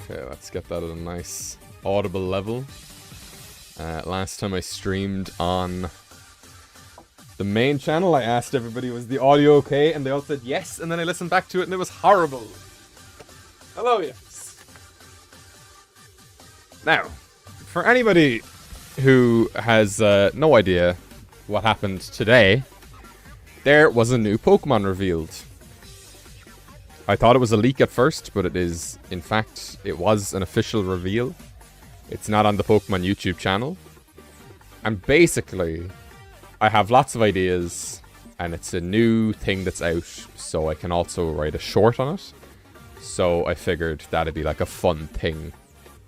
Okay, let's get that at a nice audible level. Last time I streamed on the main channel, I asked everybody, was the audio okay? And they all said yes, and then I listened back to it and it was horrible. Hello, yes. Now, for anybody who has no idea what happened today, there was a new Pokemon revealed. I thought it was a leak at first, but it is, in fact, it was an official reveal. It's not on the Pokemon YouTube channel. And basically, I have lots of ideas, and it's a new thing that's out, so I can also write a short on it. So I figured that'd be like a fun thing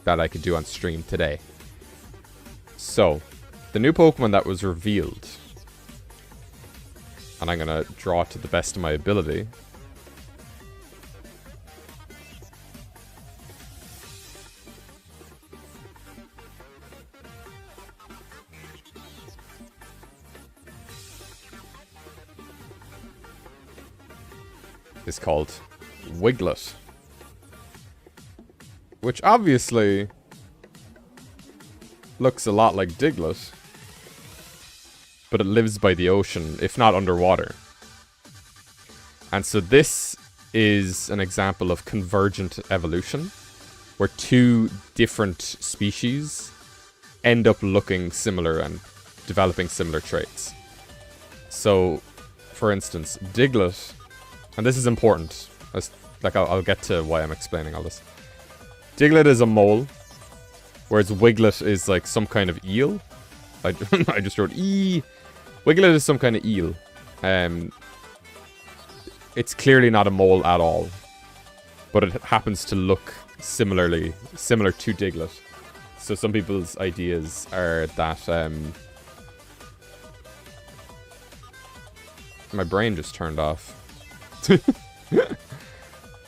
that I could do on stream today. So, the new Pokemon that was revealed, and I'm gonna draw it to the best of my ability. Is called Wiglet. Which obviously looks a lot like Diglett, but it lives by the ocean, if not underwater. And so this is an example of convergent evolution, where two different species end up looking similar and developing similar traits. So, for instance, Diglett, and this is important, I'll get to why I'm explaining all this. Diglett is a mole, whereas Wiglet is like some kind of eel. I just wrote E. Wiglet is some kind of eel. It's clearly not a mole at all, but it happens to look similar to Diglett. So some people's ideas are that my brain just turned off.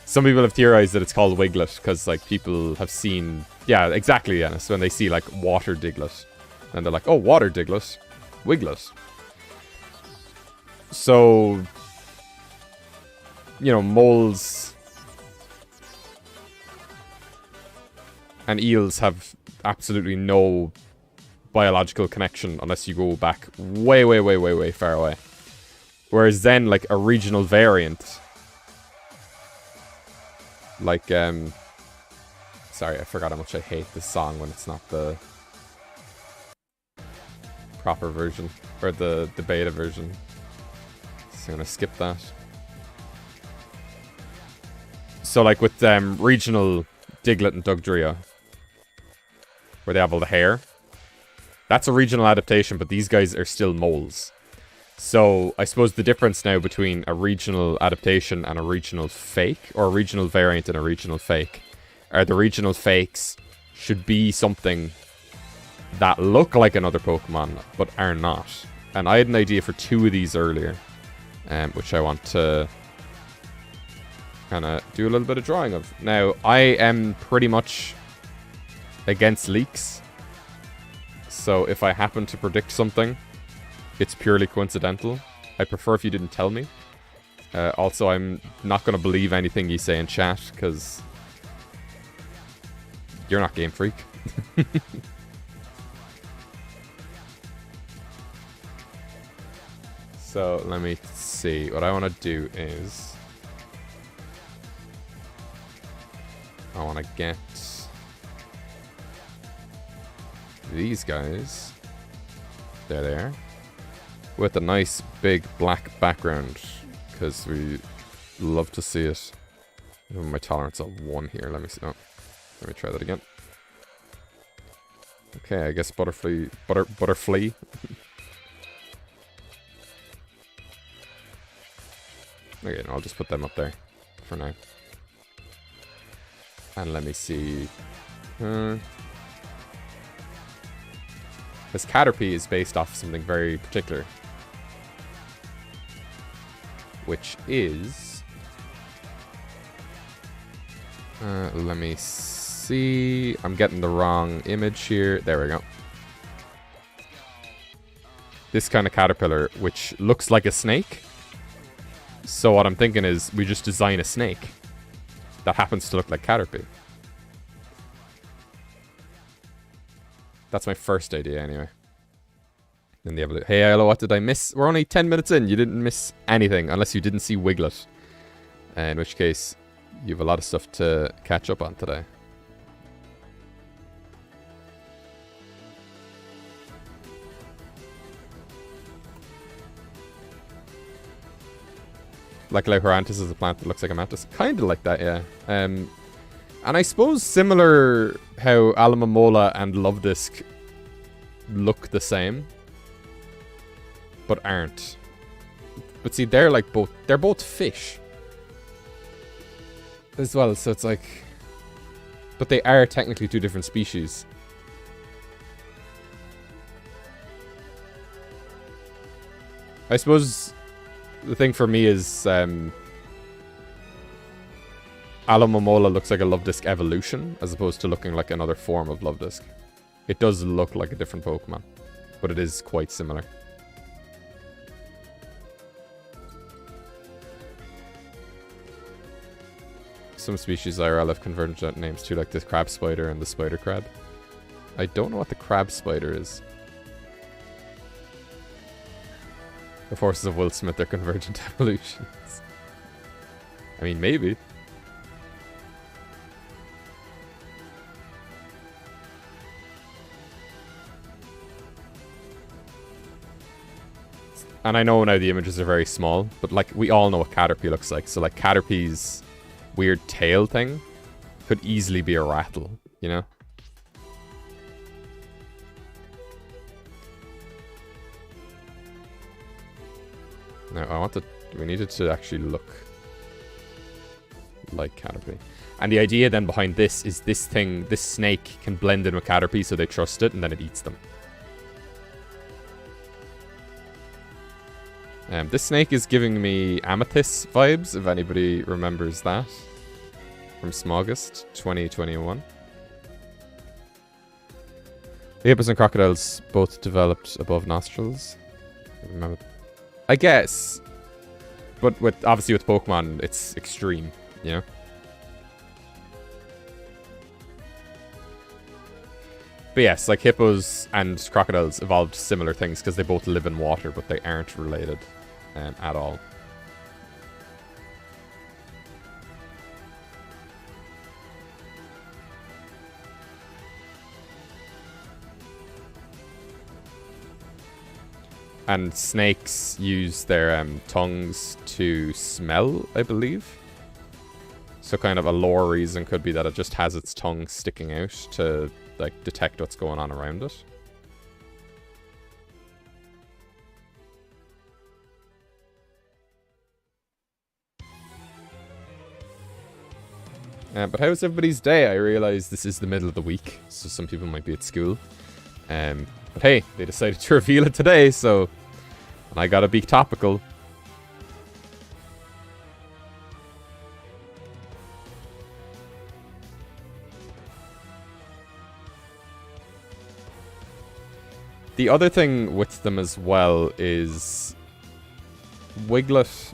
Some people have theorized that it's called Wiglet because, like, people have seen... Yeah, exactly, Yanis. When they see, like, water Diglett. And they're like, oh, water Diglett. Wiglet. So... You know, moles... and eels have absolutely no biological connection unless you go back way far away. Whereas then, like, a regional variant... Like, sorry, I forgot how much I hate this song when it's not the proper version, or the beta version. So I'm gonna skip that. So, like, with regional Diglett and Dugtrio, where they have all the hair, that's a regional adaptation, but these guys are still moles. So, I suppose the difference now between a regional adaptation and a regional fake, or a regional variant and a regional fake, are the regional fakes should be something that look like another Pokemon, but are not. And I had an idea for two of these earlier, which I want to kind of do a little bit of drawing of. Now, I am pretty much against leaks. So, if I happen to predict something, it's purely coincidental. I prefer if you didn't tell me. Also, I'm not going to believe anything you say in chat, because you're not Game Freak. So, let me see. What I want to do is... I want to get these guys. There they are. With a nice big black background, because we love to see it. My tolerance of 1 here. Let me see. Oh, let me try that again. Okay, I guess Butterfly. Okay, no, I'll just put them up there for now. And let me see. This Caterpie is based off something very particular, which is... let me see... I'm getting the wrong image here. There we go. This kind of caterpillar, which looks like a snake. So what I'm thinking is we just design a snake that happens to look like Caterpie. That's my first idea, anyway. Then the evolution. Hey, hello, what did I miss? We're only 10 minutes in. You didn't miss anything, unless you didn't see Wiglet. In which case, you have a lot of stuff to catch up on today. Like Laurantis is a plant that looks like a mantis. Kind of like that, yeah. And I suppose similar how Alamomola and Lovedisk look the same, but aren't. But see, they're like they're both fish as well, so it's like, but they are technically two different species. I suppose the thing for me is Alamomola looks like a Lovedisk evolution as opposed to looking like another form of Lovedisk. It does look like a different Pokemon, but it is quite similar. Some species IRL have convergent names too, like the crab spider and the spider crab. I don't know what the crab spider is. The forces of Will Smith are convergent evolutions. I mean, maybe. And I know now the images are very small, but like we all know what Caterpie looks like. So like Caterpie's weird tail thing could easily be a rattle, you know? No, we needed to actually look like Caterpie. And the idea then behind this is this snake can blend in with Caterpie so they trust it and then it eats them. This snake is giving me Amethyst vibes, if anybody remembers that. From Smoggest 2021. The hippos and crocodiles both developed above nostrils. Remember, I guess. But obviously with Pokemon, it's extreme, you know? But yes, like hippos and crocodiles evolved similar things because they both live in water, but they aren't related at all. And snakes use their tongues to smell, I believe. So kind of a lore reason could be that it just has its tongue sticking out to like detect what's going on around it. But how's everybody's day? I realize this is the middle of the week, so some people might be at school. But hey, they decided to reveal it today, so I gotta be topical. The other thing with them as well is Wiglet's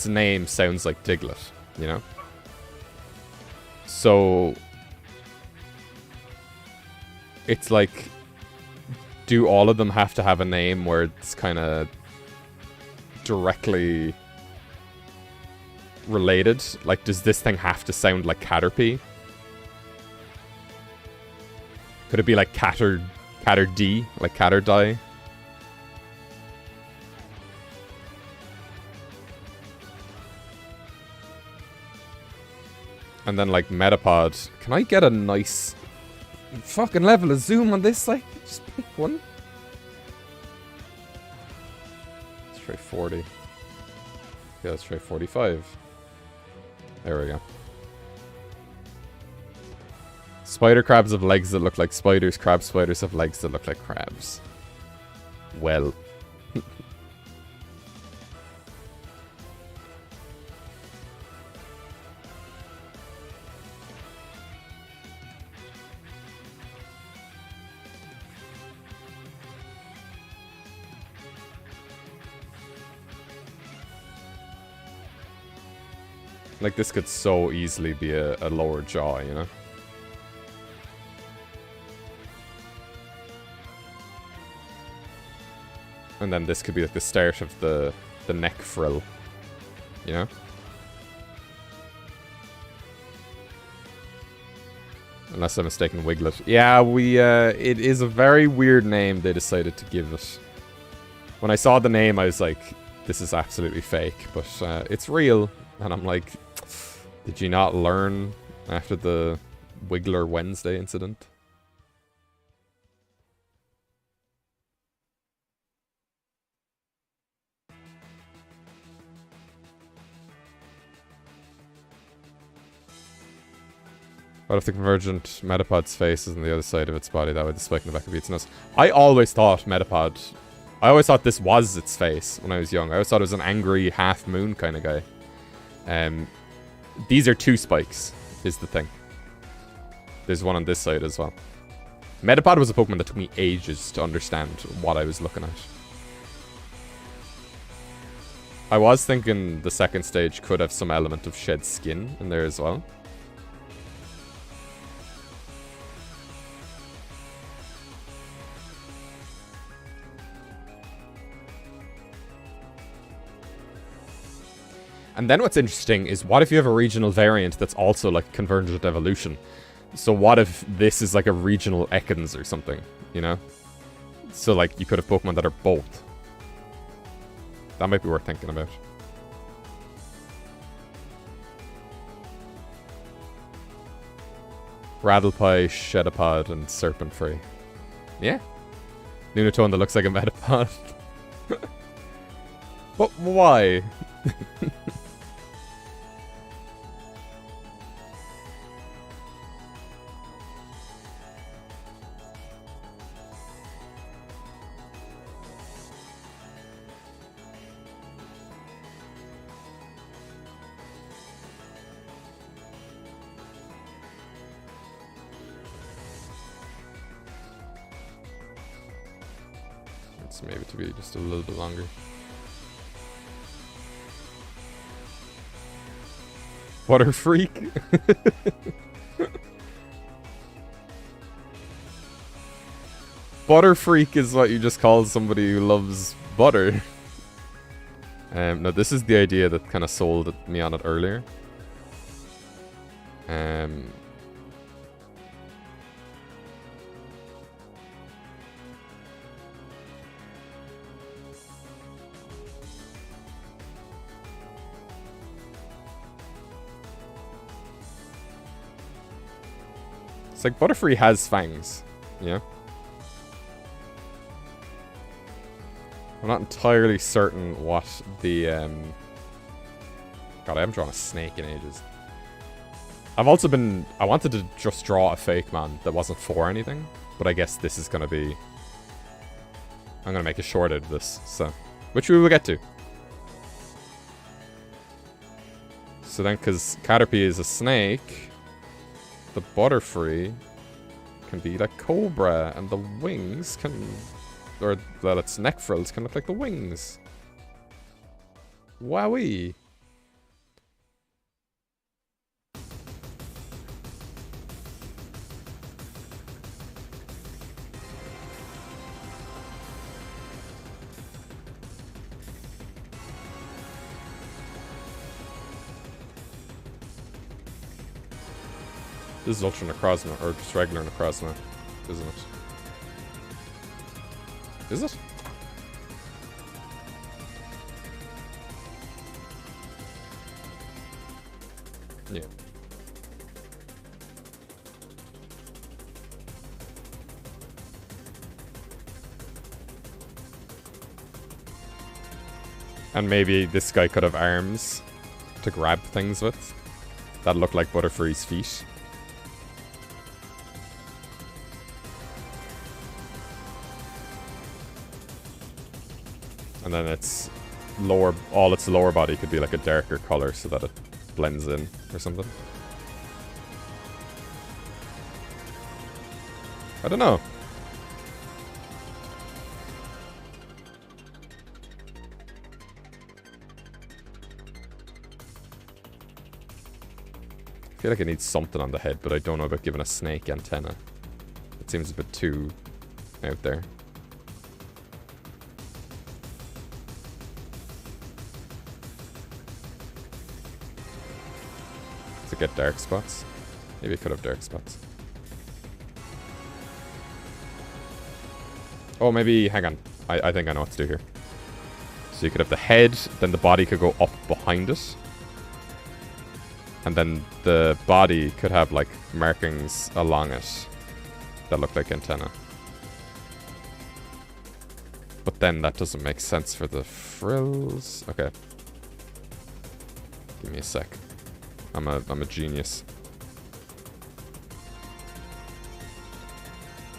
name sounds like Diglett, you know? So it's like, do all of them have to have a name where it's kind of directly related? Like, does this thing have to sound like Caterpie? Could it be like Catterd D, like Catterdie? And then like Metapod. Can I get a nice fucking level of zoom on this? Like, just pick one. Let's try 40. Yeah, let's try 45. There we go. Spider crabs have legs that look like spiders. Crab spiders have legs that look like crabs. Well. Like, this could so easily be a lower jaw, you know? And then this could be like the start of the neck frill. You know? Unless I'm mistaken, Wiglet. Yeah, it is a very weird name they decided to give it. When I saw the name, I was like, this is absolutely fake. But it's real. And I'm like, did you not learn after the Wiggler Wednesday incident? What if the convergent Metapod's face is on the other side of its body? That way the spike in the back of its nose. I always thought Metapod... I always thought this was its face when I was young. I always thought it was an angry half-moon kind of guy. These are 2 spikes, is the thing. There's one on this side as well. Metapod was a Pokemon that took me ages to understand what I was looking at. I was thinking the second stage could have some element of shed skin in there as well. And then what's interesting is, what if you have a regional variant that's also like convergent evolution? So what if this is like a regional Ekans or something, you know? So like you could have Pokemon that are both. That might be worth thinking about. Rattlepie, Shedapod, and Serpentfree. Yeah. Lunatone that looks like a Metapod. But why? Maybe to be just a little bit longer. Butterfreak? Butterfreak is what you just call somebody who loves butter. No, this is the idea that kind of sold me on it earlier. It's like Butterfree has fangs, yeah. I'm not entirely certain what the God, I haven't drawn a snake in ages. I've also been... I wanted to just draw a fake man that wasn't for anything, but I guess this is gonna be... I'm gonna make a short out of this, so... Which we will get to. So then, because Caterpie is a snake... The Butterfree can be like Cobra, and the wings can... Or, well, its neck frills can look like the wings. Wowee. This is Ultra Necrozma, or just regular Necrozma, isn't it? Is it? Yeah. And maybe this guy could have arms to grab things with that look like Butterfree's feet. And then its lower, all its lower body could be like a darker color so that it blends in or something. I don't know. I feel like it needs something on the head, but I don't know about giving a snake antenna. It seems a bit too out there. to get dark spots. Maybe it could have dark spots. Oh, maybe... Hang on. I think I know what to do here. So you could have the head, then the body could go up behind it. And then the body could have, like, markings along it that look like antenna. But then that doesn't make sense for the frills. Okay. Give me a sec. I'm a genius.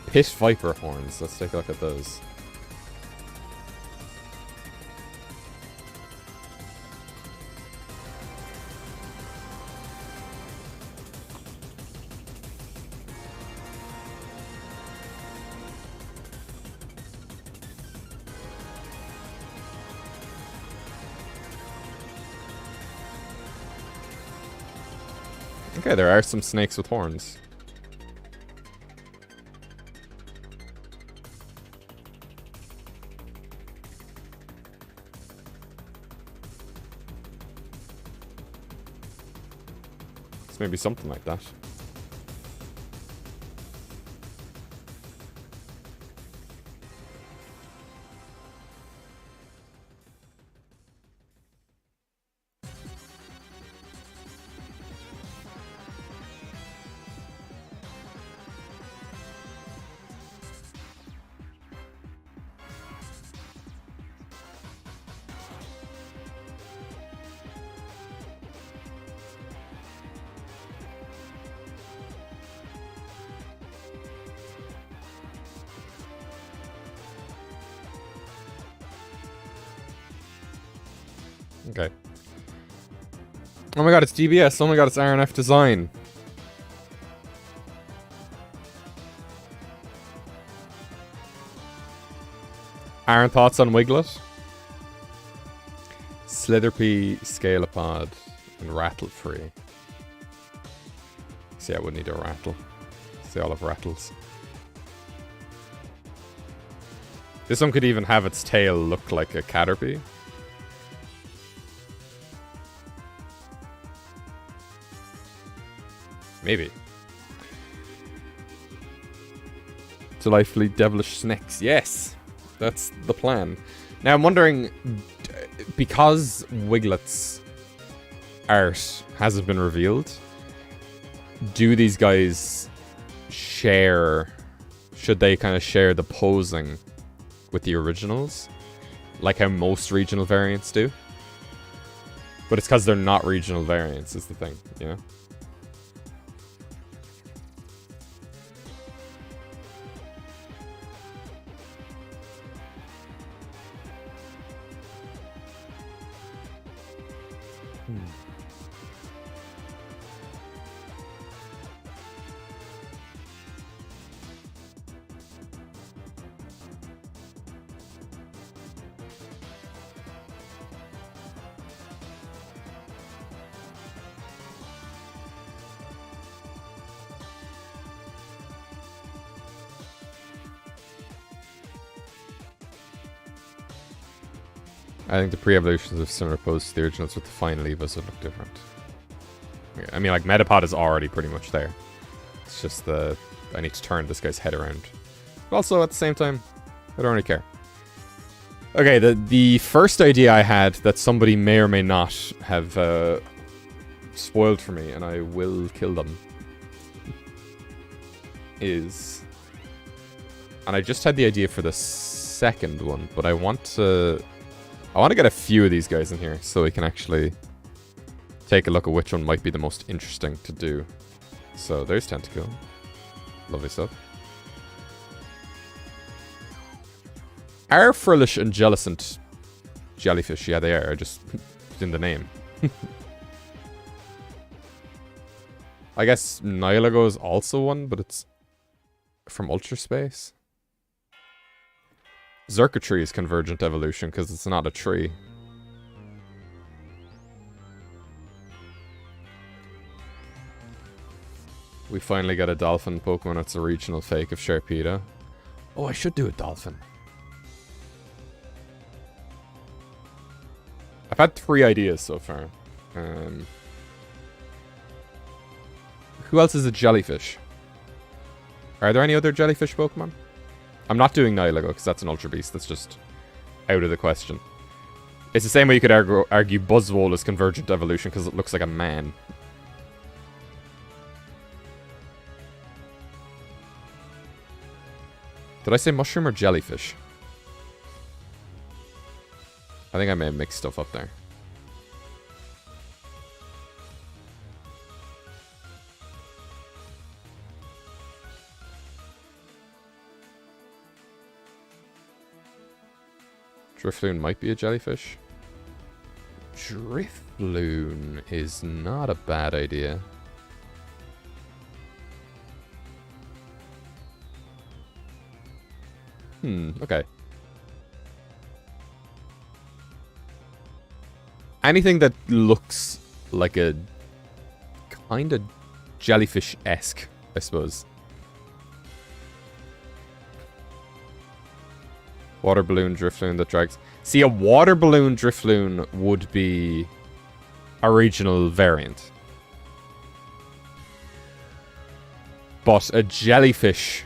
Pit viper horns. Let's take a look at those. Okay, there are some snakes with horns. It's maybe something like that. Okay. Oh my god, it's DBS. Oh my god, it's RNF design. Aaron, thoughts on Wiglet? Slitherpea, Scalopod, and Rattlefree. See, I would need a rattle. See, all of rattles. This one could even have its tail look like a Caterpie. Maybe. Delightfully devilish snakes. Yes! That's the plan. Now I'm wondering, because Wiglet's art hasn't been revealed, do these guys share... Should they kind of share the posing with the originals? Like how most regional variants do? But it's because they're not regional variants is the thing, you know? I think the pre-evolutions of similar poses to the originals with the final Evos would look different. Yeah, I mean, like, Metapod is already pretty much there. It's just the... I need to turn this guy's head around. But also, at the same time, I don't really care. Okay, the first idea I had that somebody may or may not have spoiled for me, and I will kill them, is... And I just had the idea for the second one, but I want to get a few of these guys in here so we can actually take a look at which one might be the most interesting to do. So there's Tentacle. Lovely stuff. Are Frillish and Jellicent jellyfish? Yeah, they are. Just in the name. I guess Nihilago is also one, but it's from Ultra Space. Zerkatree is convergent evolution because it's not a tree. We finally got a dolphin Pokemon. It's a regional fake of Sharpedo. Oh, I should do a dolphin. I've had 3 ideas so far. Who else is a jellyfish? Are there any other jellyfish Pokemon? I'm not doing Nihilago because that's an Ultra Beast. That's just out of the question. It's the same way you could argue Buzzwole is Convergent Evolution because it looks like a man. Did I say mushroom or jellyfish? I think I may have mixed stuff up there. Drifloon might be a jellyfish. Drifloon is not a bad idea. Okay. Anything that looks like a kind of jellyfish-esque, I suppose. Water balloon Drifloon that drags. See, a water balloon Drifloon would be a regional variant. But a jellyfish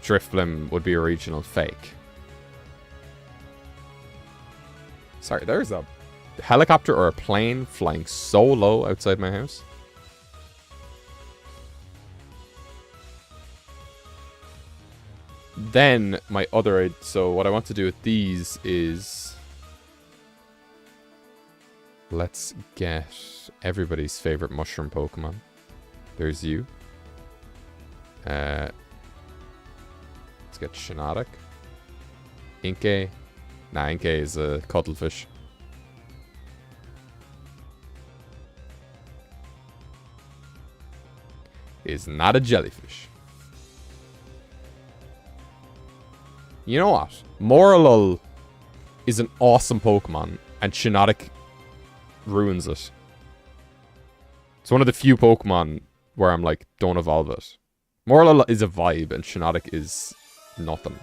Drifloon would be a regional fake. Sorry, there's a helicopter or a plane flying so low outside my house. Then my other... So what I want to do with these is... Let's get everybody's favorite mushroom Pokemon. There's you. Let's get Shiinotic. Inkay. Nah, Inkay is a cuttlefish. Is not a jellyfish. You know what? Morlul is an awesome Pokemon, and Shiinotic ruins it. It's one of the few Pokemon where I'm like, don't evolve it. Morlul is a vibe, and Shiinotic is nothing.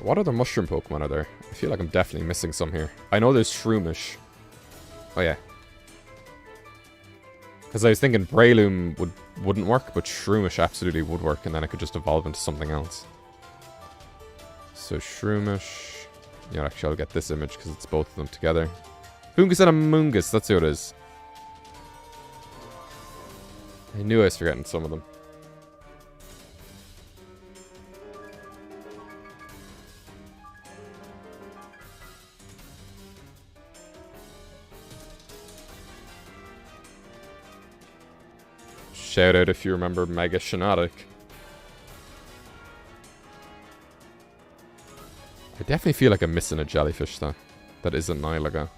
What other mushroom Pokemon are there? I feel like I'm definitely missing some here. I know there's Shroomish. Oh yeah. Because I was thinking Breloom wouldn't work, but Shroomish absolutely would work, and then it could just evolve into something else. So Shroomish... You know, actually I'll get this image because it's both of them together. Foongus and Amoongus, that's who it is. I knew I was forgetting some of them. Shout out if you remember Mega Shiinotic. I definitely feel like I'm missing a jellyfish though. That isn't Nihilago.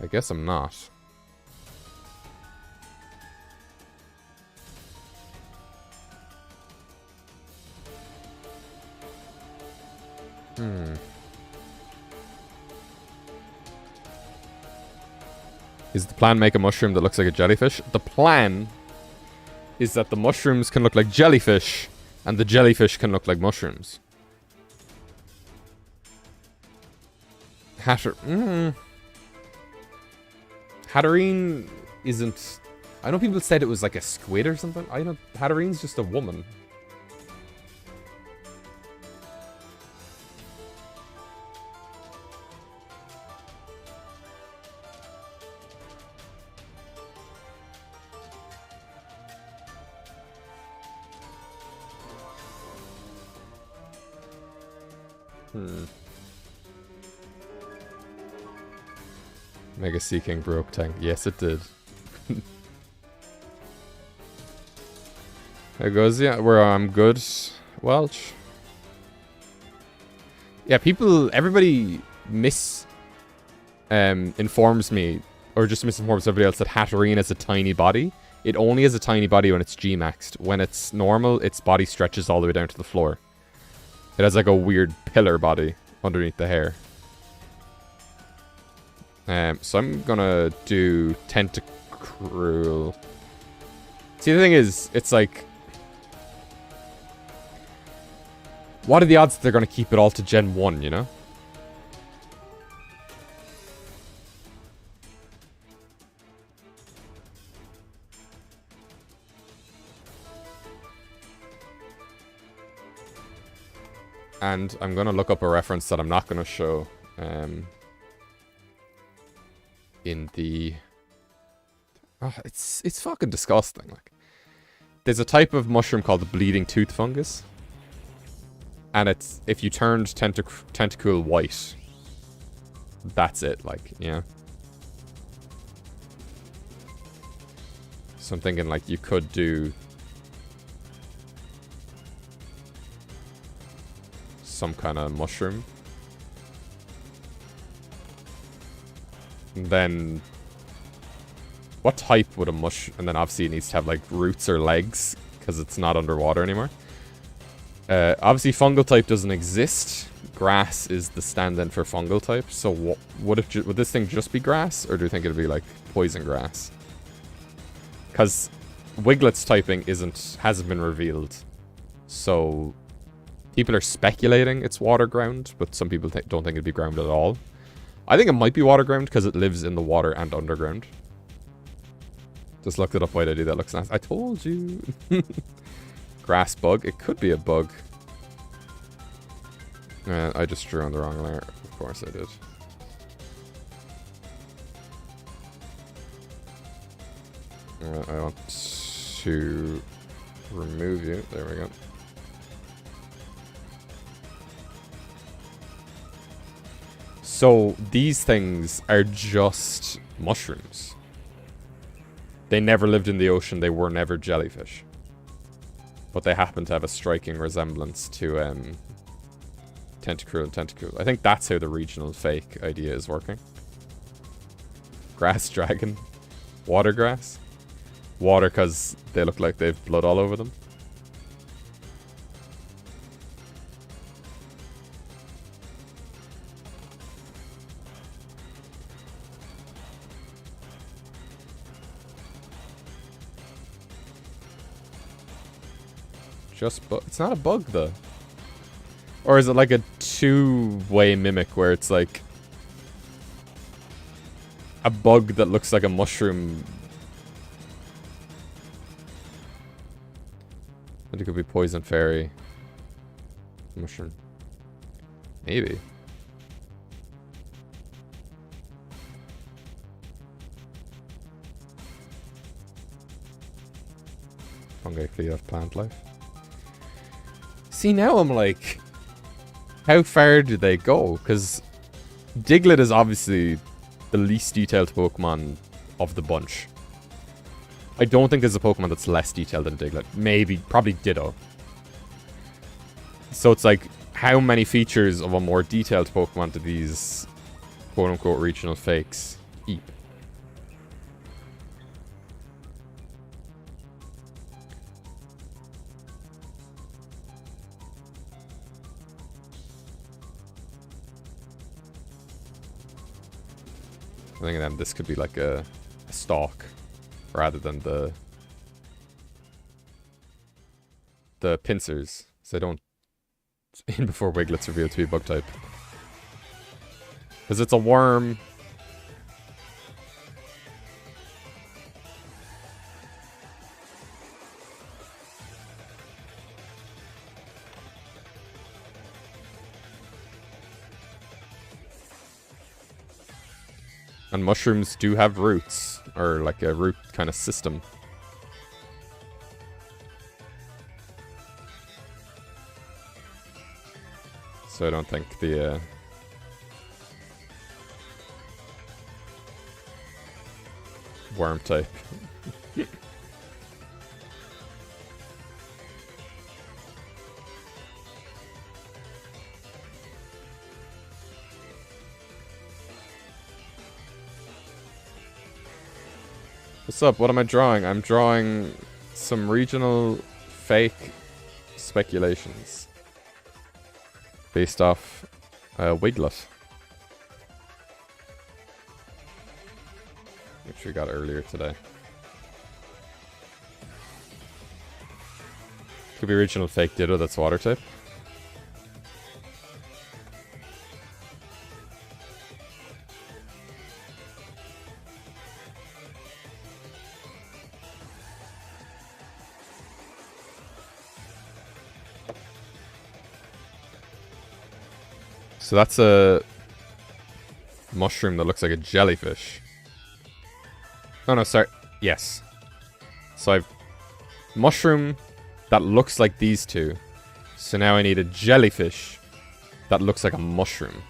I guess I'm not. Is the plan make a mushroom that looks like a jellyfish? The plan is that the mushrooms can look like jellyfish, and the jellyfish can look like mushrooms. Hatterene isn't... I know people said it was like a squid or something. I know Hatterene's just a woman. Mega Sea King broke tank. Yes, it did. There goes, yeah, where I'm good. Welch. Yeah, everybody informs me, or just misinforms everybody else that Hatterene has a tiny body. It only has a tiny body when it's G-maxed. When it's normal, its body stretches all the way down to the floor. It has like a weird pillar body underneath the hair. So I'm gonna do Tentacruel. See, the thing is, it's like... What are the odds that they're going to keep it all to Gen 1, you know? And I'm going to look up a reference that I'm not going to show in the... Oh, it's fucking disgusting. Like, there's a type of mushroom called the bleeding tooth fungus. And it's... If you turned tentacle white, that's it, like, yeah. So I'm thinking, like, you could do... some kind of mushroom. And then what type would a mush... And then obviously it needs to have like roots or legs because it's not underwater anymore. Obviously fungal type doesn't exist. Grass is the stand-in for fungal type. So would this thing just be grass, or do you think it'd be like poison grass? Because Wiglet's typing hasn't been revealed. So people are speculating it's water ground, but some people don't think it'd be ground at all. I think it might be water ground because it lives in the water and underground. Just looked it up. Why'd I do that? Looks nice. I told you. Grass bug. It could be a bug. I just drew on the wrong layer. Of course I did. I want to remove you. There we go. So these things are just mushrooms. They never lived in the ocean. They were never jellyfish. But they happen to have a striking resemblance to tentacruel and tentacool. I think that's how the regional fake idea is working. Grass dragon. Water grass. Water because they look like they have blood all over them. It's not a bug though. Or is it like a two-way mimic where it's like a bug that looks like a mushroom? I think it could be poison fairy mushroom. Maybe. Fungi feed off plant life. See, now I'm like, how far do they go? Because Diglett is obviously the least detailed Pokemon of the bunch. I don't think there's a Pokemon that's less detailed than Diglett. Maybe, probably Ditto. So it's like, how many features of a more detailed Pokemon do these quote-unquote regional fakes keep? I think then this could be like a stalk rather than the pincers. So they don't in before Wiglet's revealed to be bug type. Because it's a worm. And mushrooms do have roots, or like a root kind of system. So I don't think the worm type. What's up? What am I drawing? I'm drawing some regional fake speculations based off Wiglet, which we got earlier today. Could be regional fake Ditto that's water type. So that's a mushroom that looks like a jellyfish. Oh no, sorry. Yes. So I've mushroom that looks like these two. So now I need a jellyfish that looks like a mushroom.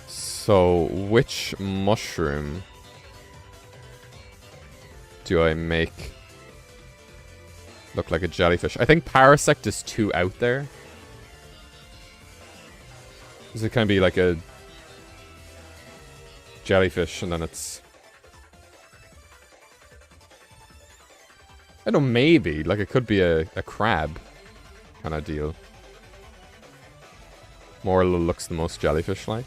So which mushroom do I make look like a jellyfish? I think Parasect is too out there. This it can be like a jellyfish and then it's... I don't know, maybe. Like it could be a crab kind of deal. Morla looks the most jellyfish-like.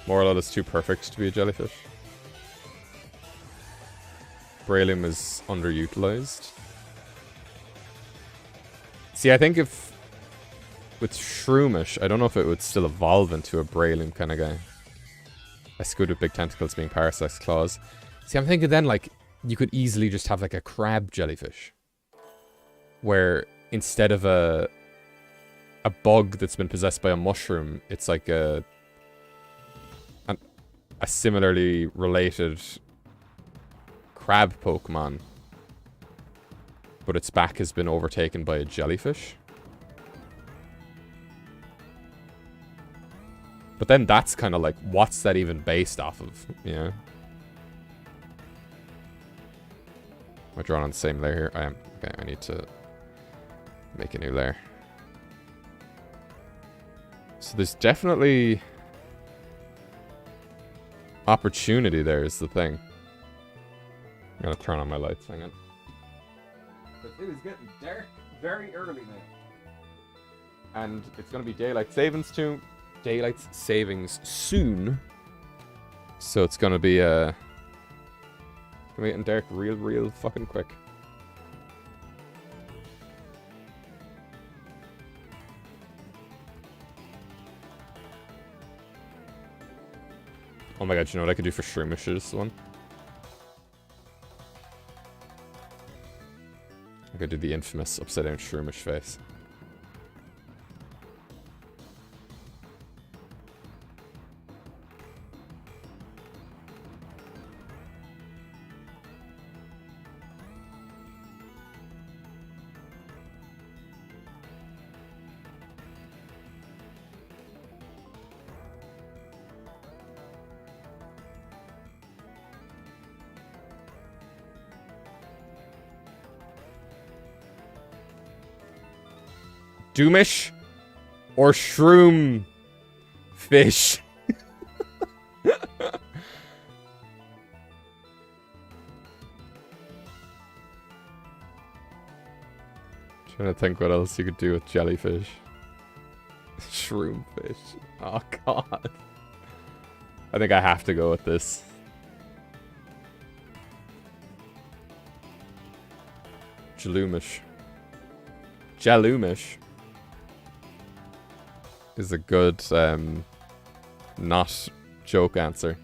Morla is too perfect to be a jellyfish. Braylum is underutilized. See, I think if... with Shroomish, I don't know if it would still evolve into a Braylum kind of guy. A squid with big tentacles being Parasect's claws. See, I'm thinking then, like, you could easily just have, like, a crab jellyfish. Where, instead of a bug that's been possessed by a mushroom, it's like a similarly related crab Pokemon. But its back has been overtaken by a jellyfish. But then that's kind of like, what's that even based off of? You know? Am I drawing on the same layer here? I am. Okay, I need to make a new layer. So there's definitely opportunity there is the thing. I'm gonna turn on my lights, hang on. But it is getting dark very early now. And it's gonna be daylight savings too. Daylight savings soon. So it's gonna be getting dark real fucking quick. Oh my god, you know what I could do for Shroomishes one? I could do the infamous upside down Shroomish face. Doomish or Shroom fish? Trying to think what else you could do with jellyfish. Shroom fish. Oh god. I think I have to go with this. Jaloomish. Jaloomish is a good, not joke answer.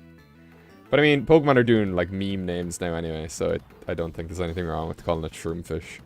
But I mean, Pokemon are doing, like, meme names now anyway, so I don't think there's anything wrong with calling it Shroomfish.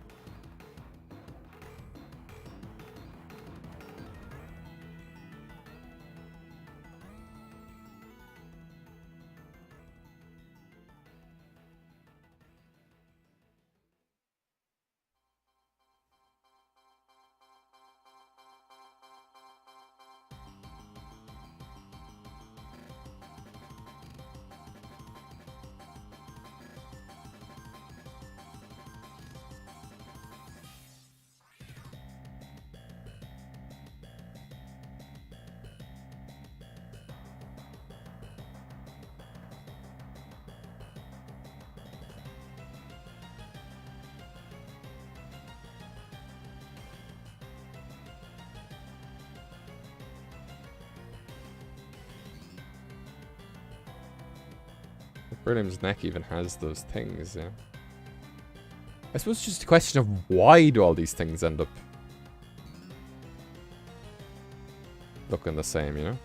Brilliam's neck even has those things, yeah. I suppose it's just a question of why do all these things end up looking the same, you know?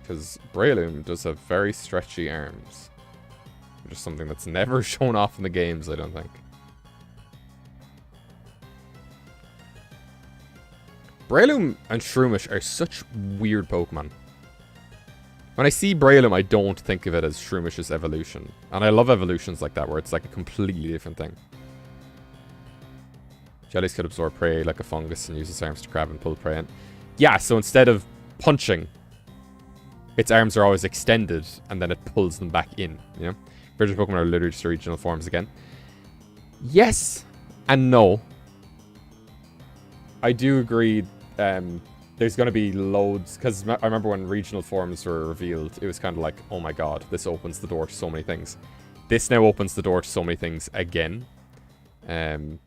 Because Breloom does have very stretchy arms. Which is something that's never shown off in the games, I don't think. Breloom and Shroomish are such weird Pokemon. When I see Breloom, I don't think of it as Shroomish's evolution. And I love evolutions like that, where it's like a completely different thing. Jellies could absorb prey like a fungus and use its arms to grab and pull prey in. Yeah, so instead of punching, its arms are always extended, and then it pulls them back in, you know? Virtual Pokemon are literally just regional forms again. Yes and no. I do agree, there's going to be loads, because I remember when regional forms were revealed, it was kind of like, oh my god, this opens the door to so many things. This now opens the door to so many things again. And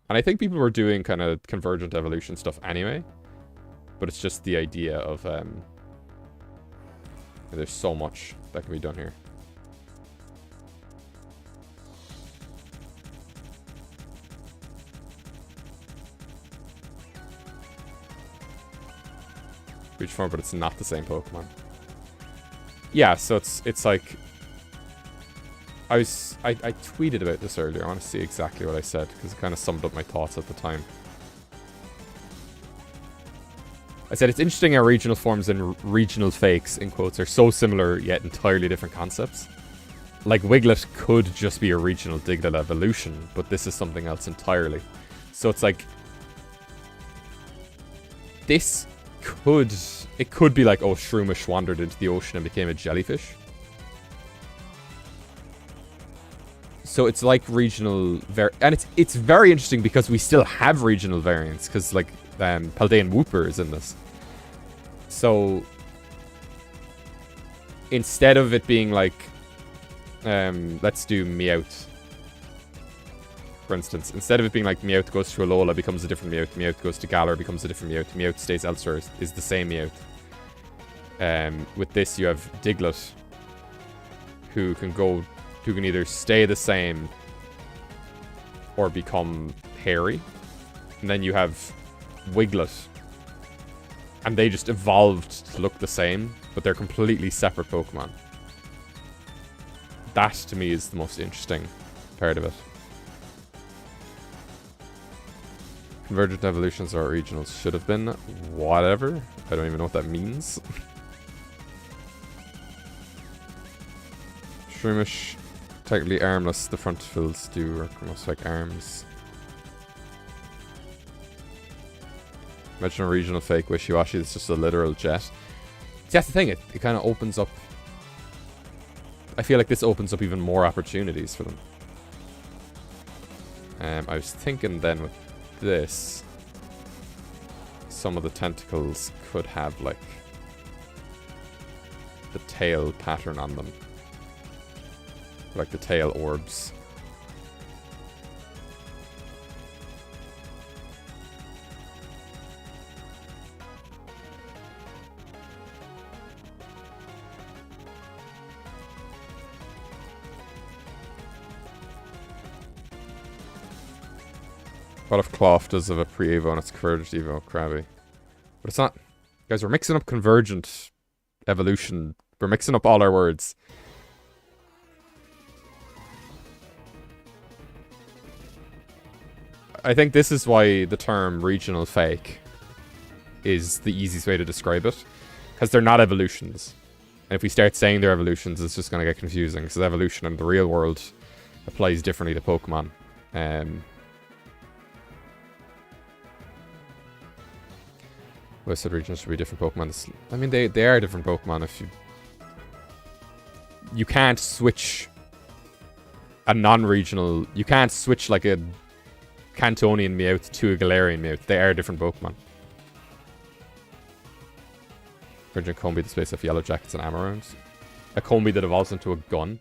I think people were doing kind of convergent evolution stuff anyway, but it's just the idea of, there's so much that can be done here. Reach form, but it's not the same Pokemon. Yeah, so it's like I tweeted about this earlier. I want to see exactly what I said because it kind of summed up my thoughts at the time. I said it's interesting how regional forms and regional fakes, in quotes, are so similar yet entirely different concepts. Like Wiglet could just be a regional Diglett evolution, but this is something else entirely. So it's like this could be like, oh, Shroomish wandered into the ocean and became a jellyfish. So it's like regional and it's very interesting because we still have regional variants, because like Paldean Wooper is in this. So instead of it being like let's do Meowth, for instance. Instead of it being like Meowth goes to Alola, becomes a different Meowth. Meowth goes to Galar, becomes a different Meowth. Meowth stays elsewhere, is the same Meowth. With this, you have Diglett, who can either stay the same or become hairy. And then you have Wiglet. And they just evolved to look the same, but they're completely separate Pokemon. That, to me, is the most interesting part of it. Convergent evolutions or regionals should have been. Whatever. I don't even know what that means. Shroomish, technically armless. The front fills do almost like arms. Imagine a regional fake Wishiwashi that's just a literal jet. See, that's the thing. It kind of opens up. I feel like this opens up even more opportunities for them. I was thinking then with this, some of the tentacles could have like the tail pattern on them, like the tail orbs. What if Cloth does have a pre-Evo and it's convergent Evo Krabby? But it's not. Guys, we're mixing up convergent evolution. We're mixing up all our words. I think this is why the term regional fake is the easiest way to describe it. Because they're not evolutions. And if we start saying they're evolutions, it's just going to get confusing. Because evolution in the real world applies differently to Pokemon. Western regions should be different Pokemon. I mean, they are different Pokemon. If you can't switch a non-regional, you can't switch like a Cantonian Meowth to a Galarian Meowth. They are different Pokemon. Virgin Combi displays of Yellow Jackets and Amarons. A Combi that evolves into a gun.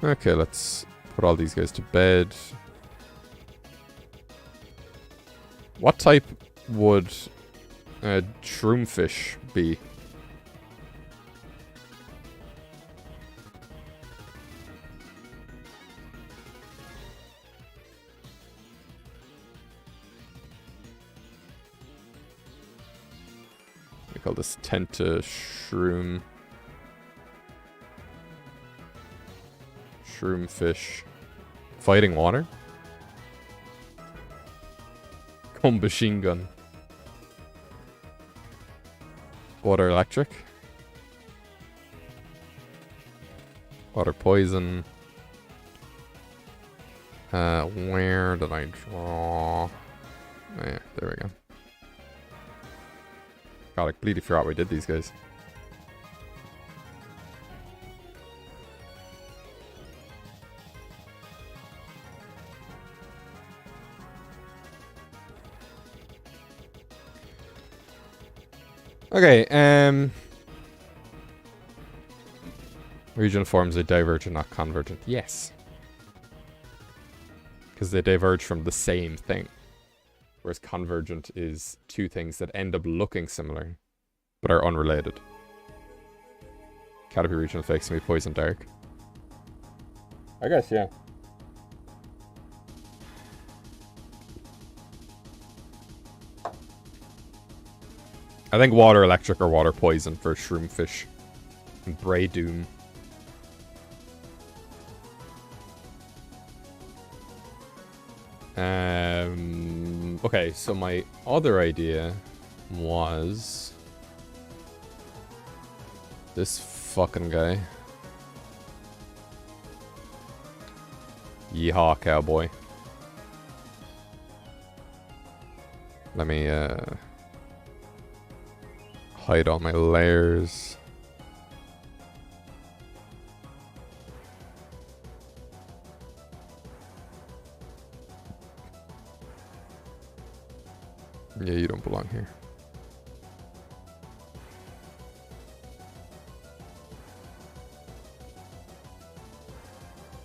Okay, let's put all these guys to bed. What type would a shroomfish be? We call this Tenta shroom. Shroomfish. Fighting water? Machine gun. Water electric. Water poison. Where did I draw? Oh, yeah, there we go. God, I completely forgot we did these guys. Okay, regional forms are divergent, not convergent. Yes. Because they diverge from the same thing. Whereas convergent is two things that end up looking similar, but are unrelated. Caterpie regional fakes can be poison dark. I guess, yeah. I think water electric or water poison for shroomfish. And Bray Doom. Okay, so my other idea was this fucking guy. Yeehaw, cowboy. Let me hide all my layers. Yeah, you don't belong here.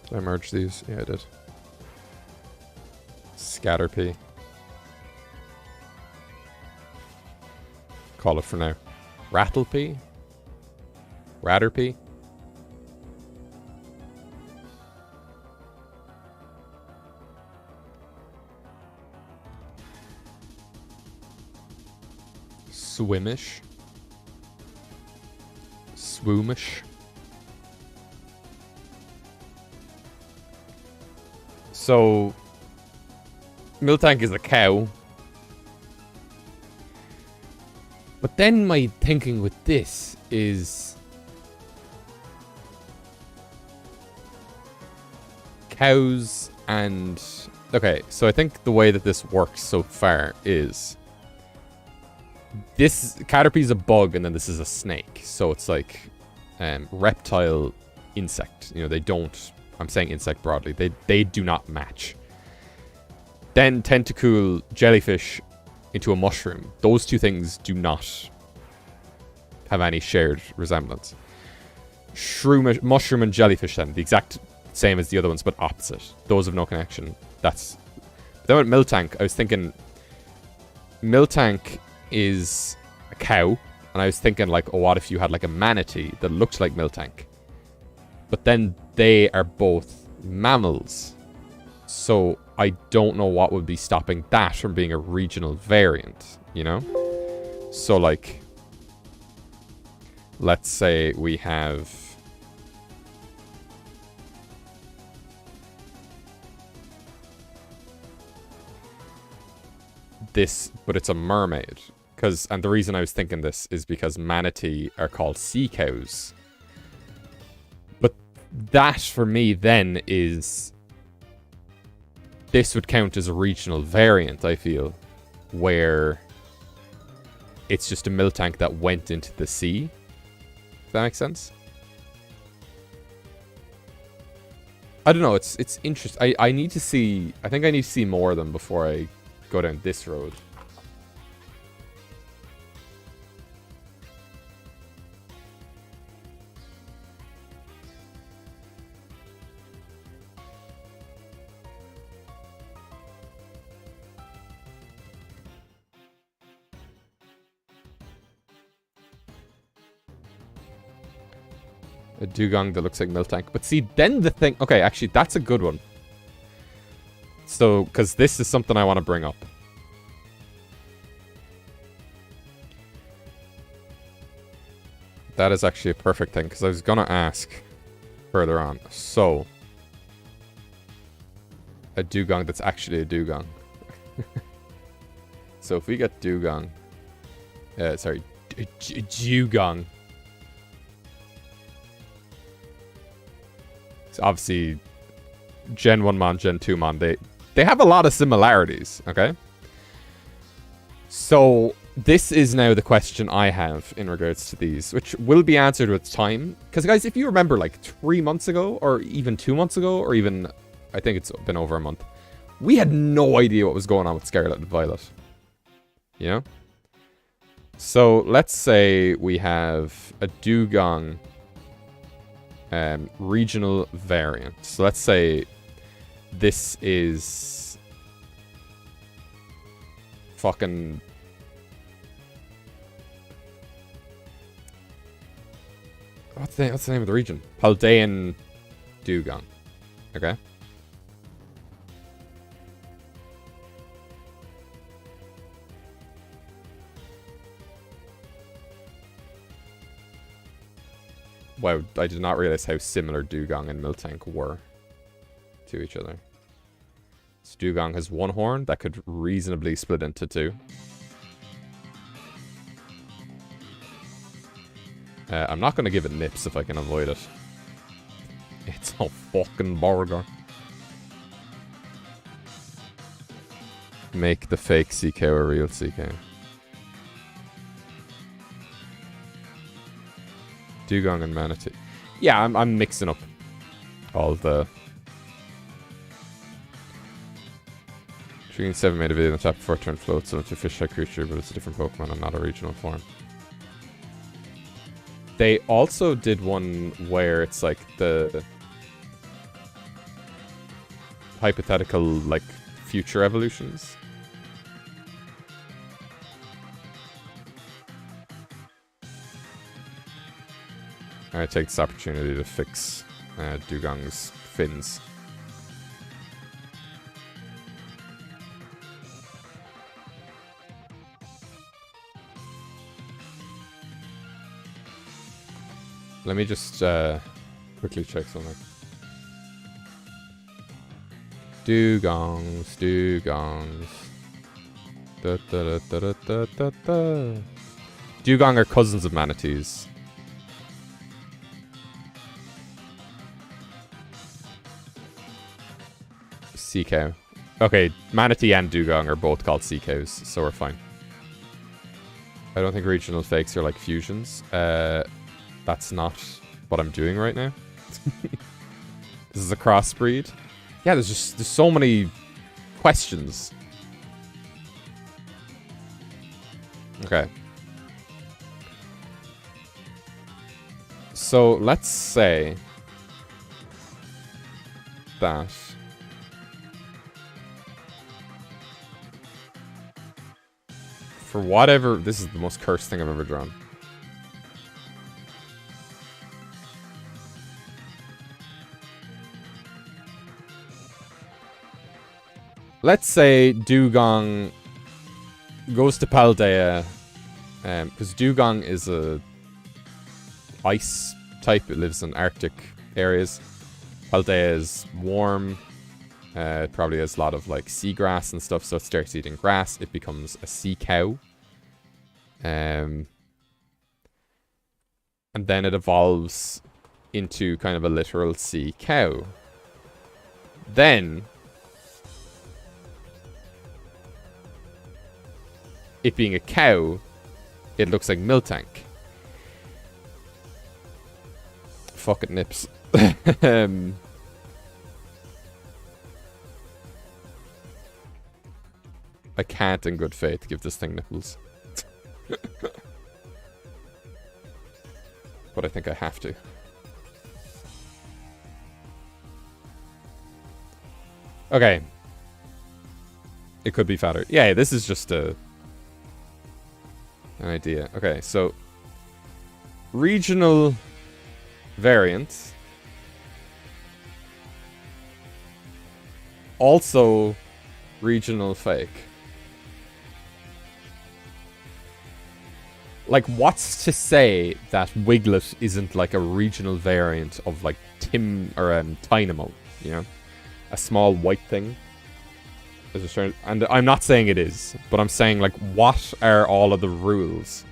Did I merge these? Yeah, I did. Scatterpie. Call it for now. Rattlepie? Ratterpie? Swimish. Swoomish. So, Miltank is a cow. But then my thinking with this is cows and... Okay, so I think the way that this works so far is this Caterpie's a bug and then this is a snake. So it's like reptile, insect. You know, they don't... I'm saying insect broadly. They do not match. Then tentacle jellyfish into a mushroom. Those two things do not have any shared resemblance. Mushroom and jellyfish then, the exact same as the other ones, but opposite. Those have no connection. That's... Then with Miltank, I was thinking Miltank is a cow, and I was thinking like, oh, what if you had like a manatee that looked like Miltank? But then they are both mammals. So I don't know what would be stopping that from being a regional variant, you know? So like, let's say we have this, but it's a mermaid. And the reason I was thinking this is because manatee are called sea cows. But that, for me, then, is... This would count as a regional variant, I feel. Where it's just a Miltank that went into the sea. Does that make sense? I don't know, it's interesting. I need to see... I think I need to see more of them before I go down this road. A dugong that looks like Miltank. But see, then the thing... Okay, actually, that's a good one. So, because this is something I want to bring up. That is actually a perfect thing, because I was going to ask further on. So, a dugong that's actually a dugong. So, if we get dugong... sorry, dugong. So obviously, Gen 1 Mon, Gen 2 Mon, they have a lot of similarities, okay? So, this is now the question I have in regards to these, which will be answered with time. Because, guys, if you remember, like, 3 months ago, or even 2 months ago, or even, I think it's been over a month, we had no idea what was going on with Scarlet and Violet. You know? So, let's say we have a dugong regional variant. So, let's say this is fucking... What's the name of the region? Paldean dugong. Okay. Wow, I did not realize how similar dugong and Miltank were to each other. So dugong has one horn that could reasonably split into two. I'm not going to give it nips if I can avoid it. It's a fucking burger. Make the fake CK a real CK. Dugong and Manatee. Yeah, I'm mixing up all the... Dream 7 made a video on the top before it turned float, so it's a fish-like creature, but it's a different Pokemon and not a regional form. They also did one where it's like the hypothetical, like, future evolutions. I take this opportunity to fix Dugong's fins. Let me just quickly check something. Dugongs, dugongs. Da, da, da, da, da, da, da. Dugong are cousins of manatees. Sea cow. Okay, manatee and dugong are both called sea cows, so we're fine. I don't think regional fakes are like fusions. That's not what I'm doing right now. This is a crossbreed. Yeah, there's so many questions. Okay. So let's say that for whatever, this is the most cursed thing I've ever drawn. Let's say Dugong goes to Paldea, because Dugong is a ice type. It lives in Arctic areas. Paldea is warm. It probably has a lot of like seagrass and stuff, so it starts eating grass. It becomes a sea cow. And then it evolves into kind of a literal sea cow. Then it being a cow, it looks like Miltank. Fuck it, nips. I can't in good faith give this thing nipples. But I think I have to. Okay. It could be fatter. Yeah, this is just an idea. Okay, so regional variant. Also regional fake. Like, what's to say that Wiglet isn't like a regional variant of like Tynamo, you know? A small white thing. And I'm not saying it is, but I'm saying, like, what are all of the rules?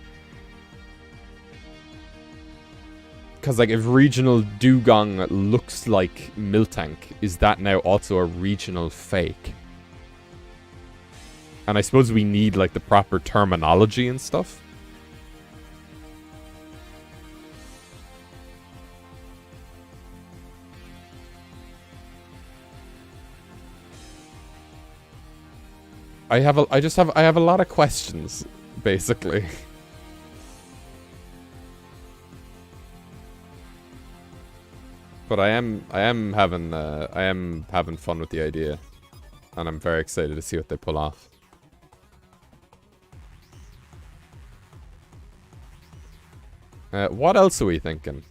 Because, like, if regional Dugong looks like Miltank, is that now also a regional fake? And I suppose we need, like, the proper terminology and stuff. I have a lot of questions, basically. But I am having fun with the idea, and I'm very excited to see what they pull off. What else are we thinking?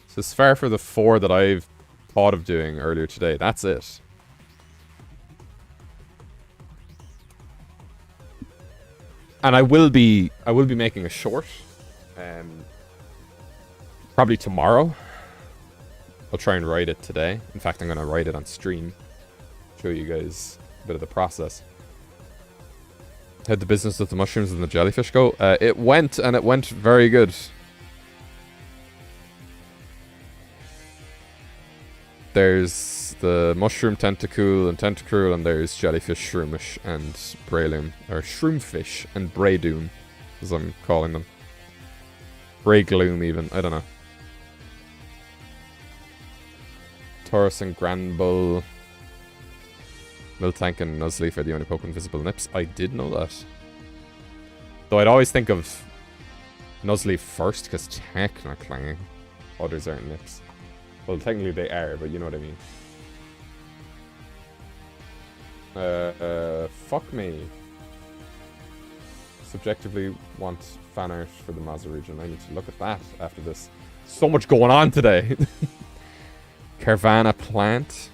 So as far for the 4 that I've thought of doing earlier today, that's it. And I will be making a short, probably tomorrow. I'll try and write it today. In fact, I'm going to write it on stream. Show you guys a bit of the process. How'd the business with the mushrooms and the jellyfish go? It went very good. There's the mushroom tentacool and tentacruel, and there's jellyfish shroomish and brayloom, or shroomfish and braydoom, as I'm calling them. Braygloom even, I don't know. Taurus and Granbull. Miltank and Nuzleaf are the only Pokemon visible nips. I did know that. Though I'd always think of Nuzleaf first, because technically others aren't nips. Well, technically they are, but you know what I mean. Fuck me. Subjectively want fan art for the Mazda region. I need to look at that after this. So much going on today. Carvana plant.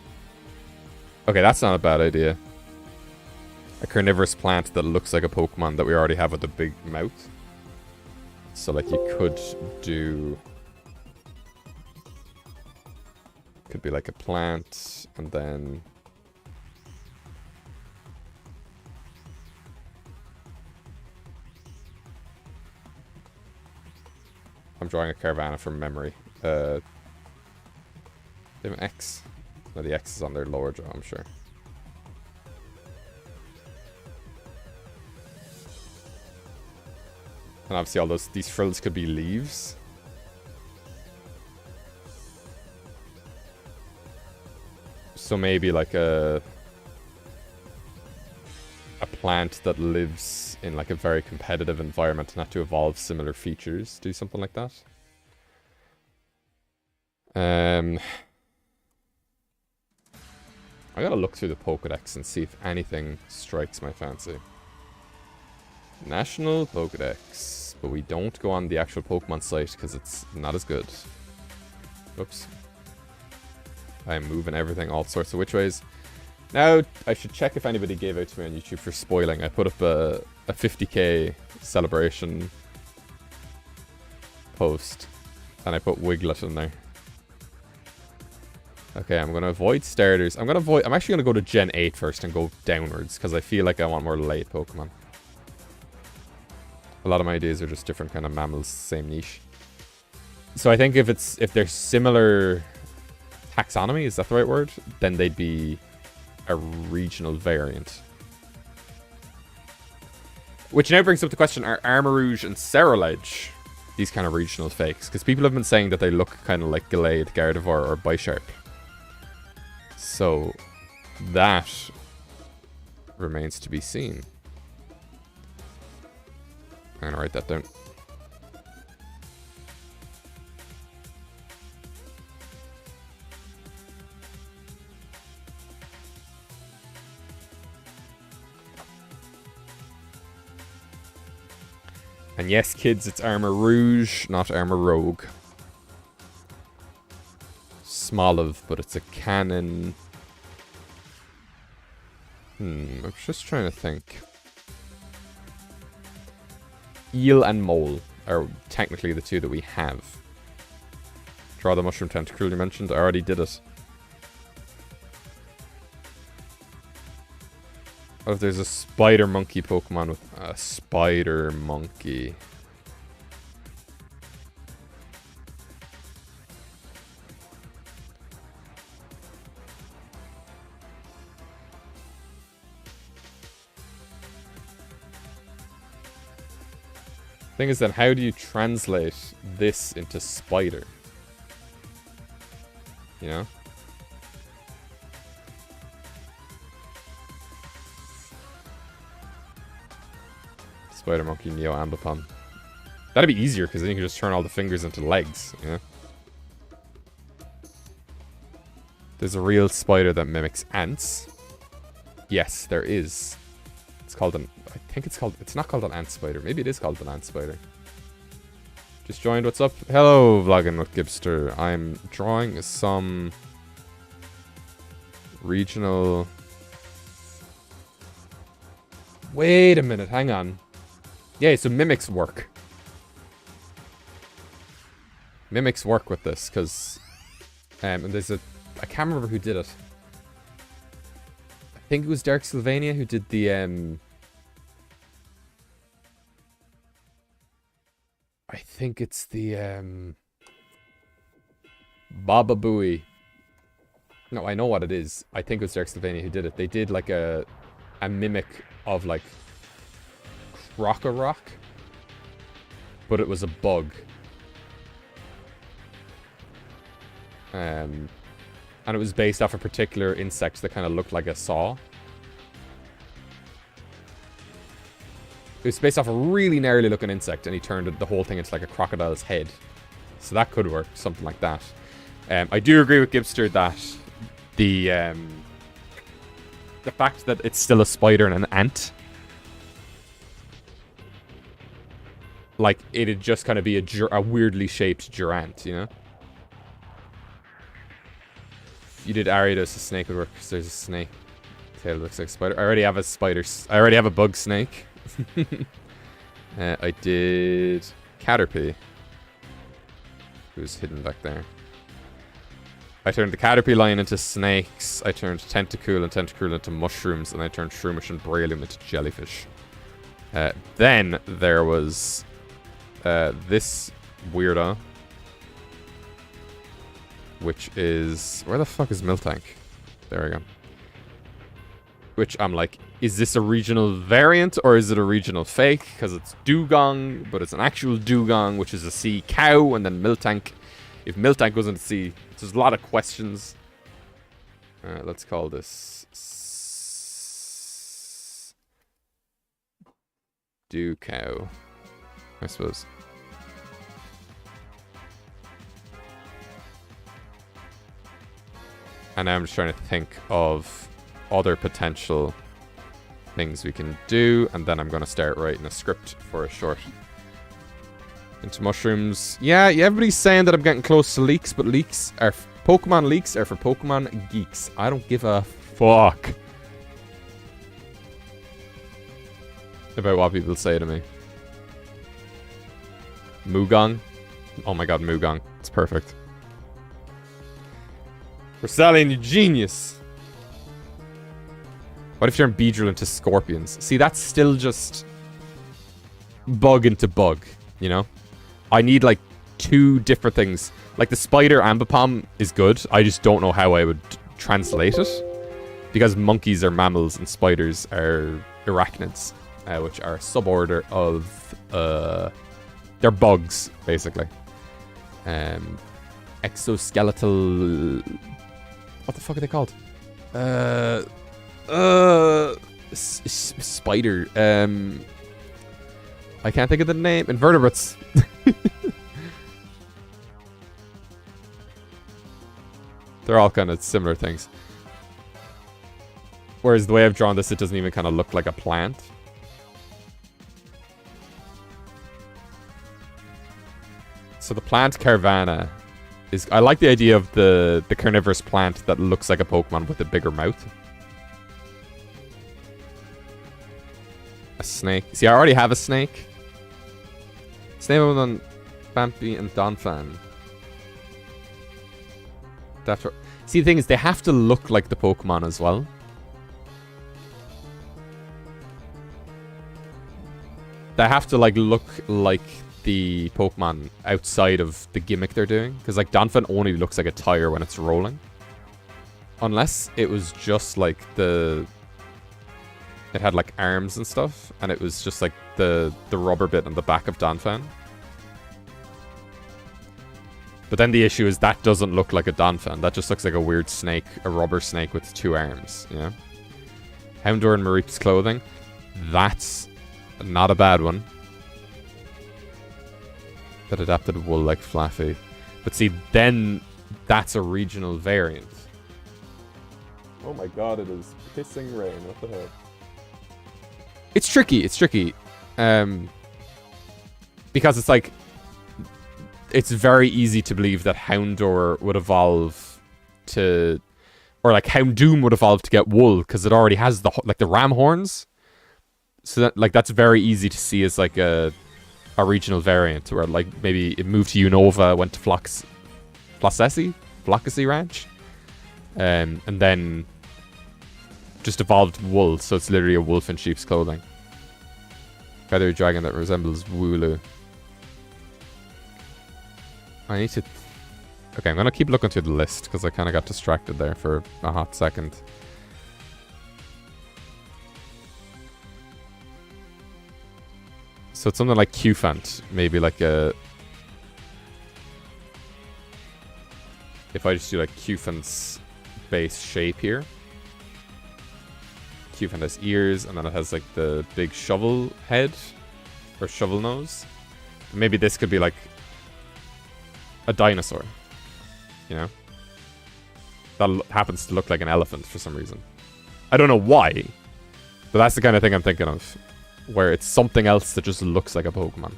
Okay, that's not a bad idea. A carnivorous plant that looks like a Pokemon that we already have with a big mouth. So, like, you could do... Could be like a plant, and then... I'm drawing a Carvana from memory. They have an X. No, the X is on their lower jaw, I'm sure. And obviously all these frills could be leaves. So maybe like a plant that lives in like a very competitive environment and had to evolve similar features. Do something like that. I gotta look through the Pokedex and see if anything strikes my fancy. National Pokedex. But we don't go on the actual Pokemon site because it's not as good. Oops. I'm moving everything all sorts of which ways. Now, I should check if anybody gave out to me on YouTube for spoiling. I put up a 50k celebration post. And I put Wiglet in there. Okay, I'm going to avoid starters. I'm actually going to go to Gen 8 first and go downwards. Because I feel like I want more late Pokemon. A lot of my ideas are just different kind of mammals, same niche. So I think if they're similar... taxonomy, is that the right word? Then they'd be a regional variant. Which now brings up the question, are Armarouge and Cerulege these kind of regional fakes? Because people have been saying that they look kind of like Gallade, Gardevoir, or Bisharp. So, that remains to be seen. I'm gonna write that down. And yes, kids, it's Armor Rouge, not Armor Rogue. Smoliv, but it's a cannon. I'm just trying to think. Eel and Mole are technically the two that we have. Draw the Mushroom Tentacle you mentioned. I already did it. What if there's a Spider Monkey Pokemon with a Spider Monkey? Thing is then, how do you translate this into spider? You know? Spider Monkey, Neo Ambipom. That'd be easier, because then you can just turn all the fingers into legs, you know? There's a real spider that mimics ants. Yes, there is. It's called an... I think it's called... It's not called an ant spider. Maybe it is called an ant spider. Just joined. What's up? Hello, Vlogging with Gibster. I'm drawing some... regional... Wait a minute. Hang on. Yeah, so mimics work. Mimics work with this, because... and there's a... I can't remember who did it. I think it was Dark Sylvania who did the, I think it's the, Baba Booey. No, I know what it is. I think it was Dark Sylvania who did it. They did, like, a mimic of, like, Croc-a-Rock. But it was a bug. And it was based off a particular insect that kind of looked like a saw. It was based off a really gnarly looking insect, and he turned the whole thing into like a crocodile's head. So that could work, something like that. I do agree with Gibster that the fact that it's still a spider and an ant, like, it'd just kind of be a weirdly shaped Durant, you know? You did Ariados, a snake would work because there's a snake. Tail looks like a spider. I already have a spider. I already have a bug snake. I did Caterpie, who's hidden back there. I turned the Caterpie line into snakes. I turned Tentacool and Tentacruel into mushrooms, and I turned Shroomish and Brailium into jellyfish. Then there was this weirdo, which is... Where the fuck is Miltank? There we go. Which I'm like, is this a regional variant or is it a regional fake? Because it's Dugong, but it's an actual Dugong, which is a sea cow, and then Miltank. If Miltank goes into sea, there's a lot of questions. Let's call this... Dew-cow, I suppose. And now I'm just trying to think of other potential things we can do. And then I'm going to start writing a script for a short. Into mushrooms. Yeah, everybody's saying that I'm getting close to leaks, but Pokemon leaks are for Pokemon geeks. I don't give a fuck about what people say to me. Mugong. Oh my god, Mugong. It's perfect. Rosalian, you genius. What if you turn Beedrill into scorpions? See, that's still just bug into bug, you know? I need, like, two different things. Like, the spider Ambipom is good. I just don't know how I would translate it. Because monkeys are mammals and spiders are arachnids, which are a suborder of... they're bugs, basically. Exoskeletal... What the fuck are they called? Spider. I can't think of the name. Invertebrates. They're all kind of similar things. Whereas the way I've drawn this, it doesn't even kind of look like a plant. So the plant Carvana is... I like the idea of the carnivorous plant that looks like a Pokemon with a bigger mouth. A snake. See, I already have a snake. Snake on Bambi and Donphan. See, the thing is, they have to look like the Pokemon as well. They have to, like, look like the Pokemon outside of the gimmick they're doing. Because, like, Donphan only looks like a tire when it's rolling. Unless it was just, like, the... It had, like, arms and stuff. And it was just, like, the rubber bit on the back of Donphan. But then the issue is that doesn't look like a Donphan. That just looks like a weird snake. A rubber snake with 2 arms, you know? Houndour and Mareep's clothing. That's not a bad one. That adapted wool like Flaffy. But see, then that's a regional variant. Oh my god, it is pissing rain. What the hell? It's tricky. It's tricky. Because it's like... It's very easy to believe that Houndour would evolve to... Or like Houndoom would evolve to get wool, because it already has the ram horns. So that, like, that's very easy to see as like a regional variant, where like maybe it moved to Unova, went to Floccessi Ranch, and then just evolved wool, so it's literally a wolf in sheep's clothing. Feathery dragon that resembles Wooloo. I need to... Okay, I'm gonna keep looking through the list, because I kind of got distracted there for a hot second. So it's something like Cufant, maybe like a... If I just do like Cufant's base shape here. Cufant has ears, and then it has like the big shovel head, or shovel nose. Maybe this could be like a dinosaur, you know? That happens to look like an elephant for some reason. I don't know why, but that's the kind of thing I'm thinking of. Where it's something else that just looks like a Pokemon.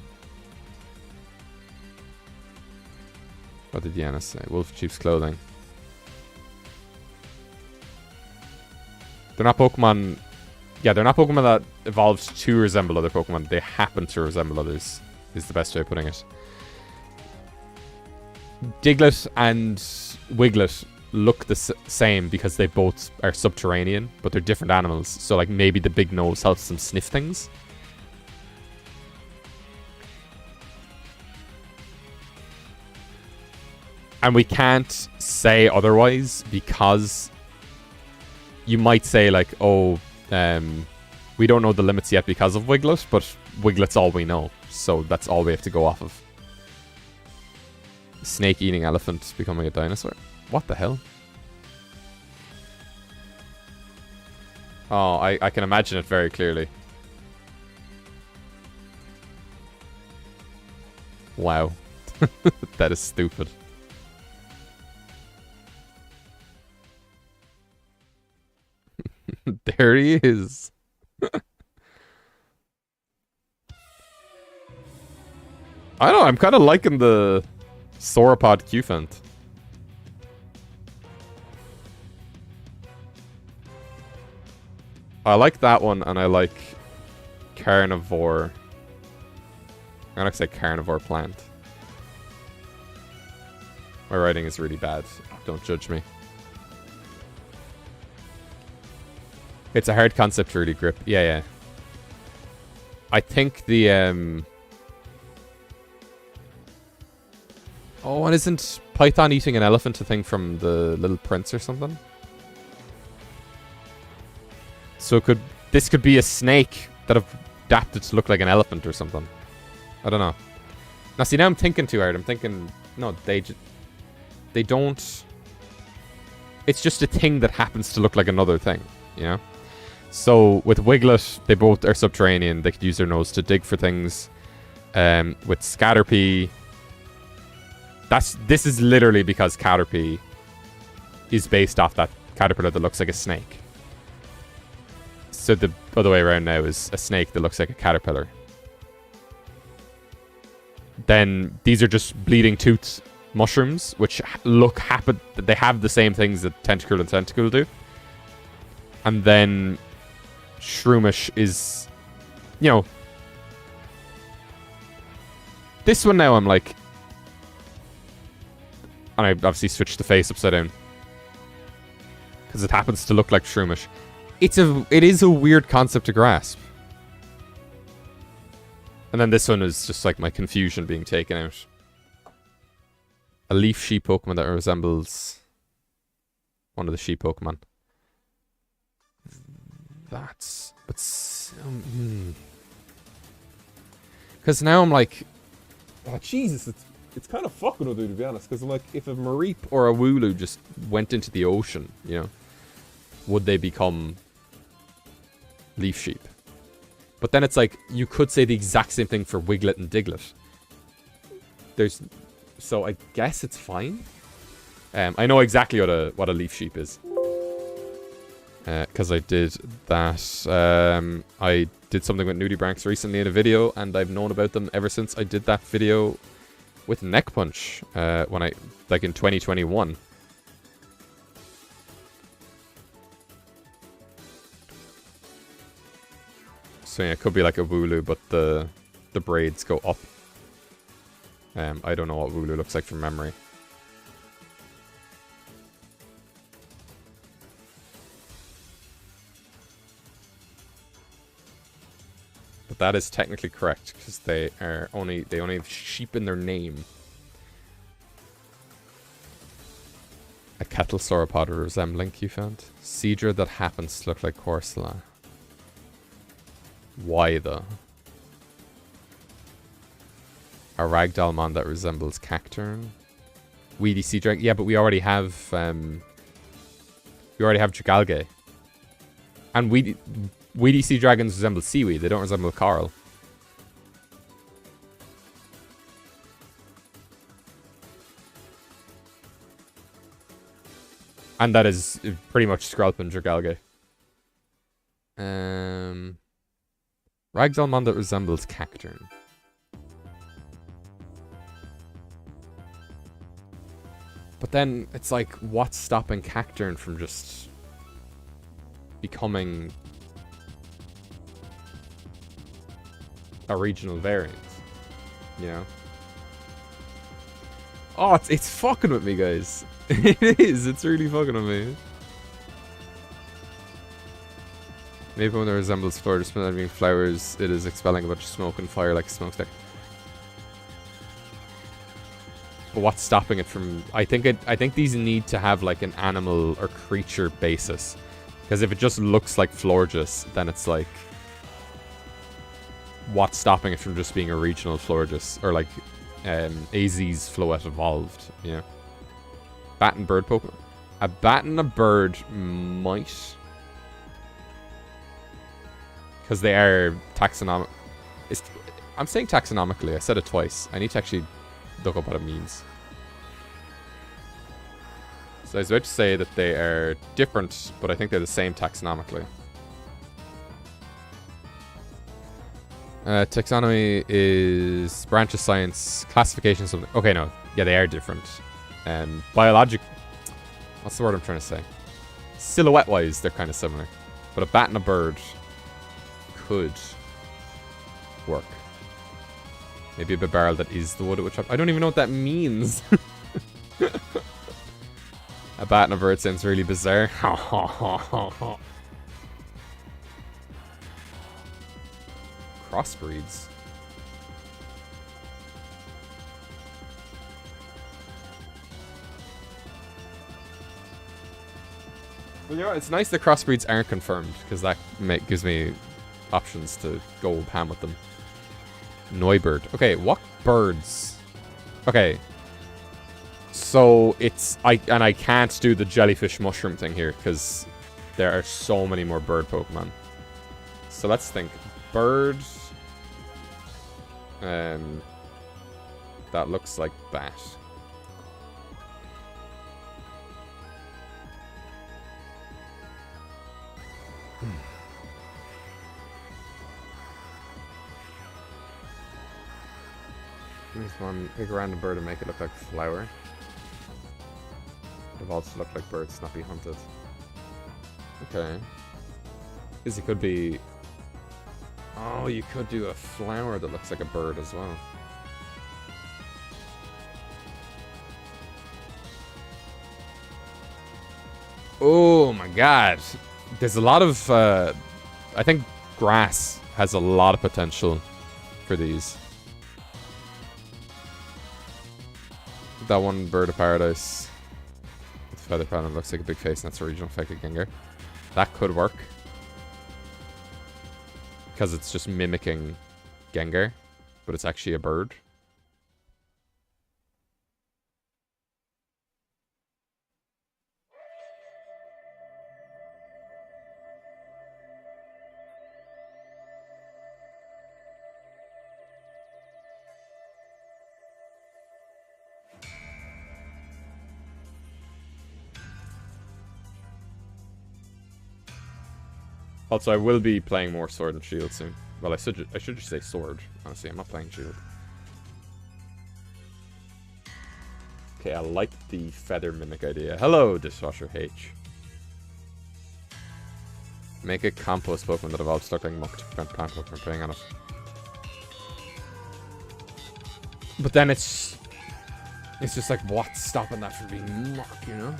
What did Deanna say? Wolf Chief's clothing. They're not Pokemon... Yeah, they're not Pokemon that evolved to resemble other Pokemon. They happen to resemble others, is the best way of putting it. Diglett and Wiglet look the same because they both are subterranean, but they're different animals. So, like, maybe the big nose helps them sniff things. And we can't say otherwise because you might say, like, oh, we don't know the limits yet because of Wiglet, but Wiglet's all we know. So that's all we have to go off of. Snake-eating elephant becoming a dinosaur. What the hell? Oh, I can imagine it very clearly. Wow. That is stupid. There he is. I don't know, I'm kind of liking the Sauropod Cufant. I like that one, and I like Carnivore. I'm gonna say Carnivore Plant. My writing is really bad. Don't judge me. It's a hard concept to really grip. Yeah, yeah. I think the, Oh, and isn't Python eating an elephant a thing from the Little Prince or something? So this could be a snake that adapted to look like an elephant or something. I don't know. Now, see, now I'm thinking too hard. I'm thinking, no, they don't... It's just a thing that happens to look like another thing, you know? So, with Wiglet, they both are subterranean. They could use their nose to dig for things. With Scatterpie... This is literally because Caterpie is based off that caterpillar that looks like a snake. So the other way around now is a snake that looks like a caterpillar. then these are just bleeding tooth mushrooms, which they have the same things that tentacle and tentacle do. And then Shroomish is, you know, this one now I'm like, and I obviously switched the face upside down because it happens to look like Shroomish. It is a weird concept to grasp. And then this one is just like my confusion being taken out. A leaf sheep Pokemon that resembles one of the sheep Pokemon. That's... But... Because now I'm like... Oh, Jesus, it's kind of fucking with me, to be honest. Because I'm like, if a Mareep or a Wooloo just went into the ocean, you know, would they become leaf sheep? But then it's like, you could say the exact same thing for Wiglet and Diglett. So I guess it's fine. I know exactly what a leaf sheep is. Because I did that. I did something with Nudibranchs recently in a video, and I've known about them ever since I did that video with Neck Punch, in 2021. So yeah, it could be like a Wooloo, but the braids go up. I don't know what Wooloo looks like from memory. But that is technically correct, because they only have sheep in their name. A kettle sauropod resembling you found. Seadra that happens to look like Corsola. Why though? A Ragdollmon that resembles Cacturn. Weedy Sea Dragon. Yeah, but we already have Dragalge. And Weedy Sea Dragons resemble seaweed. They don't resemble coral. And that is pretty much Skrelp and Dragalge. Ragdollmon that resembles Cacturn. But then it's like, what's stopping Cacturn from just becoming a regional variant? You know? Oh, it's fucking with me, guys. It is. It's really fucking with me. Maybe when it resembles flora, just not being flowers, it is expelling a bunch of smoke and fire like a smokestack. But what's stopping it from... I think these need to have like an animal or creature basis. Because if it just looks like Florges, then it's like... What's stopping it from just being a regional Florges? Or like AZ's Floette evolved, you know? Bat and bird Pokemon. A bat and a bird might... Because they are taxonomic... I'm saying taxonomically. I said it twice. I need to actually look up what it means. So I was about to say that they are different, but I think they're the same taxonomically. Taxonomy is branch of science, classification of something. Okay, no. Yeah, they are different. Biologic... What's the word I'm trying to say? Silhouette-wise, they're kind of similar. But a bat and a bird could work. Maybe a Bibarel that is the wood at which I don't even know what that means. A bat and a bird sounds really bizarre. Crossbreeds. Well, yeah, it's nice that crossbreeds aren't confirmed, because that gives me options to go ham with them. Neubird. Okay, what birds? Okay. So it's... I can't do the jellyfish mushroom thing here, because there are so many more bird Pokemon. So let's think. Bird... that looks like bat. Come on, pick a random bird and make it look like a flower. They've also looked like birds, not be hunted. Okay. Because it could be... Oh, you could do a flower that looks like a bird as well. Oh my god. There's a lot of... I think grass has a lot of potential for these. That one bird of paradise with feather pattern looks like a big face, and that's a regional fake of Gengar. That could work. Because it's just mimicking Gengar, but it's actually a bird. Also, I will be playing more Sword and Shield soon. Well, I should just say Sword. Honestly, I'm not playing Shield. Okay, I like the feather mimic idea. Hello, Dishwasher H. Make a compost Pokemon that evolves stuck like muck to prevent plant Pokemon from preying on it. But then it's just like, what's stopping that from being muck, you know?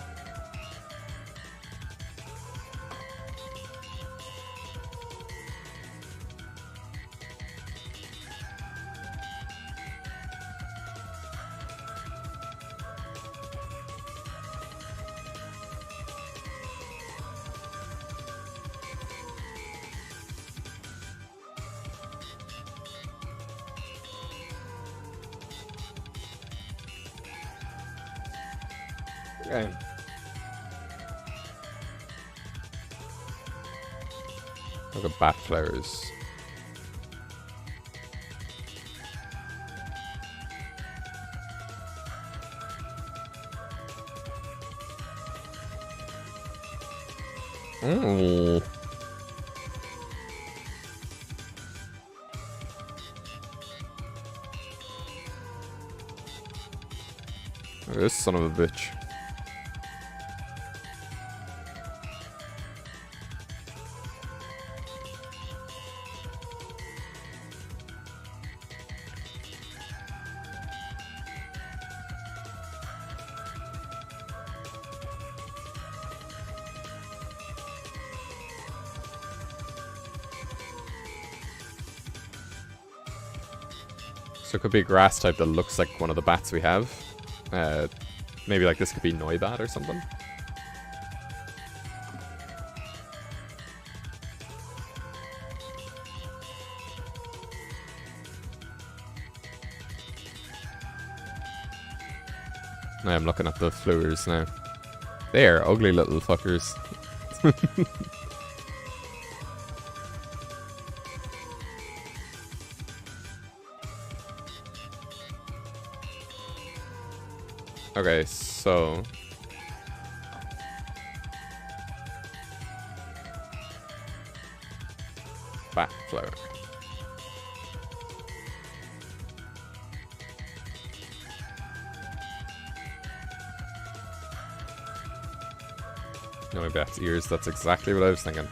Okay. Look at bat flowers. Oh. This son of a bitch. So it could be a grass type that looks like one of the bats we have. Maybe like this could be Noibat or something. I'm looking at the flowers now. They are ugly little fuckers. Okay, so... Bat flower. No, my bat's ears, that's exactly what I was thinking.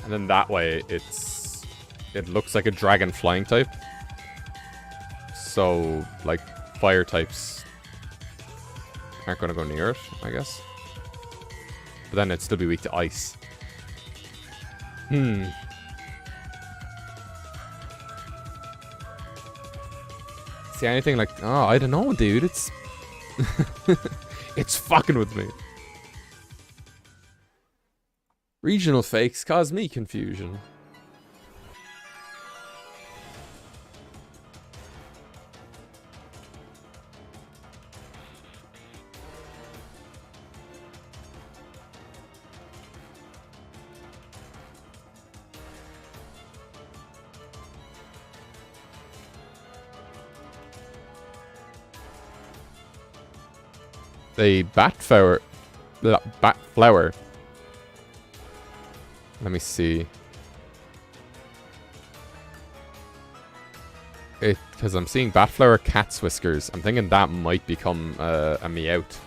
And then that way, it looks like a dragon flying type. So, like, fire types aren't going to go near it, I guess. But then it'd still be weak to ice. See, anything like... Oh, I don't know, dude. It's... it's fucking with me. Regional fakes cause me confusion. The bat flower... Let me see. Because I'm seeing Batflower Cat's Whiskers. I'm thinking that might become a Meowth.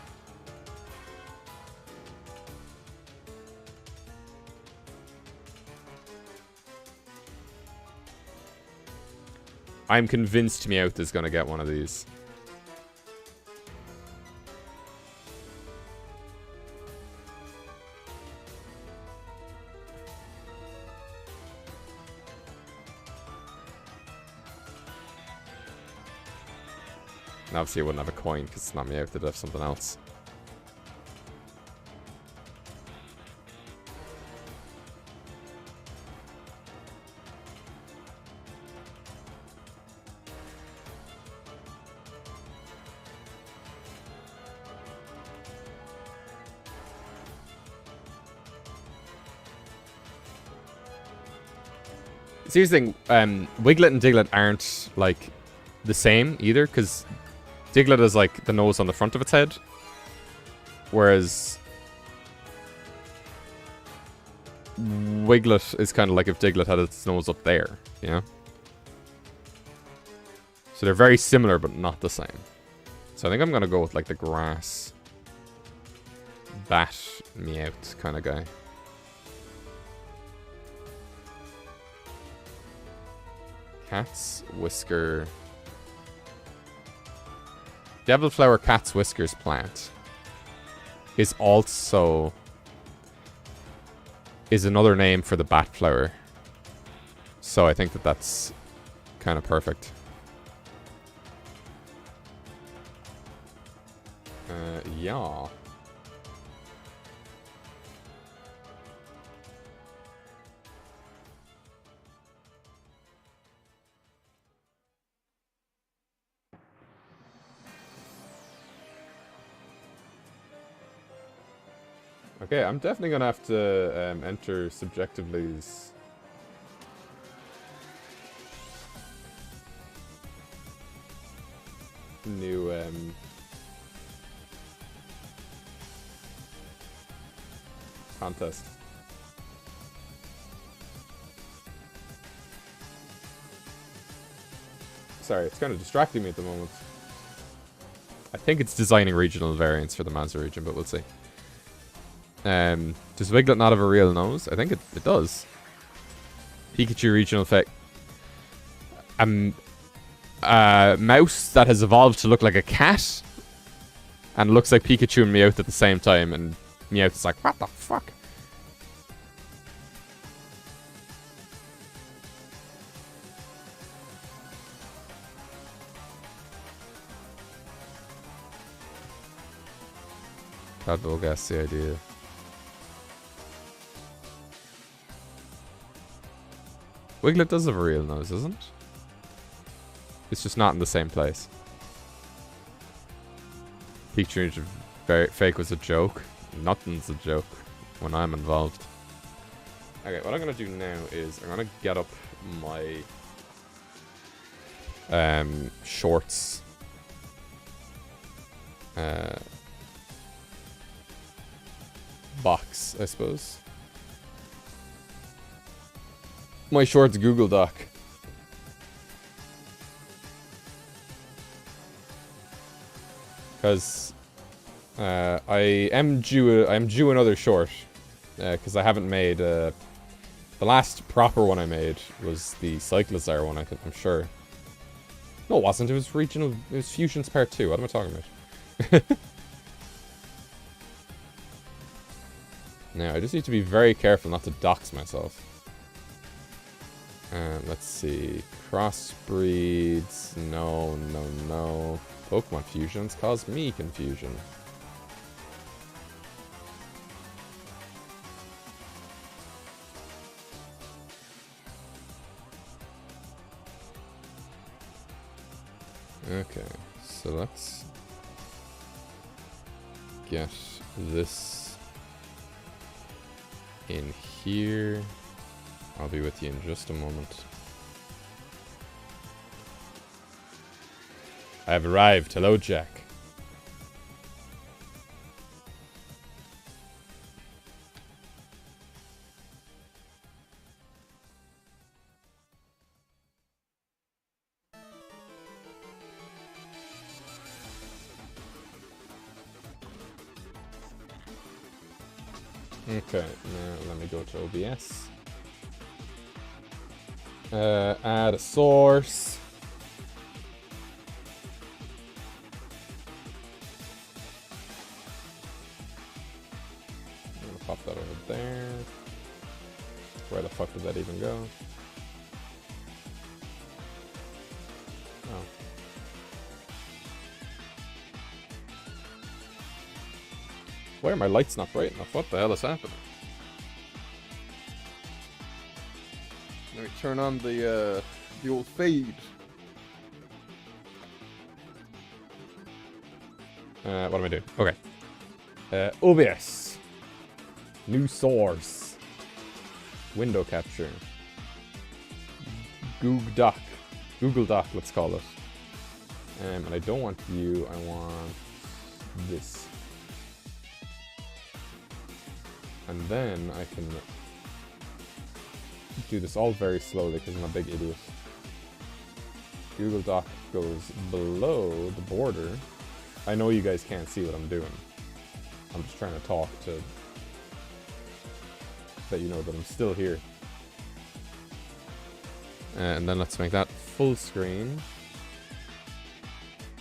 I'm convinced Meowth is going to get one of these. And obviously, I wouldn't have a coin because it's not Meowth. It'd have something else. See, here's the thing. Wiglet and Diglett aren't, like, the same either, because Diglett is, like, the nose on the front of its head. Whereas Wiglet is kind of like if Diglett had its nose up there, you know? So they're very similar, but not the same. So I think I'm going to go with, like, the grass, bat, Meowth kind of guy. Cat's Whisker. Devilflower Cat's Whiskers plant is also another name for the bat flower. So I think that that's kind of perfect. Yeah. Okay, I'm definitely gonna have to enter Subjectively's new contest. Sorry, it's kind of distracting me at the moment. I think it's designing regional variants for the Mazda region, but we'll see. Does Wiglet not have a real nose? I think it does. Pikachu regional effect. A mouse that has evolved to look like a cat and looks like Pikachu and Meowth at the same time, and Meowth's like, what the fuck? Glad we'll guess the idea. Wiglet does have a real nose, isn't it? It's just not in the same place. Pikachu fake was a joke. Nothing's a joke when I'm involved. Okay, what I'm gonna do now is I'm gonna get up my shorts. Box, I suppose. My shorts Google Doc. Because I'm due another short. Because I haven't made the last proper one I made was the Cyclizar one, I'm sure. No, it wasn't. It was regional. It was Fusions Part 2. What am I talking about? Now, I just need to be very careful not to dox myself. Let's see. Crossbreeds. No, no, no. Pokemon fusions cause me confusion. Okay, so let's get this in here. I'll be with you in just a moment. I have arrived. Hello, Jack. Okay, now let me go to OBS. Add a source. I'm gonna pop that over there. Where the fuck did that even go? Oh. Why are my lights not bright enough? What the hell is happening? Let me turn on the old fade. What am I doing? Okay. OBS. New source. Window capture. Google Doc, let's call it. And I don't want view, I want this. And then I can do this all very slowly because I'm a big idiot. Google Doc goes below the border. I know you guys can't see what I'm doing. I'm just trying to talk to let you know that I'm still here. And then let's make that full screen.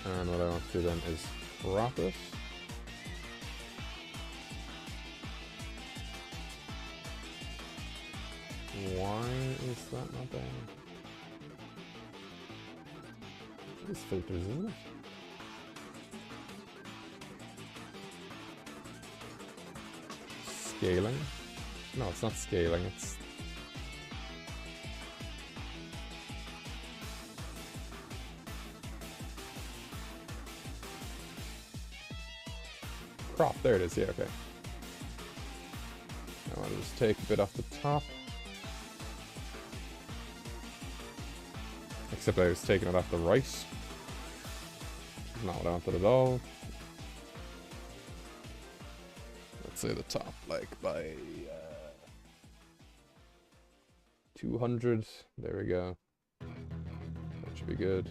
And what I want to do then is crop it. Why is that not there? These filters, isn't it? Scaling? No, it's not scaling, it's... crop, there it is, yeah, okay. Now I'll just take a bit off the top. Except I was taking it off the right. Not what I wanted at all. Let's say the top, like by 200. There we go. That should be good.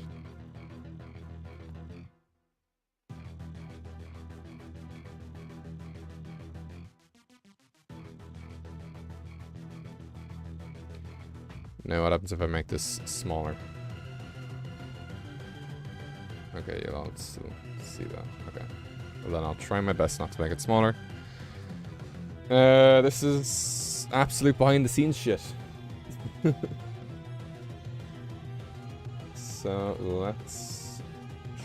Now what happens if I make this smaller? Okay, you'll still see that. Okay. Well then I'll try my best not to make it smaller. This is absolute behind the scenes shit. So let's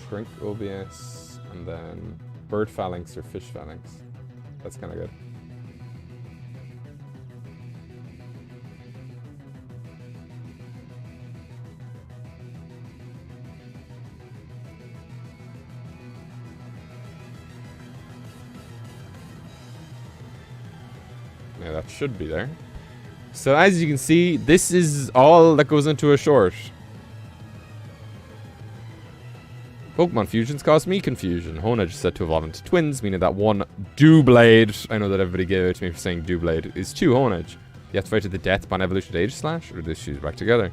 shrink OBS and then bird phalanx or fish phalanx. That's kind of good. Yeah, that should be there. So as you can see, this is all that goes into a short. Pokemon fusions cause me confusion. Honedge is said to evolve into twins, meaning that one Doublade, I know that everybody gave it to me for saying Doublade, is two Honedge. You have to fight to the death by an evolution to Aegislash, or do they shoot back together?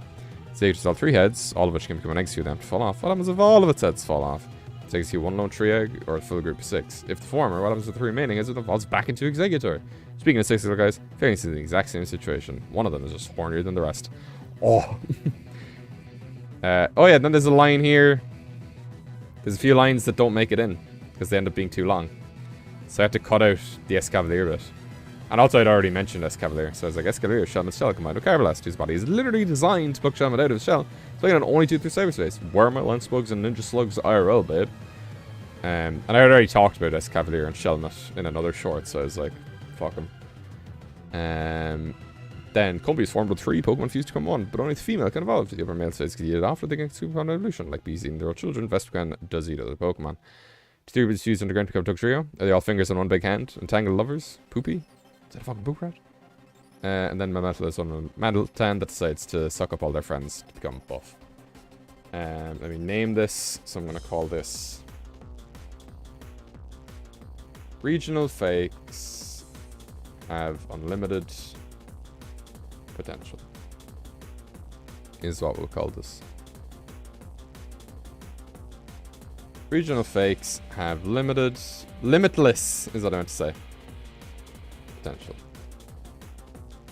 Sage has all 3 heads, all of which can become an egg suit and have to fall off. What happens if all of its heads fall off? So you can see one lone tree egg, or a full group of 6. If the former, what happens with the 3 remaining is it evolves back into Executor. Speaking of 6 little guys, Phalanx is in the exact same situation. One of them is just hornier than the rest. Oh. Oh yeah, then there's a line here. There's a few lines that don't make it in, because they end up being too long. So I had to cut out the Escavalier bit. And also I'd already mentioned Escavalier, so I was like, Escavalier, Shelmet shell combined with Carbalast, whose body is literally designed to pluck Shelmet out of his shell, so I can only do through cyberspace. Wormite, lance bugs, and ninja slugs IRL, babe. And I had already talked about Escavalier and Shelmet in another short, so I was like, fuck him. Then companies formed with 3 Pokemon fused to become 1, but only the female can evolve. The upper male sides can eat it off, or they can super on evolution, like bees eating their own children. Vespiquen does eat other Pokemon. 2 was fused underground to become Tugtrio. Are they all fingers on one big hand? Entangled lovers? Poopy? Is that a fucking poop rat? And then Mametal is one Mandeltan that decides to suck up all their friends to become buff. Let me name this, so I'm going to call this Regional Fakes Have Unlimited Potential, is what we'll call this. Regional fakes have limitless is what I meant to say. Potential.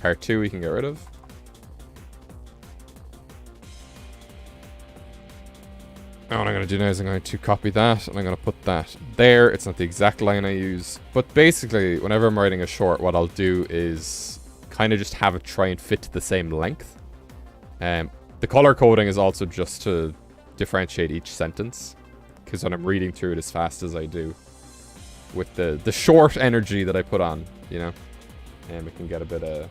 Part 2 we can get rid of. And what I'm going to do now is I'm going to copy that, and I'm going to put that there. It's not the exact line I use. But basically, whenever I'm writing a short, what I'll do is kind of just have it try and fit to the same length. The color coding is also just to differentiate each sentence. Because when I'm reading through it as fast as I do, with the short energy that I put on, you know, and we can get a bit of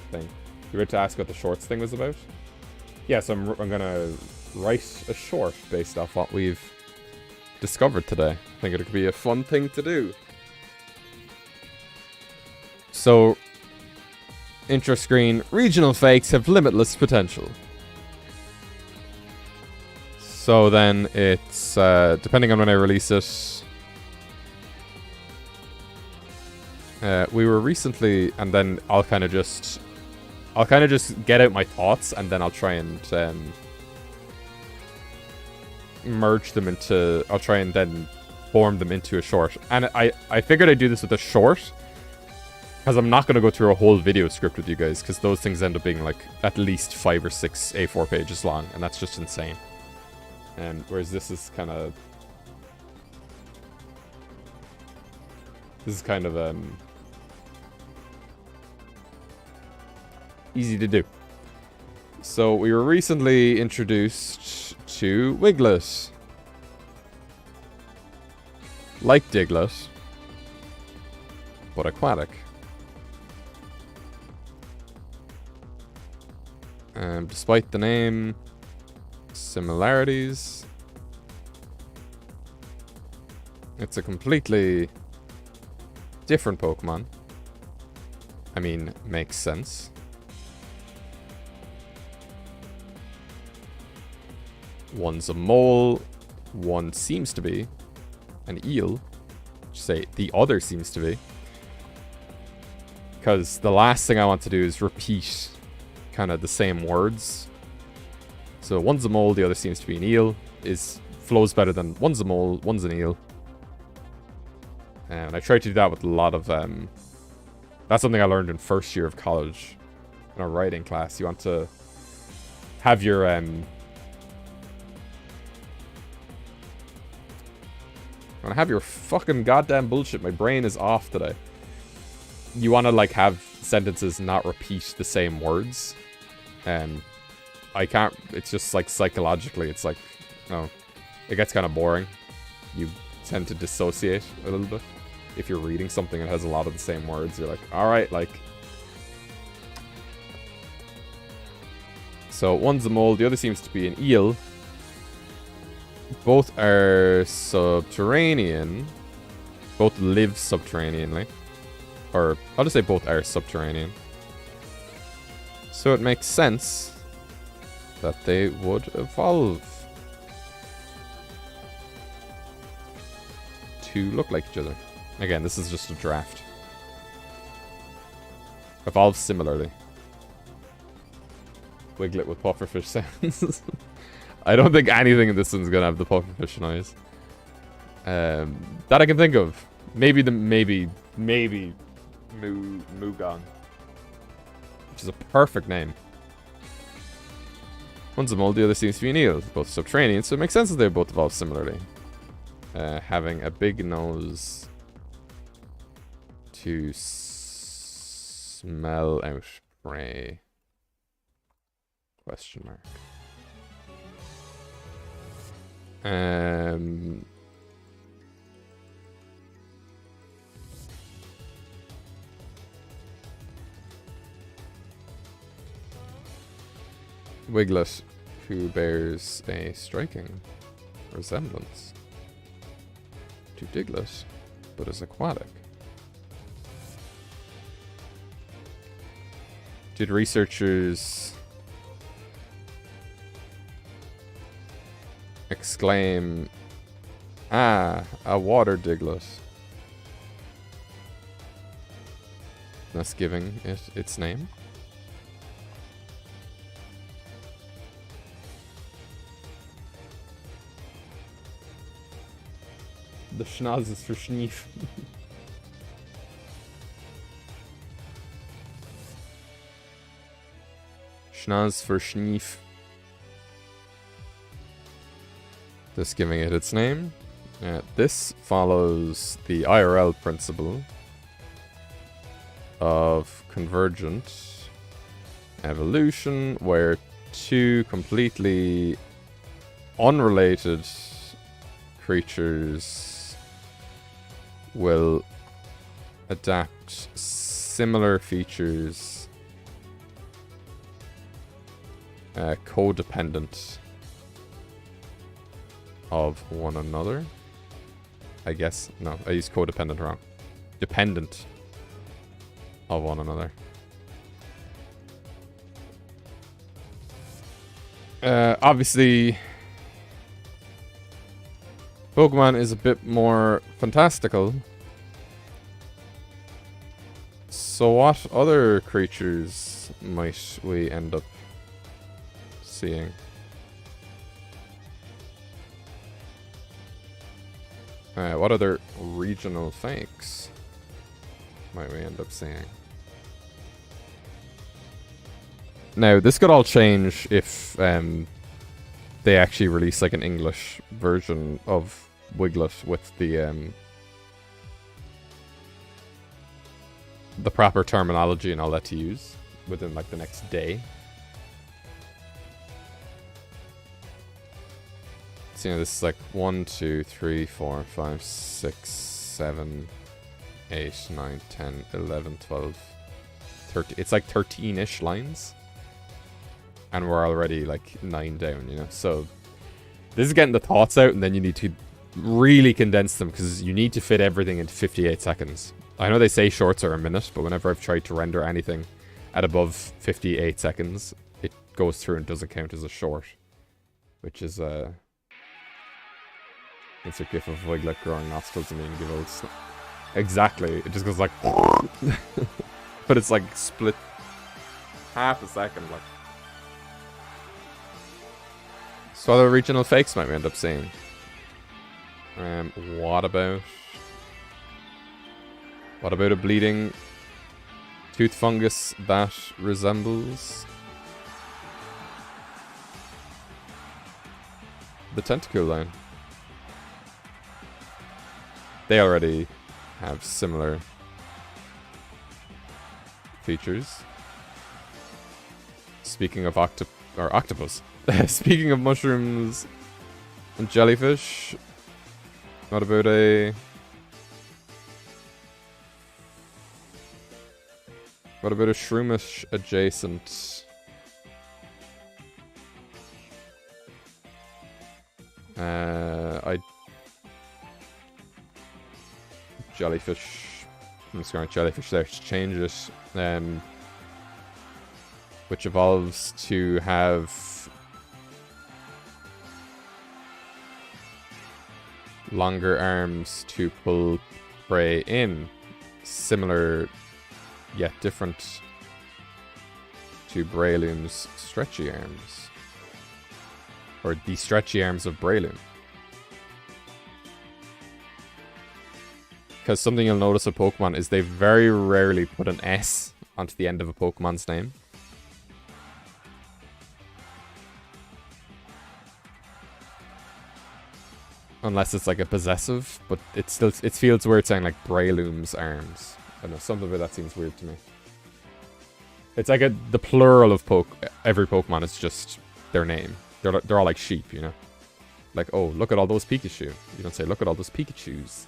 thing. You were to ask what the shorts thing was about? Yeah, so I'm going to write a short based off what we've discovered today. I think it could be a fun thing to do. So, intro screen, regional fakes have limitless potential. So then it's, depending on when I release it, we were recently, and then I'll kind of just get out my thoughts, and then I'll try and merge them into, I'll try and then form them into a short. And I figured I'd do this with a short, because I'm not going to go through a whole video script with you guys, because those things end up being like at least 5 or 6 A4 pages long, and that's just insane. Whereas this is kind of, easy to do. So we were recently introduced to Wiglet. Like Diglett, but aquatic. Despite the name, similarities, it's a completely different Pokemon. I mean, makes sense. One's a mole, one seems to be an eel. Say the other seems to be. Because the last thing I want to do is repeat kind of the same words. So one's a mole, the other seems to be an eel. Flows better than one's a mole, one's an eel. And I tried to do that with a lot of... that's something I learned in first year of college. In our writing class. You want to have your... I want to have your fucking goddamn bullshit. My brain is off today. You want to, like, have sentences not repeat the same words. I can't... It's just, like, psychologically, it's like... No. It gets kind of boring. You tend to dissociate a little bit. If you're reading something that has a lot of the same words, you're like, alright, like... So, one's a mole, the other seems to be an eel. Both are subterranean. Both live subterraneanly. Or, I'll just say both are subterranean. So it makes sense that they would evolve to look like each other. Again, this is just a draft. Evolve similarly. Wiglet with pufferfish sounds. I don't think anything in this one's gonna have the pufferfish noise. That I can think of. Maybe Mugon. Which is a perfect name. One's a mole, the other seems to be an eel. Both subterranean, so it makes sense that they both evolve similarly. Having a big nose to smell out prey. Question mark. Wiglet, who bears a striking resemblance to Diglett, but is aquatic. Did researchers exclaim, "Ah, a water Diglett," thus giving it its name? The schnoz is for schneef. Schnaz for Schneef. Just giving it its name. This follows the IRL principle of convergent evolution, where two completely unrelated creatures will adapt similar features codependent of one another. I guess. No, I used codependent wrong. Dependent of one another. Obviously, Pokemon is a bit more fantastical. So what other creatures might we end up seeing? What other regional fakes might we end up seeing? Now, this could all change if they actually release like an English version of Wiglet with the proper terminology and all that to use within like the next day. So, you know, this is like 1, 2, 3, 4, 5, 6, 7, 8, 9, 10, 11, 12, 13. It's like 13-ish lines. And we're already like 9 down, you know. So this is getting the thoughts out, and then you need to really condense them because you need to fit everything into 58 seconds. I know they say shorts are a minute, but whenever I've tried to render anything at above 58 seconds, it goes through and doesn't count as a short. Which is it's a gif of Wiglet growing nostrils and being give old exactly. It just goes like but it's like split half a second, like. So other regional fakes might we end up seeing. What about a bleeding tooth fungus that resembles the tentacle line? They already have similar features. Speaking of octopus. Speaking of mushrooms and jellyfish, what about a shroomish adjacent jellyfish. I'm just going to jellyfish there to change it. Which evolves to have longer arms to pull prey in, similar yet different to Breloom's stretchy arms, or the stretchy arms of Breloom. Because something you'll notice of Pokemon is they very rarely put an S onto the end of a Pokemon's name. Unless it's like a possessive, but it feels weird saying like Breloom's arms. I don't know, something about that seems weird to me. It's like the plural of every Pokemon is just their name. They're all like sheep, you know? Like, oh, look at all those Pikachu. You don't say, look at all those Pikachus.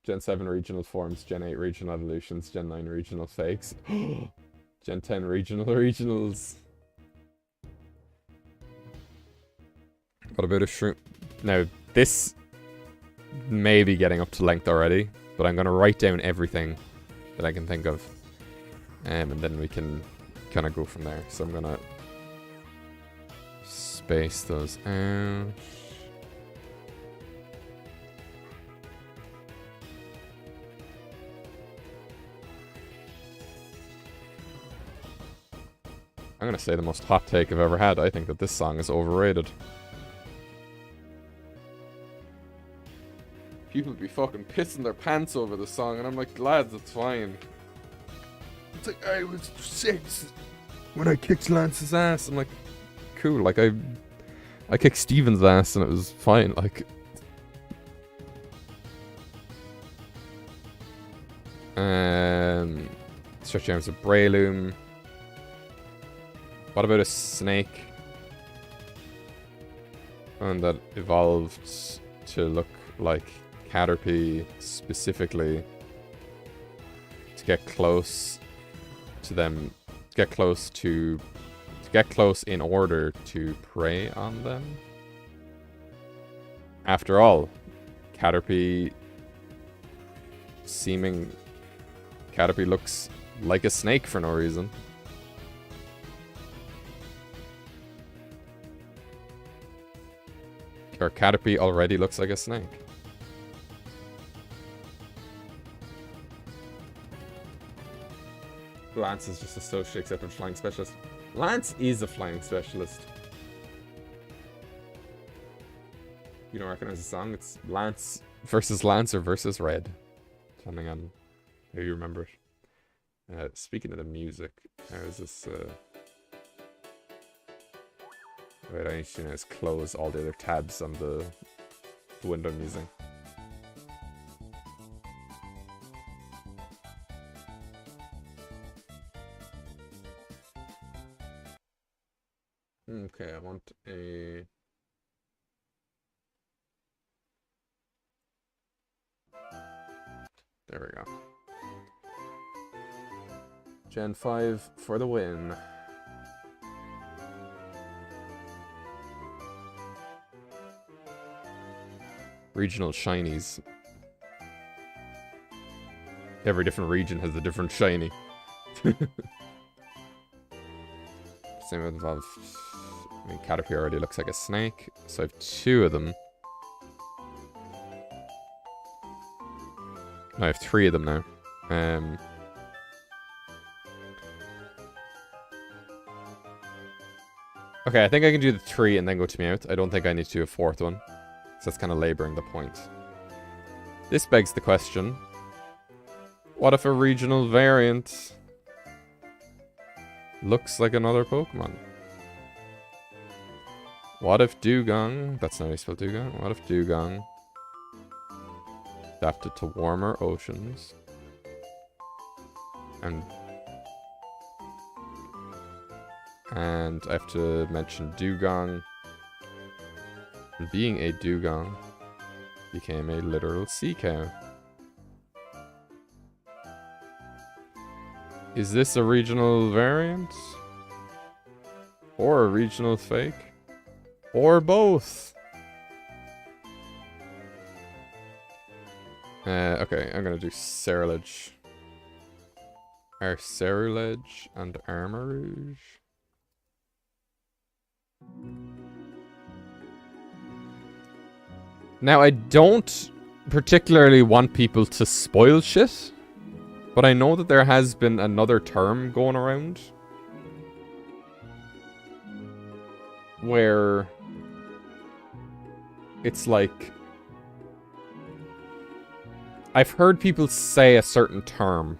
Gen 7 regional forms, Gen 8 regional evolutions, Gen 9 regional fakes. Gen 10 regional regionals. What about a shroom? Now, this may be getting up to length already, but I'm going to write down everything that I can think of. And then we can kind of go from there. So I'm going to space those out. I'm going to say the most hot take I've ever had. I think that this song is overrated. People be fucking pissing their pants over the song, and I'm like, lads, it's fine. It's like, I was 6 when I kicked Lance's ass. I'm like, cool, like, I kicked Steven's ass and it was fine, like. Stretch arms of Breloom. What about a snake? And that evolved to look like Caterpie specifically to get close to them, get close in order to prey on them. After all, Caterpie looks like a snake for no reason. Or Caterpie already looks like a snake. Lance is just a socially accepted flying specialist. Lance is a flying specialist. You don't recognize the song? It's Lance versus Lance or versus Red. Depending on how you remember it. Speaking of the music, how is this... Wait, I need to just close all the other tabs on the window I'm using. Okay, I want a... There we go. Gen 5 for the win. Regional shinies. Every different region has a different shiny. Same with Valve. I mean, Caterpie already looks like a snake, so I have 2 of them. No, I have 3 of them now. Okay, I think I can do the 3 and then go to Meowth. I don't think I need to do a 4th one. So that's kind of laboring the point. This begs the question. What if a regional variant looks like another Pokemon? What if Dugong... That's not how you spell Dugong. What if Dugong adapted to warmer oceans and I have to mention Dugong, and being a Dugong became a literal sea cow. Is this a regional variant? Or a regional fake? Or both? Okay, I'm gonna do Cerulege. Cerulege and Armarouge. Now, I don't particularly want people to spoil shit, but I know that there has been another term going around where it's like... I've heard people say a certain term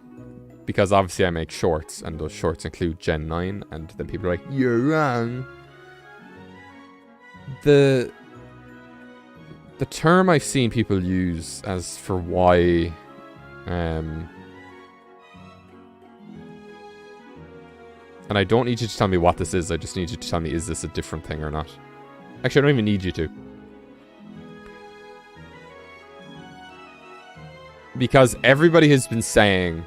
because obviously I make shorts, and those shorts include Gen 9, and then people are like, you're wrong. The term I've seen people use as for why and I don't need you to tell me what this is, I just need you to tell me, is this a different thing or not? Actually, I don't even need you to. Because everybody has been saying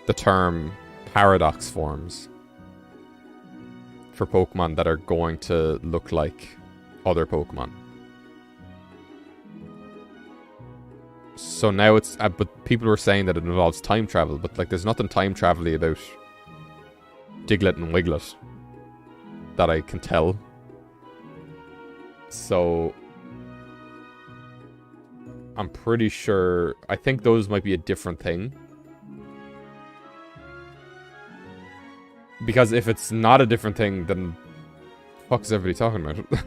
the term paradox forms for Pokemon that are going to look like other Pokemon. So now it's... but people were saying that it involves time travel, but like there's nothing time travel-y about Diglett and Wiglet that I can tell. So I'm pretty sure... I think those might be a different thing. Because if it's not a different thing, then what the fuck is everybody talking about?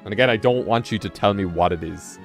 And again, I don't want you to tell me what it is.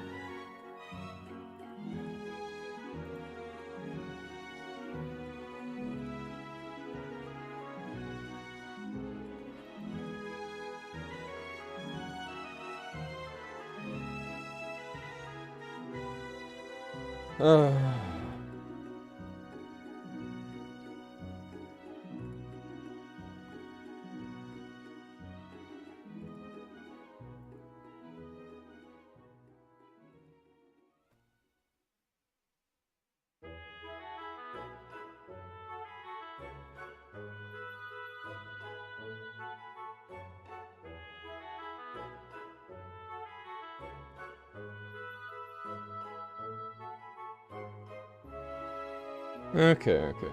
Okay, okay.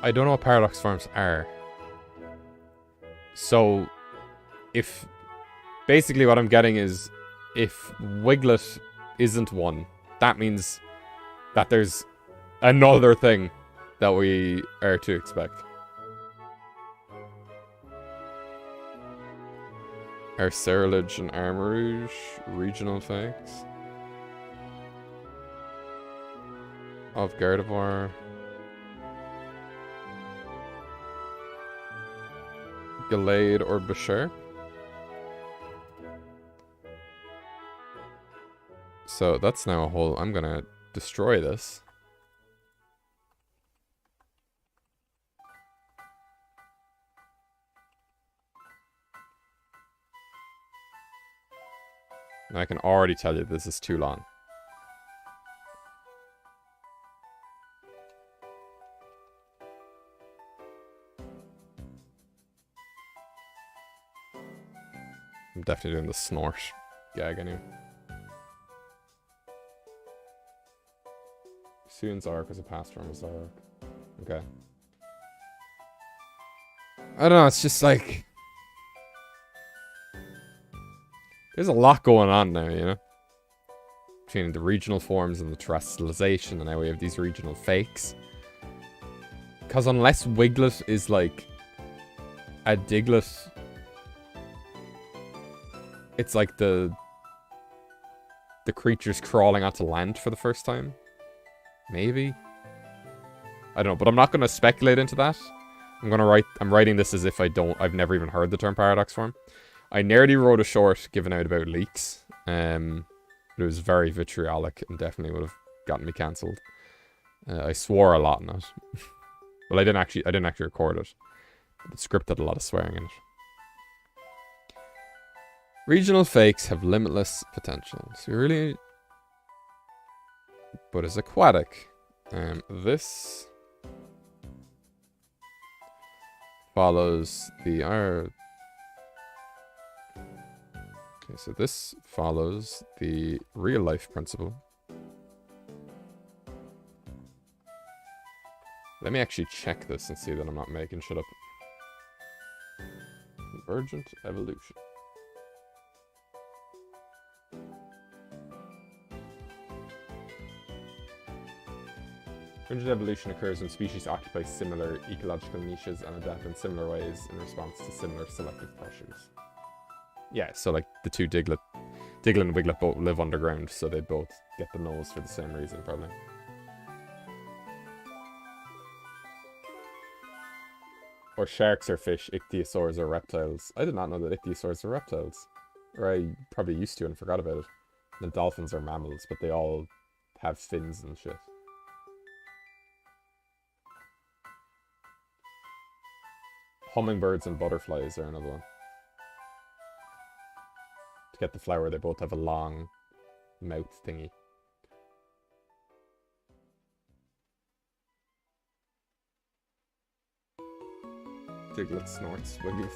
I don't know what paradox forms are. So, if... Basically what I'm getting is, if Wiglet isn't one, that means that there's another thing that we are to expect. Are Cerulege and Armourouge regional fakes? Of Gardevoir. Gallade or Bashir? So that's now a whole... I'm gonna destroy this. And I can already tell you this is too long. I'm definitely doing the snort gag anyway. Soon Zark was a past form of Zark. Okay. I don't know, it's just like... There's a lot going on now, you know? Between the regional forms and the terrestrialization, and now we have these regional fakes. Because unless Wiglet is like a Diglett, it's like the creature's crawling onto land for the first time. Maybe? I don't know, but I'm not going to speculate into that. I'm writing this as if I've never even heard the term paradox form. I nearly wrote a short given out about leaks. But it was very vitriolic and definitely would have gotten me cancelled. I swore a lot in it. Well, I didn't actually record it. The script had a lot of swearing in it. Regional fakes have limitless potential. So you really... But is aquatic. This... follows the... Okay, so this follows the real-life principle. Let me actually check this and see that I'm not making shit up. Convergent evolution. Convergent evolution occurs when species occupy similar ecological niches and adapt in similar ways in response to similar selective pressures. Yeah, so like the two Diglett and Wiglet both live underground, so they both get the nose for the same reason, probably. Or sharks are fish, ichthyosaurs are reptiles. I did not know that ichthyosaurs are reptiles. Or I probably used to and forgot about it. And dolphins are mammals, but they all have fins and shit. Hummingbirds and butterflies are another one. To get the flower, they both have a long mouth thingy. Diglett snorts Wiggles.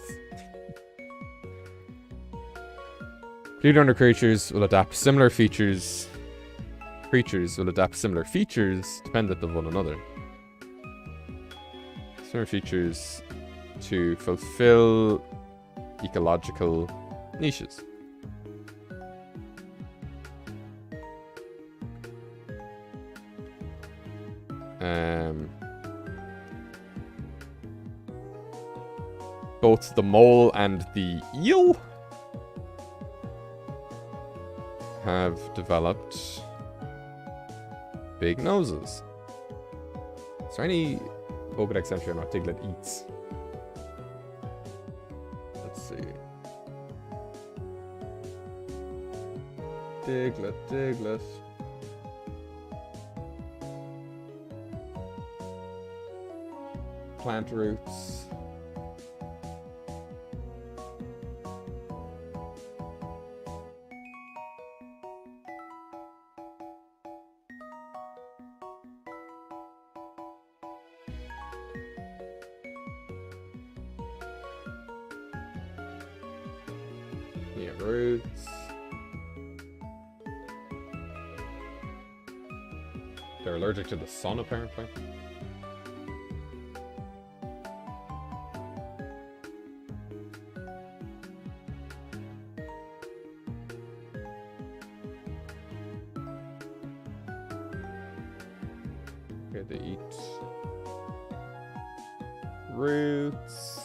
Blue under creatures will adapt similar features. Creatures will adapt similar features dependent on one another. Similar features to fulfill ecological niches. Both the mole and the eel have developed big noses. there any Pokedex entry on what Diglett eats? Let's see. Diglett. Plant roots. Yeah, roots. They're allergic to the sun, apparently. Okay, they eat roots.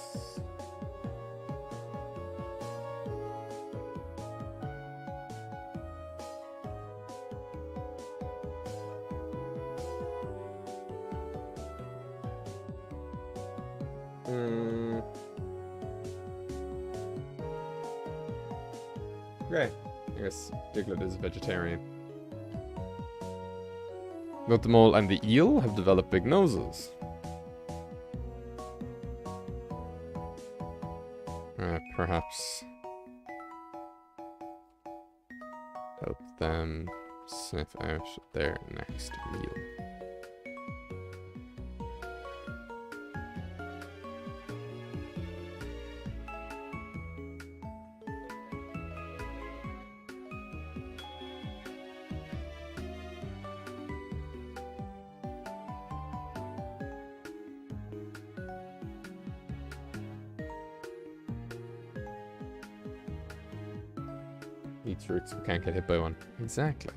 Okay, I guess Diglett is a vegetarian. Both the mole and the eel have developed big noses. Perhaps help them sniff out their next meal. Eats roots but can't get hit by one. Exactly.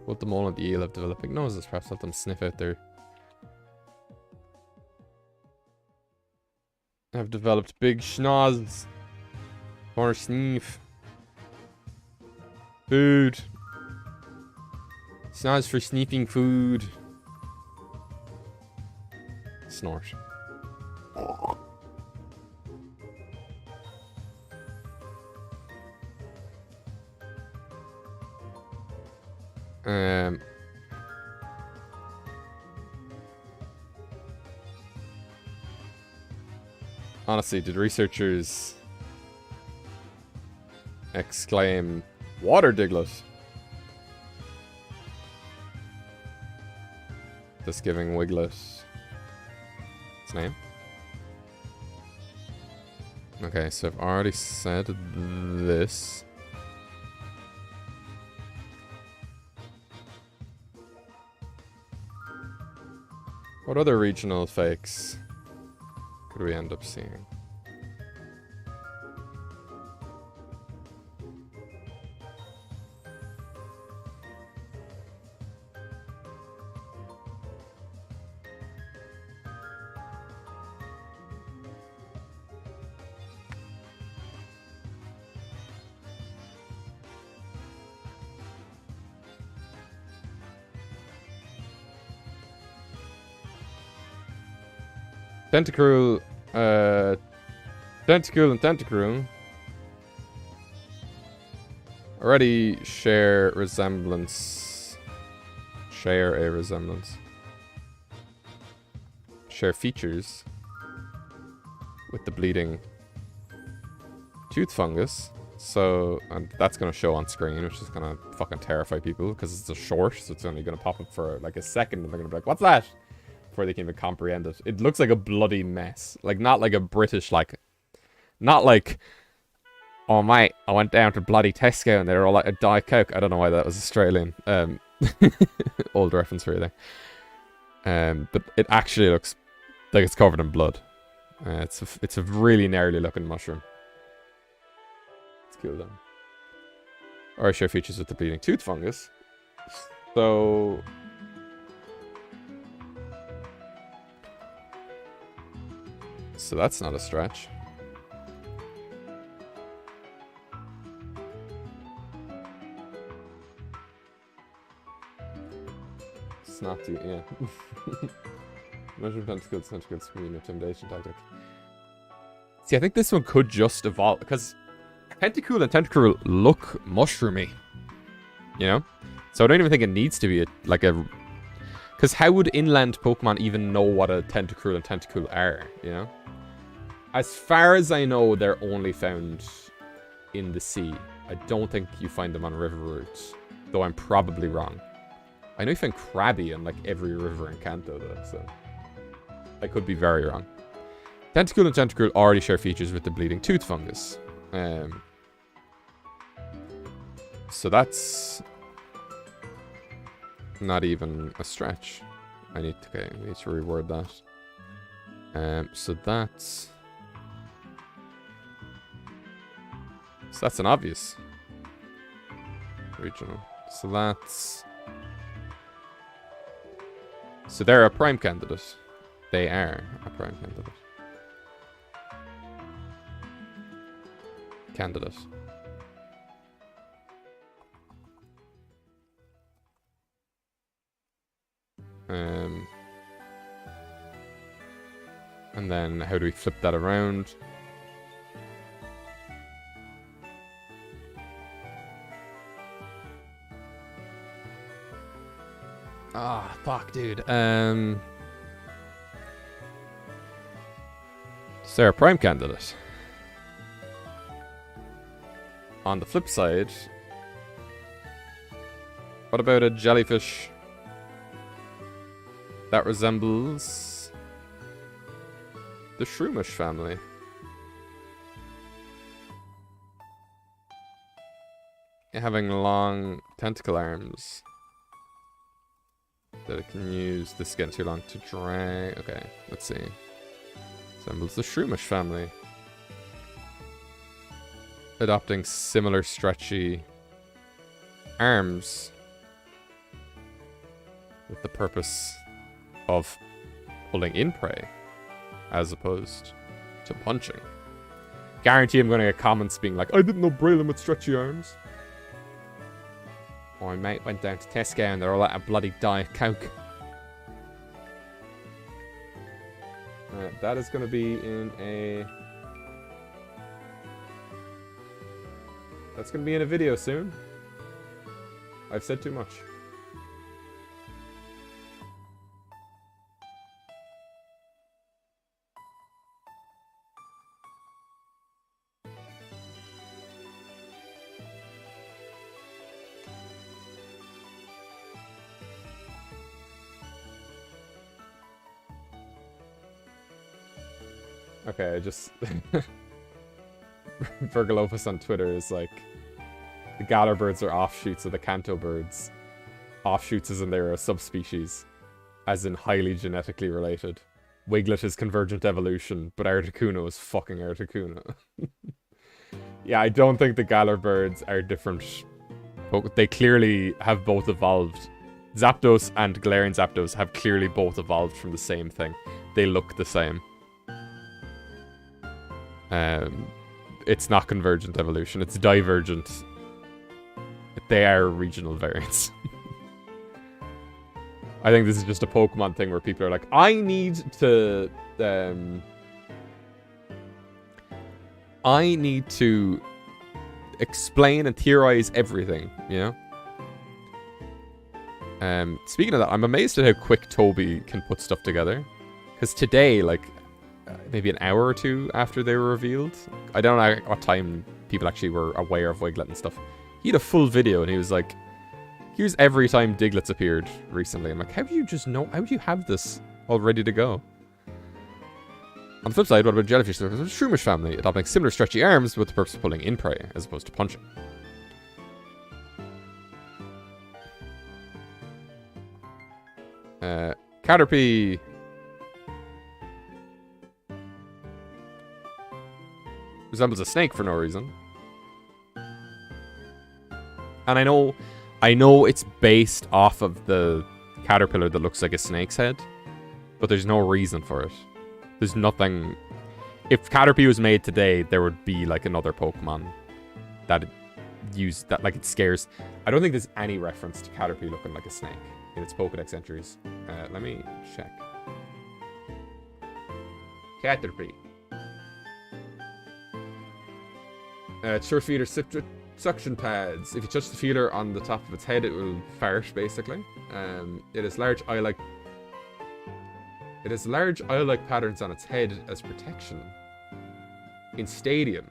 Both the mole and the eel have developed big noses. Perhaps let them sniff out their... Have developed big schnoz. Or sniff. Food. Schnoz for sniffing food. Snort. Honestly, did researchers exclaim, "Water Diglett"? Just giving Wiglet its name. Okay, so I've already said this. What other regional fakes could we end up seeing? Tentacruel, Tentacool and Tentacruel already share a resemblance. Share features with the bleeding tooth fungus. So, and that's going to show on screen, which is going to fucking terrify people because it's a short, so it's only going to pop up for like a second and they're going to be like, "What's that?" Before they can even comprehend it. It looks like a bloody mess. Like, not like a British, like... Not like... "Oh, mate, I went down to bloody Tesco and they were all like a Diet Coke." I don't know why that was Australian. Old reference for you there. But it actually looks like it's covered in blood. It's a really gnarly looking mushroom. It's cool, though. Or share features with the bleeding tooth fungus. So... So that's not a stretch. It's not too, yeah. Mushroom tentacles can be an intimidation tactic. See, I think this one could just evolve, because Tentacool and Tentacruel look mushroomy. You know? So I don't even think it needs to be because how would inland Pokemon even know what a Tentacruel and Tentacool are, you know? As far as I know, they're only found in the sea. I don't think you find them on river routes, though I'm probably wrong. I know you find Krabby in like every river in Kanto though, so I could be very wrong. Tentacool and Tentacruel already share features with the bleeding tooth fungus. So that's not even a stretch. I need to reword that. So that's an obvious regional. So they're a prime candidate. They are a prime candidate. And then how do we flip that around? Ah, fuck, dude. Sarah prime candidate. On the flip side, what about a jellyfish that resembles the Shroomish family? Having long tentacle arms that it can use. This is getting too long to drag. Okay, let's see. Resembles the Shroomish family. Adopting similar stretchy arms with the purpose of pulling in prey as opposed to punching. Guarantee I'm going to get comments being like, I didn't know Braylon with stretchy arms. Or my mate went down to Tesco and they're all out of bloody Diet Coke. That is going to be in a... That's going to be in a video soon. I've said too much. Okay, I just... Virgolopus on Twitter is like, the Galar birds are offshoots of the Kanto birds. Offshoots as in they're a subspecies, as in highly genetically related. Wiglet is convergent evolution, but Articuno is fucking Articuno. Yeah, I don't think the Galar birds are different. They clearly have both evolved. Zapdos and Galarian Zapdos have clearly both evolved from the same thing. They look the same. It's not convergent evolution, it's divergent. They are regional variants. I think this is just a Pokemon thing where people are like, I need to explain and theorize everything, you know? Speaking of that, I'm amazed at how quick Toby can put stuff together. Because today, like, maybe an hour or two after they were revealed, I don't know what time people actually were aware of Wiglet and stuff. He had a full video and he was like, here's every time Diglett's appeared recently. I'm like, how do you just know? How do you have this all ready to go? On the flip side, what about jellyfish? The Shroomish family adopting similar stretchy arms with the purpose of pulling in prey as opposed to punching. Caterpie. Resembles a snake for no reason. And I know it's based off of the caterpillar that looks like a snake's head, but there's no reason for it. There's nothing... If Caterpie was made today, there would be like another Pokemon that used that, like it scares... I don't think there's any reference to Caterpie looking like a snake in its Pokedex entries. Let me check. Caterpie. Sure feeder suction pads. If you touch the feeder on the top of its head, it will fart, basically. It has large eye-like patterns on its head as protection. In Stadium.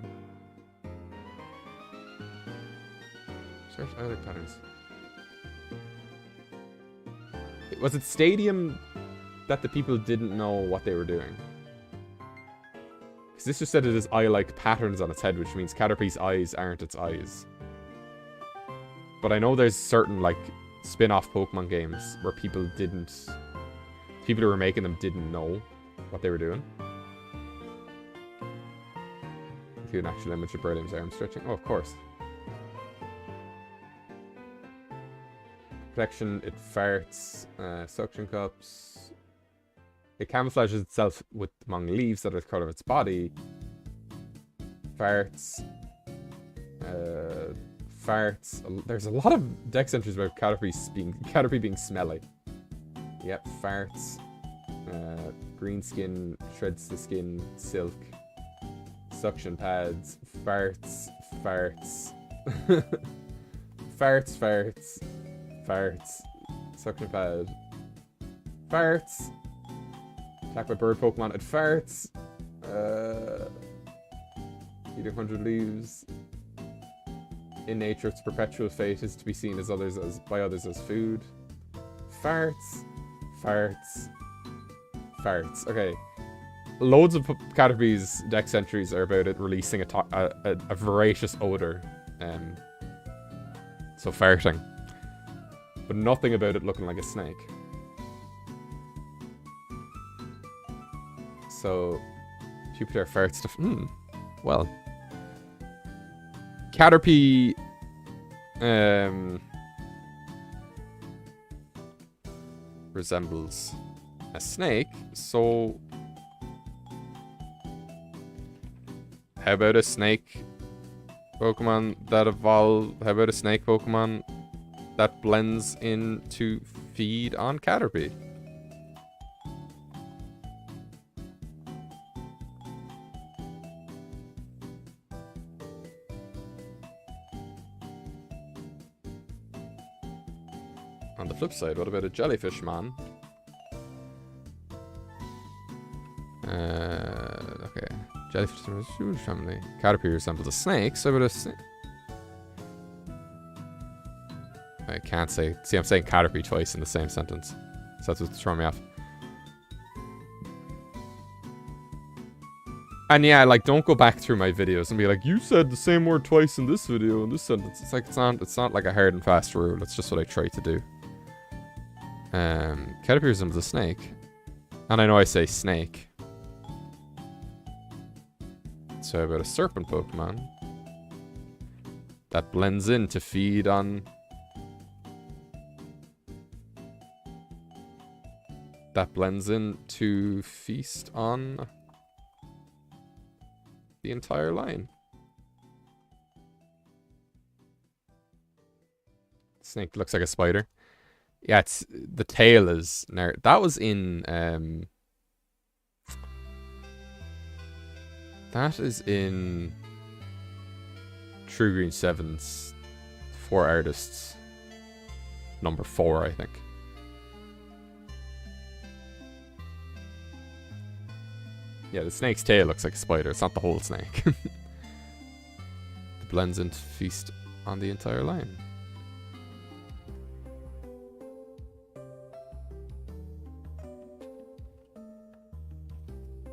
Large eye-like patterns. Was it Stadium that the people didn't know what they were doing? Because this just said it has eye-like patterns on its head, which means Caterpie's eyes aren't its eyes. But I know there's certain, like, spin-off Pokemon games where people who were making them didn't know what they were doing. If you an actual image of Berlium's arm stretching. Oh, of course. Protection, it farts, suction cups. It camouflages itself among leaves that are the color of its body. Farts. Farts. There's a lot of dex entries about Caterpie being smelly. Yep, farts. Green skin, shreds the skin, silk. Suction pads, farts, farts. Farts, farts. Farts. Suction pad. Farts. Attack by bird Pokemon. It farts. Eating 100 leaves. In nature, its perpetual fate is to be seen by others as food. Farts. Farts. Farts. Okay. Loads of Caterpie's dex entries are about it releasing a voracious odor. So farting. But nothing about it looking like a snake. So, Jupiter farts stuff. Well. Caterpie... resembles a snake, so... How about a snake Pokemon that evolve? How about a snake Pokemon that blends in to feed on Caterpie? On the flip side, what about a jellyfish man? Okay. Jellyfish is a huge family. Caterpie resembles a snake, so about a snake. I can't say. See, I'm saying Caterpie twice in the same sentence. So that's what's throwing me off. And yeah, like, don't go back through my videos and be like, you said the same word twice in this video, in this sentence. It's like, it's not like a hard and fast rule. It's just what I try to do. Caterpie resembles a snake. And I know I say snake. So how about a serpent Pokemon that blends in to feed on... That blends in to feast on the entire line. Snake looks like a spider. Yeah, it's the tail is... That was in... That is in True Green 7's 4 Artists. Number 4, I think. Yeah, the snake's tail looks like a spider. It's not the whole snake. It blends in to feast on the entire line.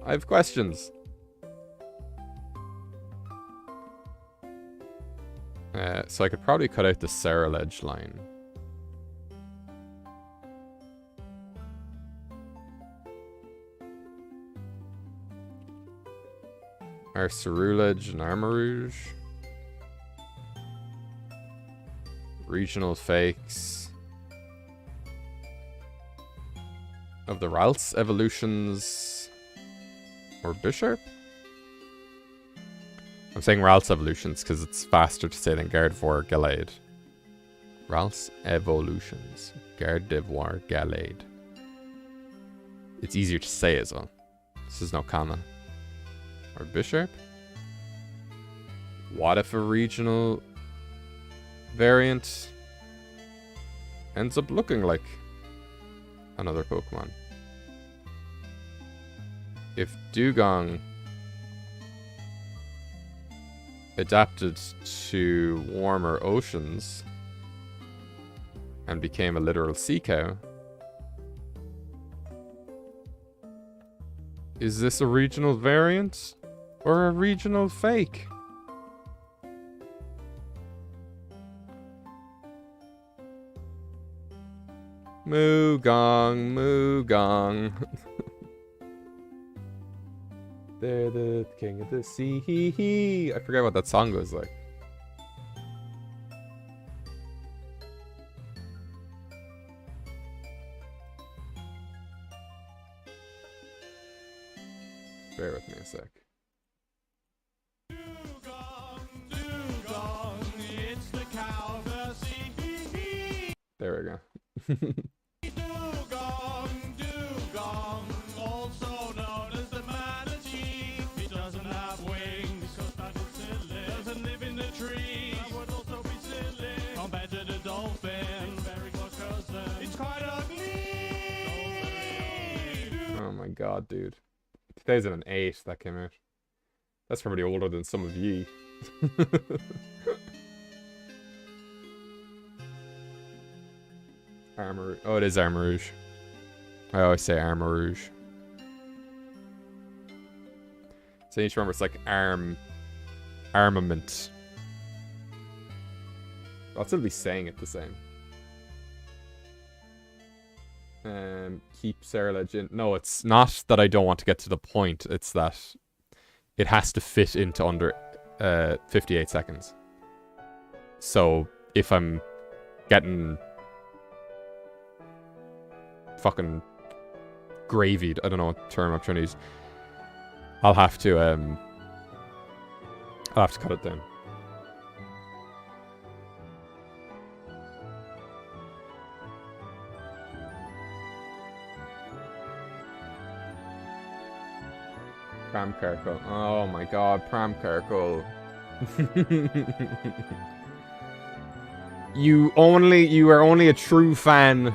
I have questions. So I could probably cut out the Ceruledge line. Are Ceruledge and Armarouge? Regional fakes. Of the Ralts evolutions. Or Bisharp? I'm saying Ralts evolutions because it's faster to say than Gardevoir Gallade. Ralts evolutions. Gardevoir Gallade. It's easier to say as well. This is no Kana. Or Bishop? What if a regional variant ends up looking like another Pokemon? If Dugong adapted to warmer oceans and became a literal sea cow, is this a regional variant or a regional fake? Moo gong, moo gong. They're the king of the sea. I forget what that song goes like. Bear with me a sec. There we go. Also known as the manatee. He doesn't have wings, cause that is silly. Doesn't live in the trees, that would also be silly. Compared to the dolphin, very close cousin. It's quite ugly. Oh my god, dude. 2008 that came out. That's probably older than some of ye. Armor. Oh, it is Armarouge. I always say Armarouge. So you need to remember it's like armament. I'll still be saying it the same. Keep Cerulege in. No, it's not that I don't want to get to the point. It's that it has to fit into under 58 seconds. So if I'm getting fucking gravied, I don't know what term I'm trying to use, I'll have to cut it down. Pram Carkle. Oh my god, Pram Carkle. You are only a true fan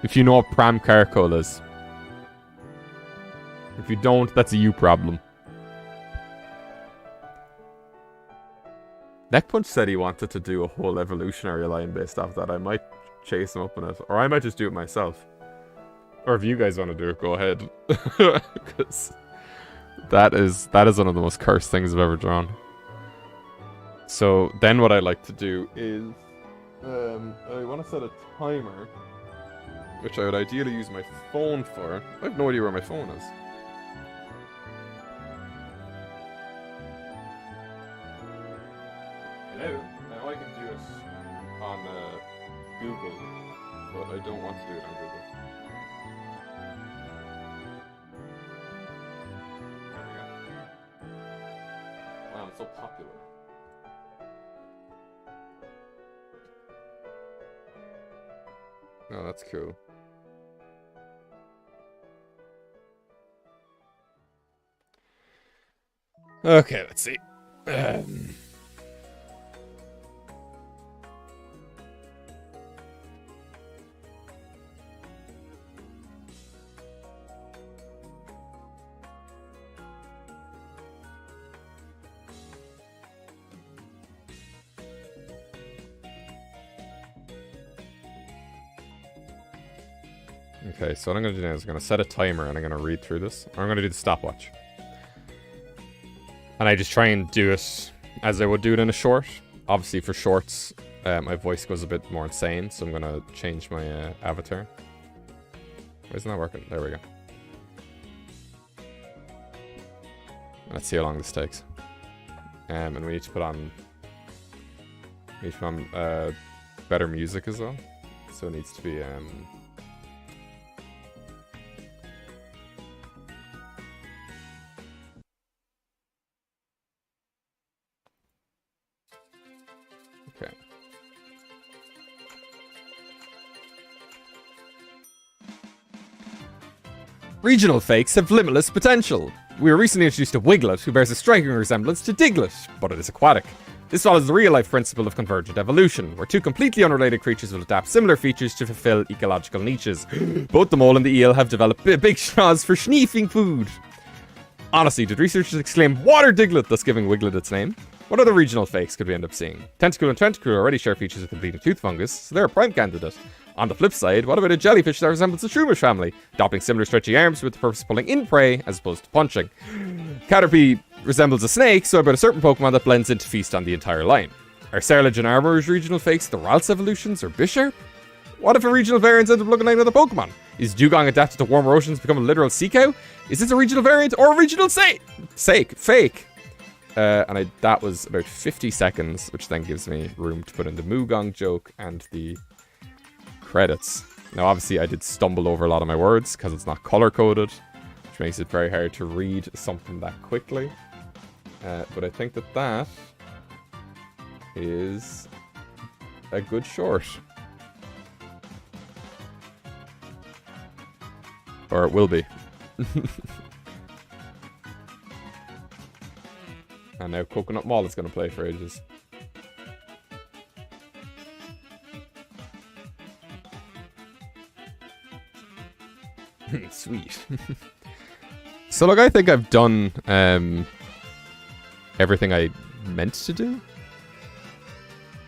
if you know what Pram Carkle is. If you don't, that's a you problem. Neckpunch said he wanted to do a whole evolutionary line based off that. I might chase him up on it. Or I might just do it myself. Or if you guys want to do it, go ahead. Because that is one of the most cursed things I've ever drawn. So then what I like to do is I want to set a timer, which I would ideally use my phone for. I have no idea where my phone is. Hello? Now I can do it on Google, but I don't want to do it on Google. There we go. Wow, I'm so popular. Oh, that's cool. Okay, let's see. Okay, so what I'm going to do now is I'm going to set a timer and I'm going to read through this. Or I'm going to do the stopwatch. And I just try and do it as I would do it in a short. Obviously for shorts, my voice goes a bit more insane, so I'm going to change my avatar. Why isn't that working? There we go. Let's see how long this takes. And we need to put on better music as well. So it needs to be okay. Regional fakes have limitless potential. We were recently introduced to Wiglet, who bears a striking resemblance to Diglett, but it is aquatic. This follows the real-life principle of convergent evolution, where two completely unrelated creatures will adapt similar features to fulfill ecological niches. Both the mole and the eel have developed big straws for sneezing food. Honestly, did researchers exclaim water Diglett, thus giving Wiglet its name? What other regional fakes could we end up seeing? Tentacle and Tentacle already share features of completing tooth fungus, so they're a prime candidate. On the flip side, what about a jellyfish that resembles the Shroomish family, adopting similar stretchy arms with the purpose of pulling in prey as opposed to punching? Caterpie resembles a snake, so about a certain Pokemon that blends in to feast on the entire line. Are Serlage and Armor's regional fakes the Ralts evolutions or Bisharp? What if a regional variant ends up looking like another Pokemon? Is Dugong adapted to warmer oceans become a literal sea cow? Is this a regional variant or a regional fake? That was about 50 seconds, which then gives me room to put in the Moogong joke and the credits. Now, obviously, I did stumble over a lot of my words because it's not color-coded, which makes it very hard to read something that quickly. But I think that is a good short. Or it will be. And now Coconut Mall is going to play for ages. Sweet. So look, I think I've done everything I meant to do.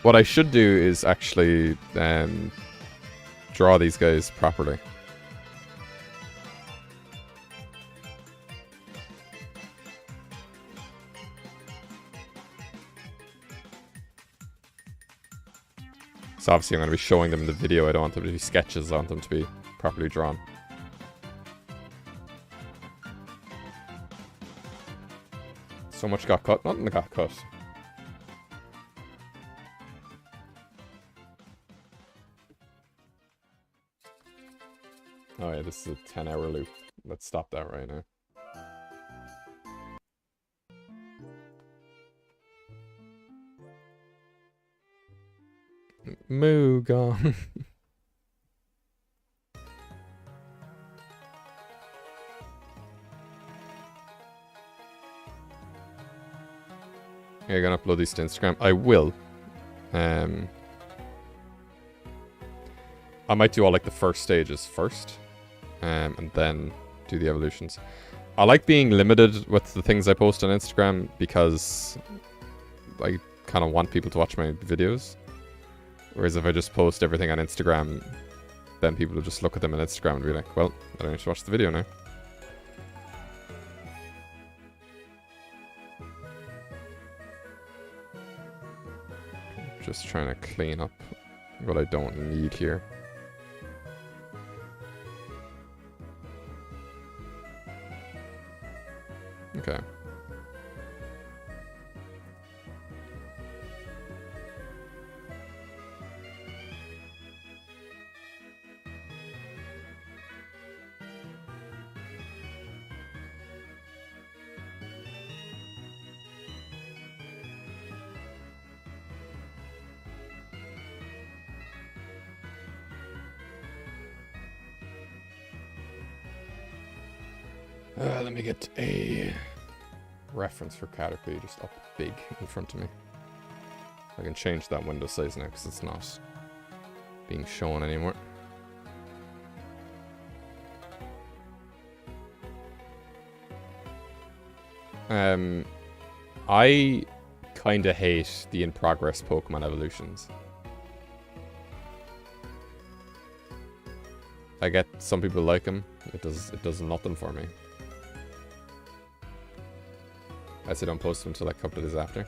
What I should do is actually draw these guys properly. So obviously I'm going to be showing them in the video. I don't want them to be sketches. I want them to be properly drawn. So much got cut. Nothing got cut. Oh yeah, this is a 10-hour loop. Let's stop that right now. Moogong. You're gonna upload these to Instagram. I will. I might do all like the first stages first, and then do the evolutions. I like being limited with the things I post on Instagram because I kind of want people to watch my videos. Whereas if I just post everything on Instagram, then people will just look at them on Instagram and be like, well, I don't need to watch the video now. Just trying to clean up what I don't need here. Okay. Let me get a reference for Caterpie just up big in front of me. I can change that window size now because it's not being shown anymore. I kind of hate the in-progress Pokemon evolutions. I get some people like them. It does nothing for me. I don't post them until like a couple of days after.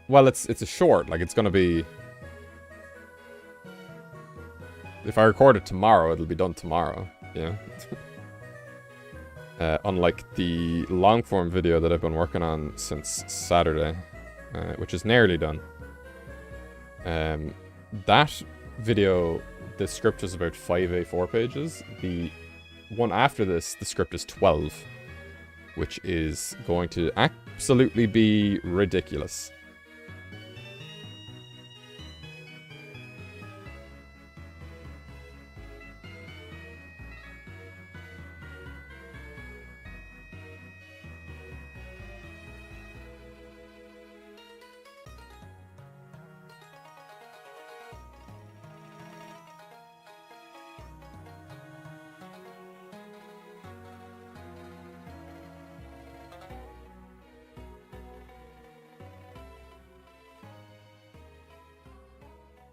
Well, it's a short. Like, it's gonna be... If I record it tomorrow, it'll be done tomorrow. Yeah. Unlike the long-form video that I've been working on since Saturday, which is nearly done. That video, the script is about 5 A4 pages. The one after this, the script is 12. Which is going to absolutely be ridiculous.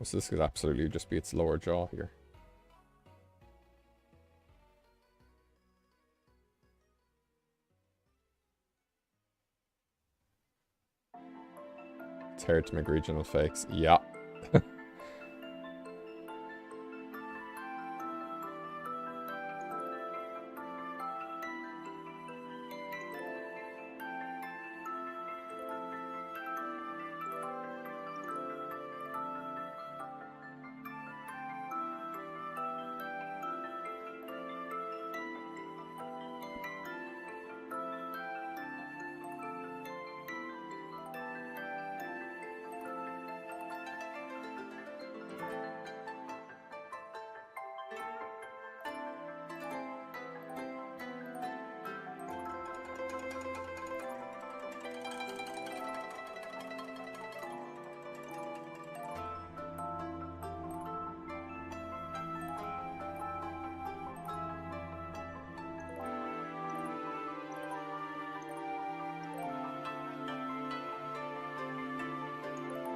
So this could absolutely just be its lower jaw here. It's hard to make regional fakes. Yeah.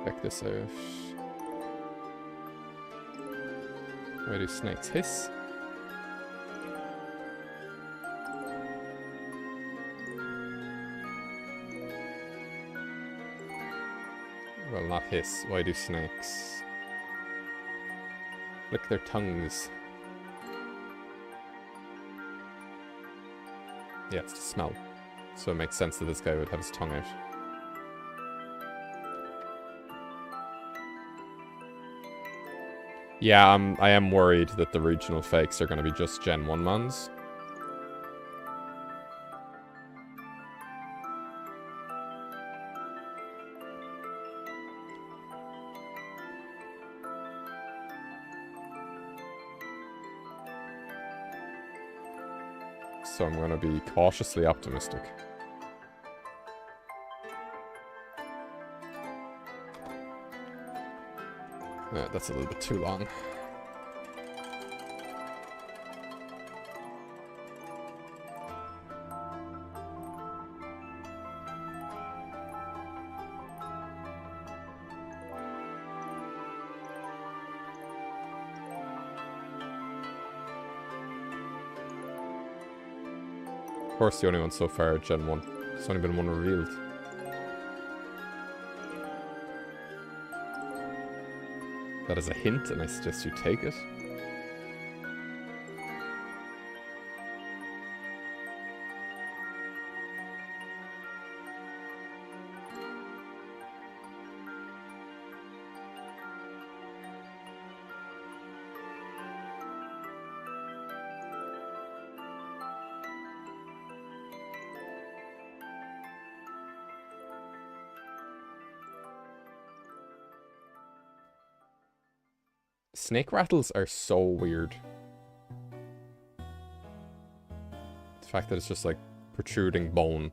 Check this out. Why do snakes hiss? Well, not hiss. Why do snakes lick their tongues? Yeah, it's the smell. So it makes sense that this guy would have his tongue out. Yeah, I am worried that the regional fakes are going to be just Gen 1 mons. So I'm going to be cautiously optimistic. That's a little bit too long. Of course, the only one so far, Gen 1. There's only been one revealed. That is a hint, and I suggest you take it. Snake rattles are so weird. The fact that it's just like protruding bone.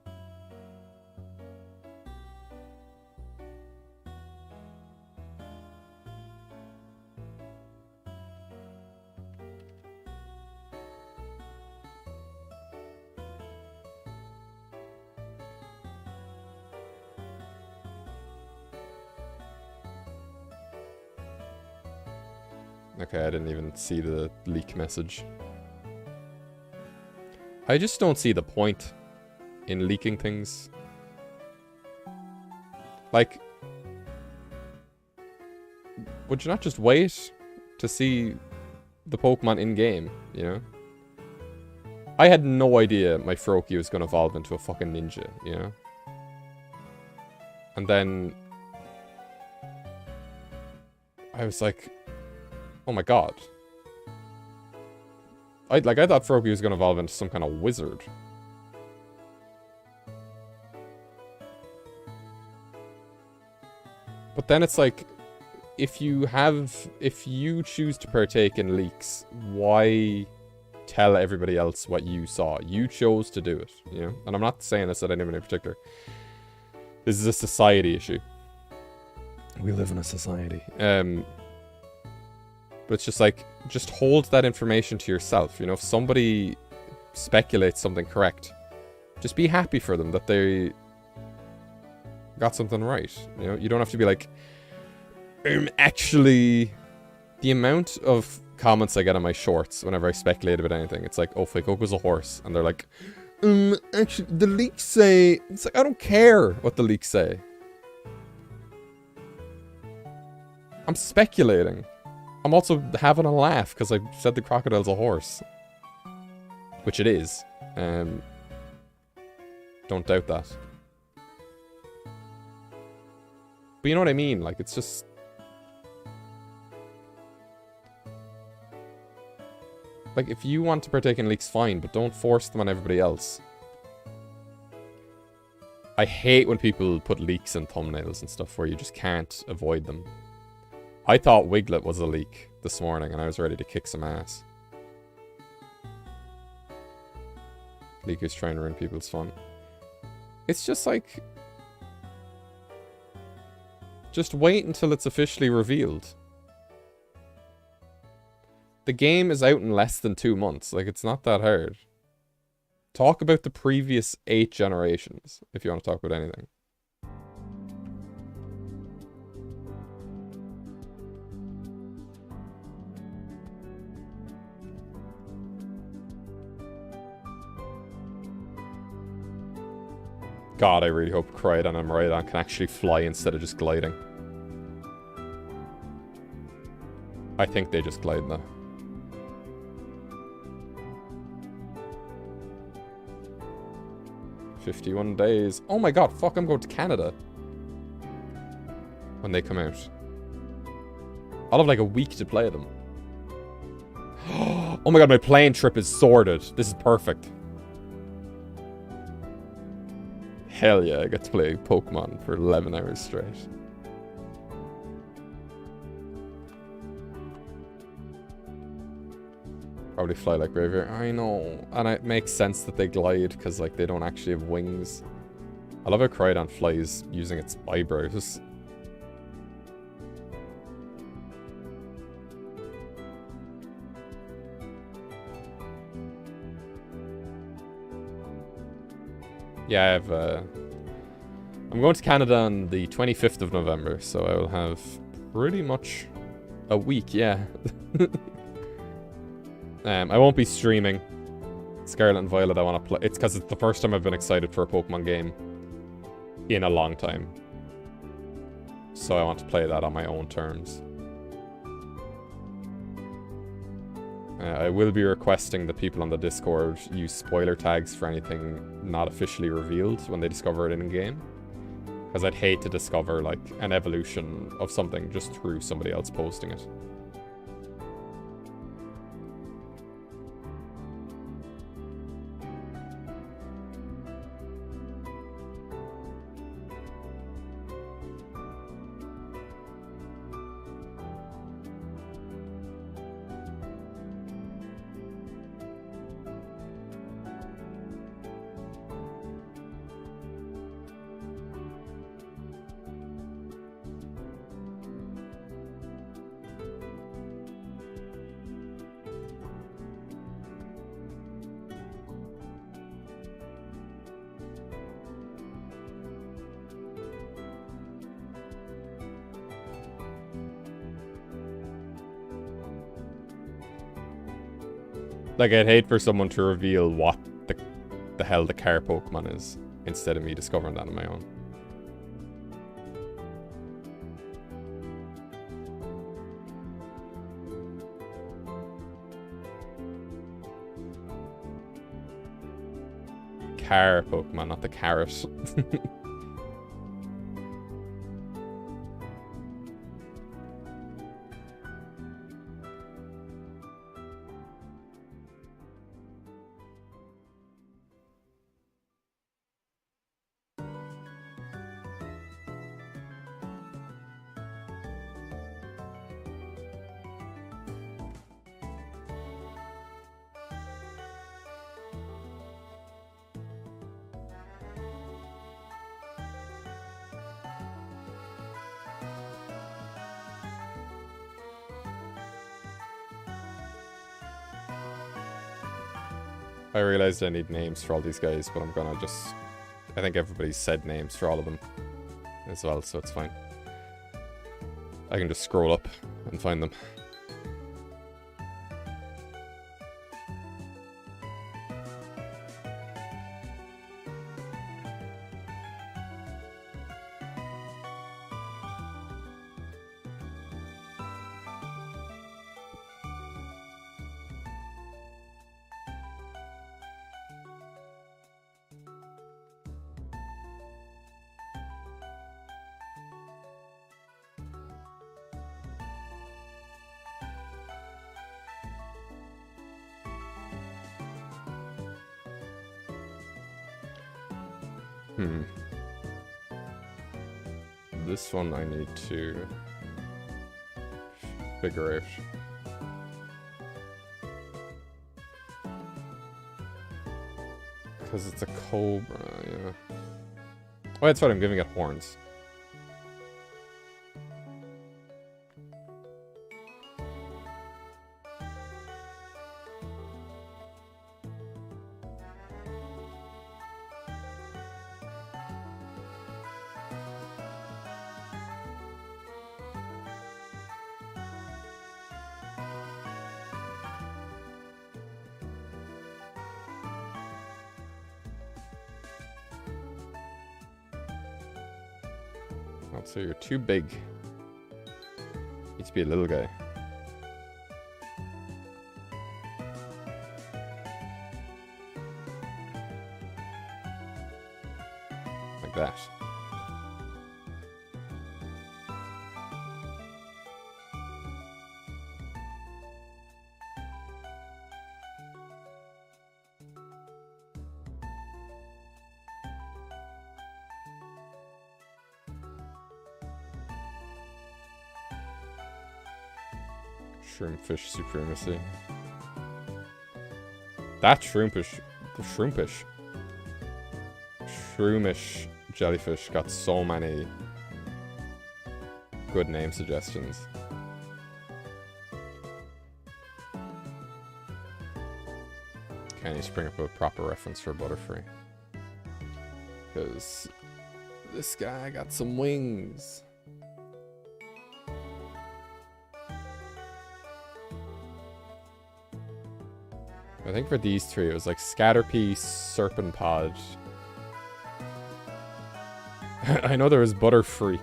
Okay, I didn't even see the leak message. I just don't see the point in leaking things. Like, would you not just wait to see the Pokemon in-game, you know? I had no idea my Froakie was going to evolve into a fucking ninja, you know? And then I was like, oh my god. I thought Froakie was going to evolve into some kind of wizard. But then it's like, if you choose to partake in leaks, why tell everybody else what you saw? You chose to do it, you know? And I'm not saying this at anyone in particular. This is a society issue. We live in a society. But it's just like, just hold that information to yourself. You know, if somebody speculates something correct, just be happy for them that they got something right. You know, you don't have to be like, Actually, the amount of comments I get on my shorts whenever I speculate about anything, it's like, oh, Fuecoco's a horse. And they're like, actually, the leaks say... It's like, I don't care what the leaks say. I'm speculating. I'm also having a laugh because I said the crocodile's a horse. Which it is. Don't doubt that. But you know what I mean? Like, it's just... Like, if you want to partake in leaks, fine, but don't force them on everybody else. I hate when people put leaks in thumbnails and stuff where you just can't avoid them. I thought Wiglet was a leak this morning and I was ready to kick some ass. Leakers trying to ruin people's fun. It's just like... Just wait until it's officially revealed. The game is out in less than 2 months. Like, it's not that hard. Talk about the previous 8 generations, if you want to talk about anything. God, I really hope Cryodan and Miraidon can actually fly instead of just gliding. I think they just glide now. "51 days. Oh my god, fuck, I'm going to Canada. When they come out. I'll have like a week to play them. Oh my god, my plane trip is sorted. This is perfect. Hell yeah, I get to play Pokemon for 11 hours straight. Probably fly like Braviary. I know. And it makes sense that they glide, because like they don't actually have wings. I love how Cryodan flies using its eyebrows. Yeah, I have, I'm going to Canada on the 25th of November, so I will have pretty much a week, yeah. I won't be streaming Scarlet and Violet. I want to play. It's because it's the first time I've been excited for a Pokemon game in a long time. So I want to play that on my own terms. I will be requesting that people on the Discord use spoiler tags for anything not officially revealed when they discover it in-game. Because I'd hate to discover, like, an evolution of something just through somebody else posting it. Like, I'd hate for someone to reveal what the hell the car Pokemon is, instead of me discovering that on my own. Car Pokemon, not the carrot. I realized I need names for all these guys, but I'm gonna just... I think everybody's said names for all of them as well, so it's fine. I can just scroll up and find them. This one I need to figure out. Because it's a cobra, yeah. Oh, that's right, I'm giving it horns. So you're too big. Need to be a little guy. Like that. Shroomfish supremacy. That shroomish jellyfish got so many good name suggestions. Okay, I need to bring up a proper reference for Butterfree. Because this guy got some wings. I think for these three, it was like Scatterpie, Serpentpod. I know there was Butterfreak.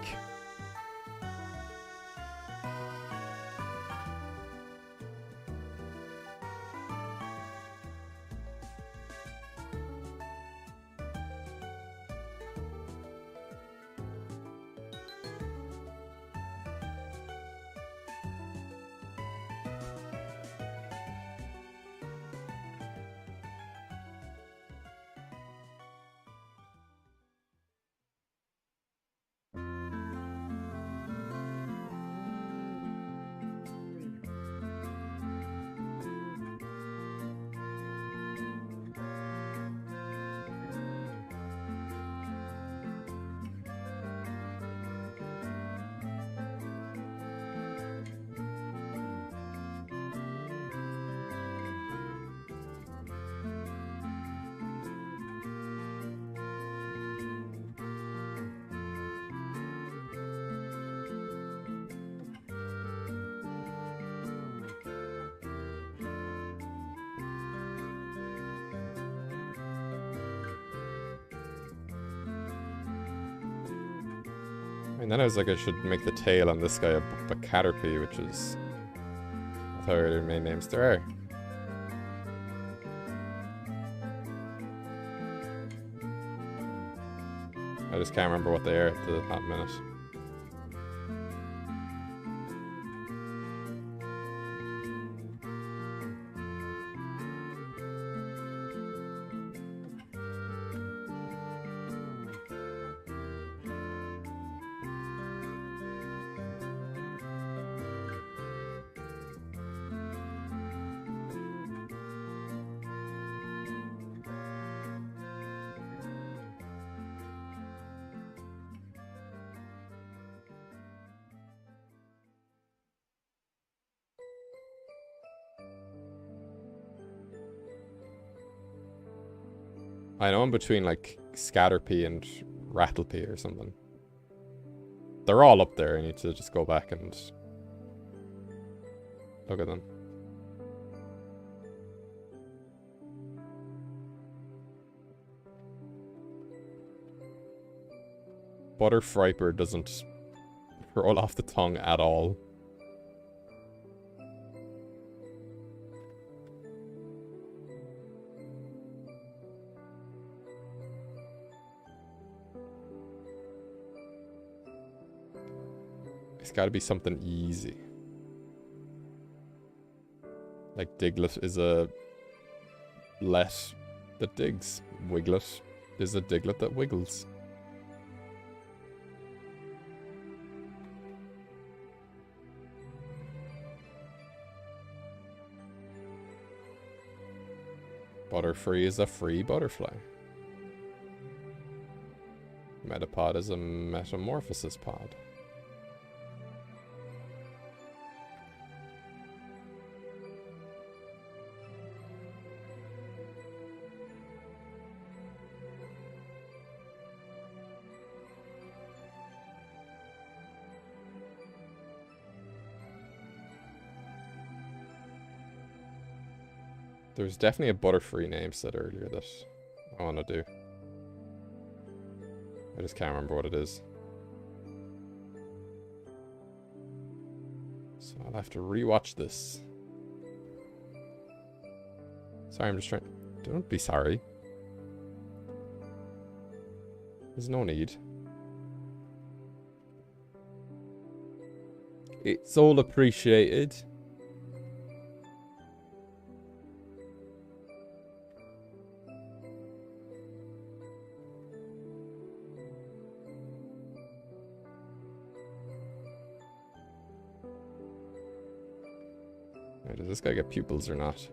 And then I was like, I should make the tail on this guy a Caterpie, which is... I thought their main names there are. I just can't remember what they are at that minute. I know I'm between like Scatterpie and Rattlepie or something. They're all up there. I need to just go back and look at them. Butterfriper doesn't roll off the tongue at all. It's gotta be something easy. Like Diglett is a let that digs. Wiglet is a Diglett that wiggles. Butterfree is a free butterfly. Metapod is a metamorphosis pod. There's definitely a Butterfree name said earlier that I want to do. I just can't remember what it is. So I'll have to rewatch this. Sorry, I'm just trying... Don't be sorry. There's no need. It's all appreciated. Does this guy get pupils or not?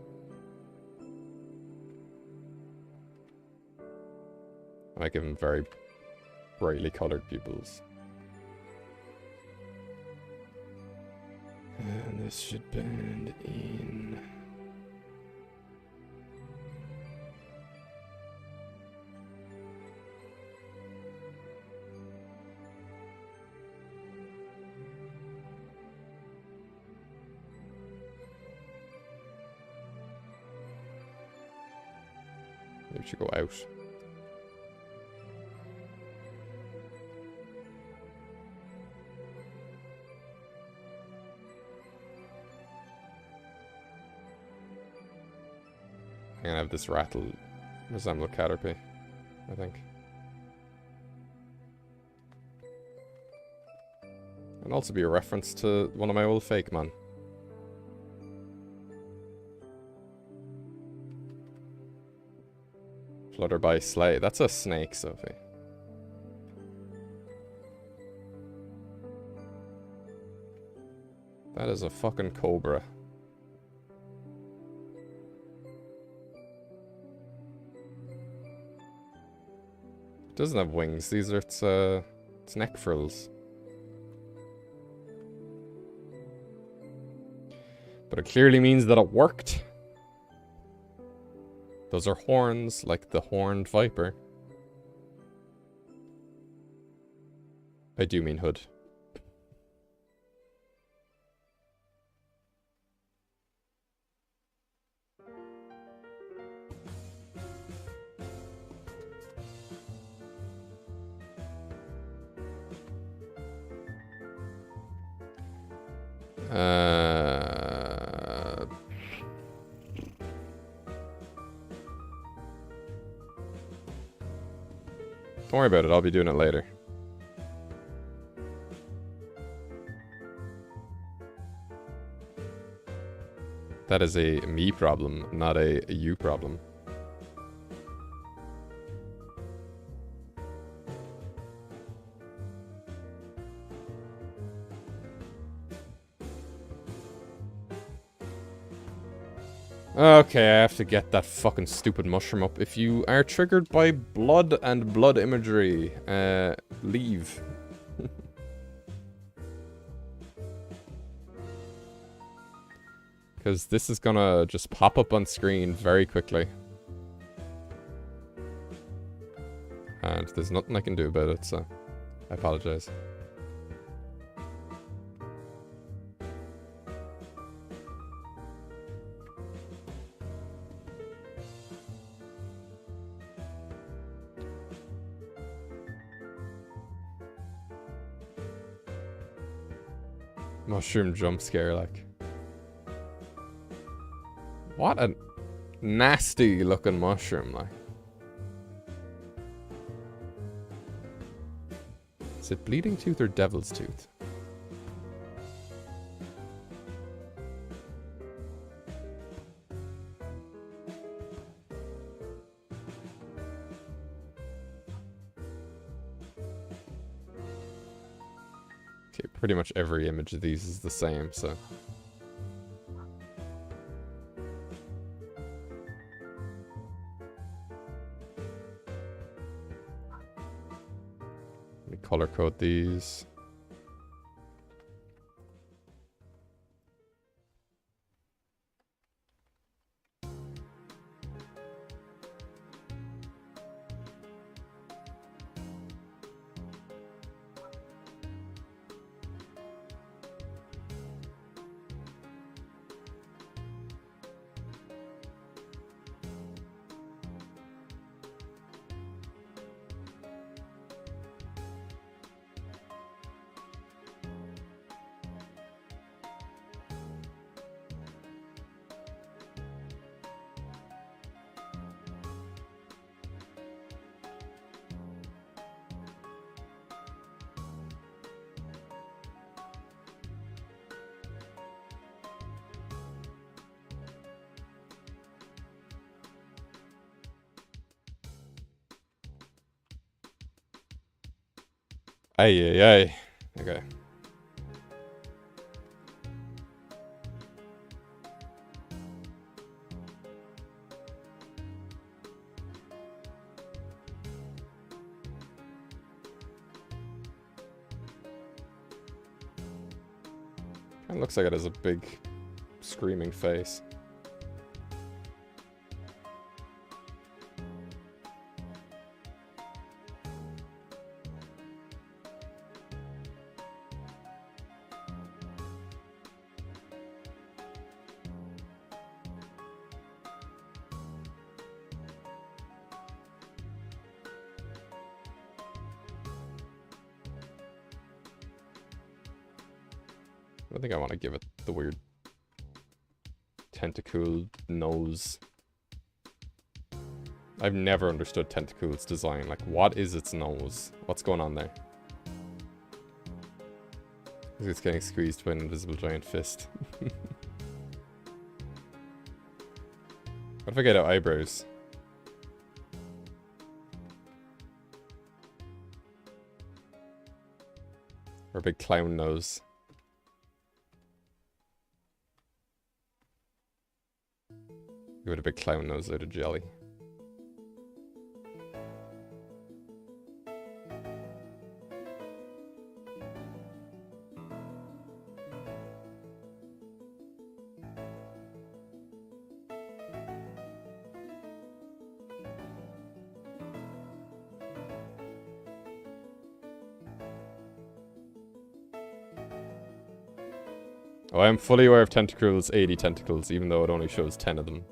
I might give him very brightly colored pupils. And this should bend in. Maybe we should go out. I'm gonna have this rattle resemble Caterpie, I think. And also be a reference to one of my old fake man. Flutterby Slay. That's a snake, Sophie. That is a fucking cobra. It doesn't have wings. These are its neck frills. But it clearly means that it worked. Those are horns, like the horned viper. I do mean hood. Don't worry about it, I'll be doing it later. That is a me problem, not a you problem. Okay, I have to get that fucking stupid mushroom up. If you are triggered by blood and blood imagery, leave. Because this is gonna just pop up on screen very quickly. And there's nothing I can do about it, so I apologize. Mushroom jump scare, like. What a nasty looking mushroom, like. Is it bleeding tooth or devil's tooth? Okay, pretty much every image of these is the same, so. Let me color code these. Ay, ay, ay. Okay. Kinda looks like it has a big screaming face. I think I want to give it the weird tentacle nose. I've never understood Tentacle's design. Like, what is its nose? What's going on there? It's getting squeezed by an invisible giant fist. What if I get out eyebrows? Or a big clown nose? Give it a big clown nose out of jelly. Oh, I'm fully aware of Tentacle's 80 tentacles, even though it only shows 10 of them.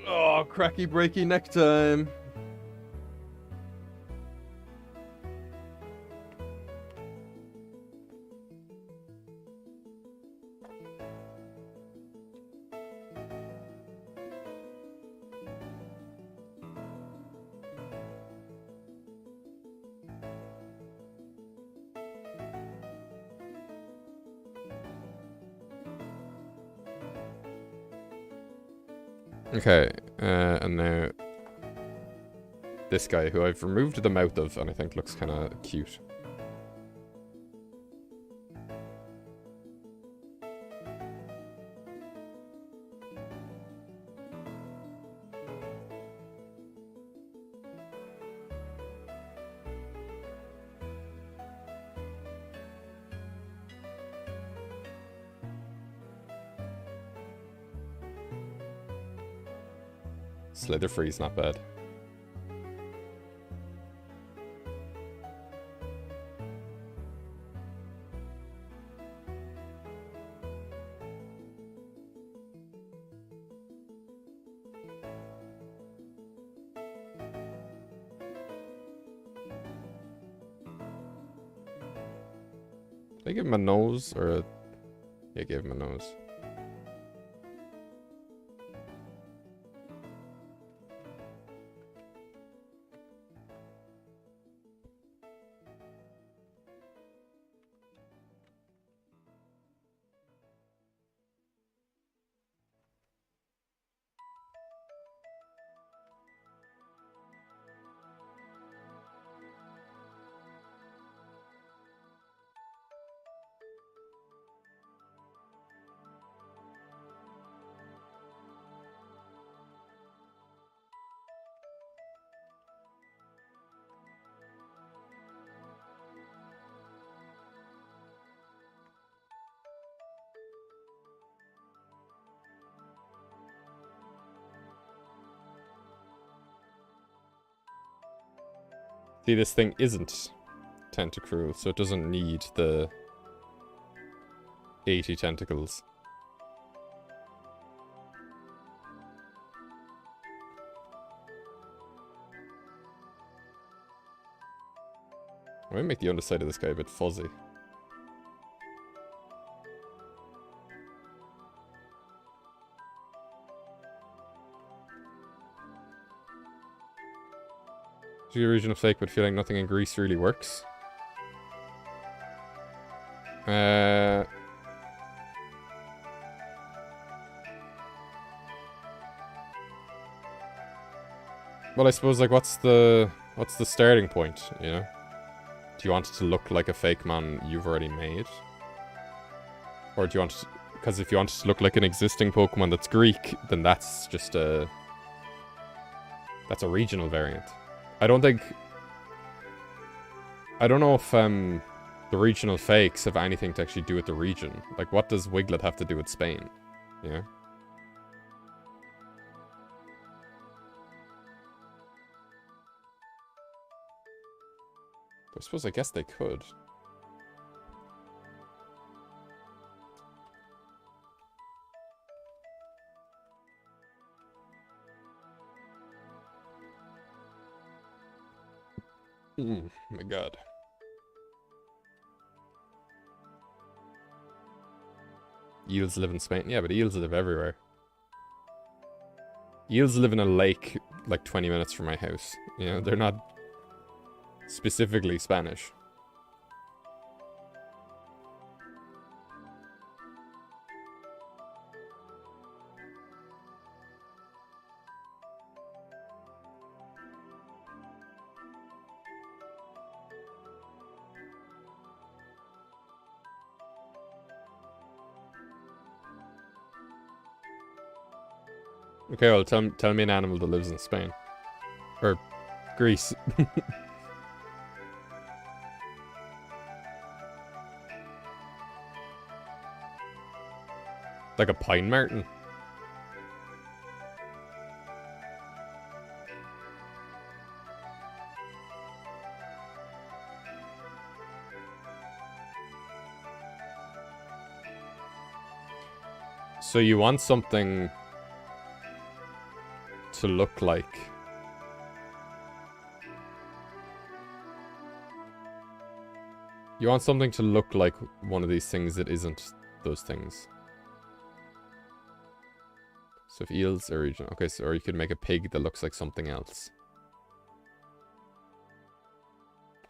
Oh, cracky breaky neck time. Okay, and now this guy, who I've removed the mouth of, and I think looks kind of cute. Slither free's not bad. Did I give him a nose or a... Yeah, I gave him a nose. See, this thing isn't tentacruel, so it doesn't need the 80 tentacles. I might make the underside of this guy a bit fuzzy. The original fake, but feeling nothing in Greece really works. Well, I suppose, like, what's the starting point, you know? Do you want it to look like a fake man you've already made? Or do you want it to, because if you want it to look like an existing Pokemon that's Greek, then that's just a... That's a regional variant. I don't know if the regional fakes have anything to actually do with the region. Like, what does Wiglet have to do with Spain? Yeah. I guess they could. My god. Eels live in Spain? Yeah, but eels live everywhere. Eels live in a lake like 20 minutes from my house. You know, they're not specifically Spanish. Okay, well, tell me an animal that lives in Spain. Or Greece. Like a pine marten. So you want something to look like... You want something to look like one of these things that isn't those things. So if eels are regional... Okay, so or you could make a pig that looks like something else.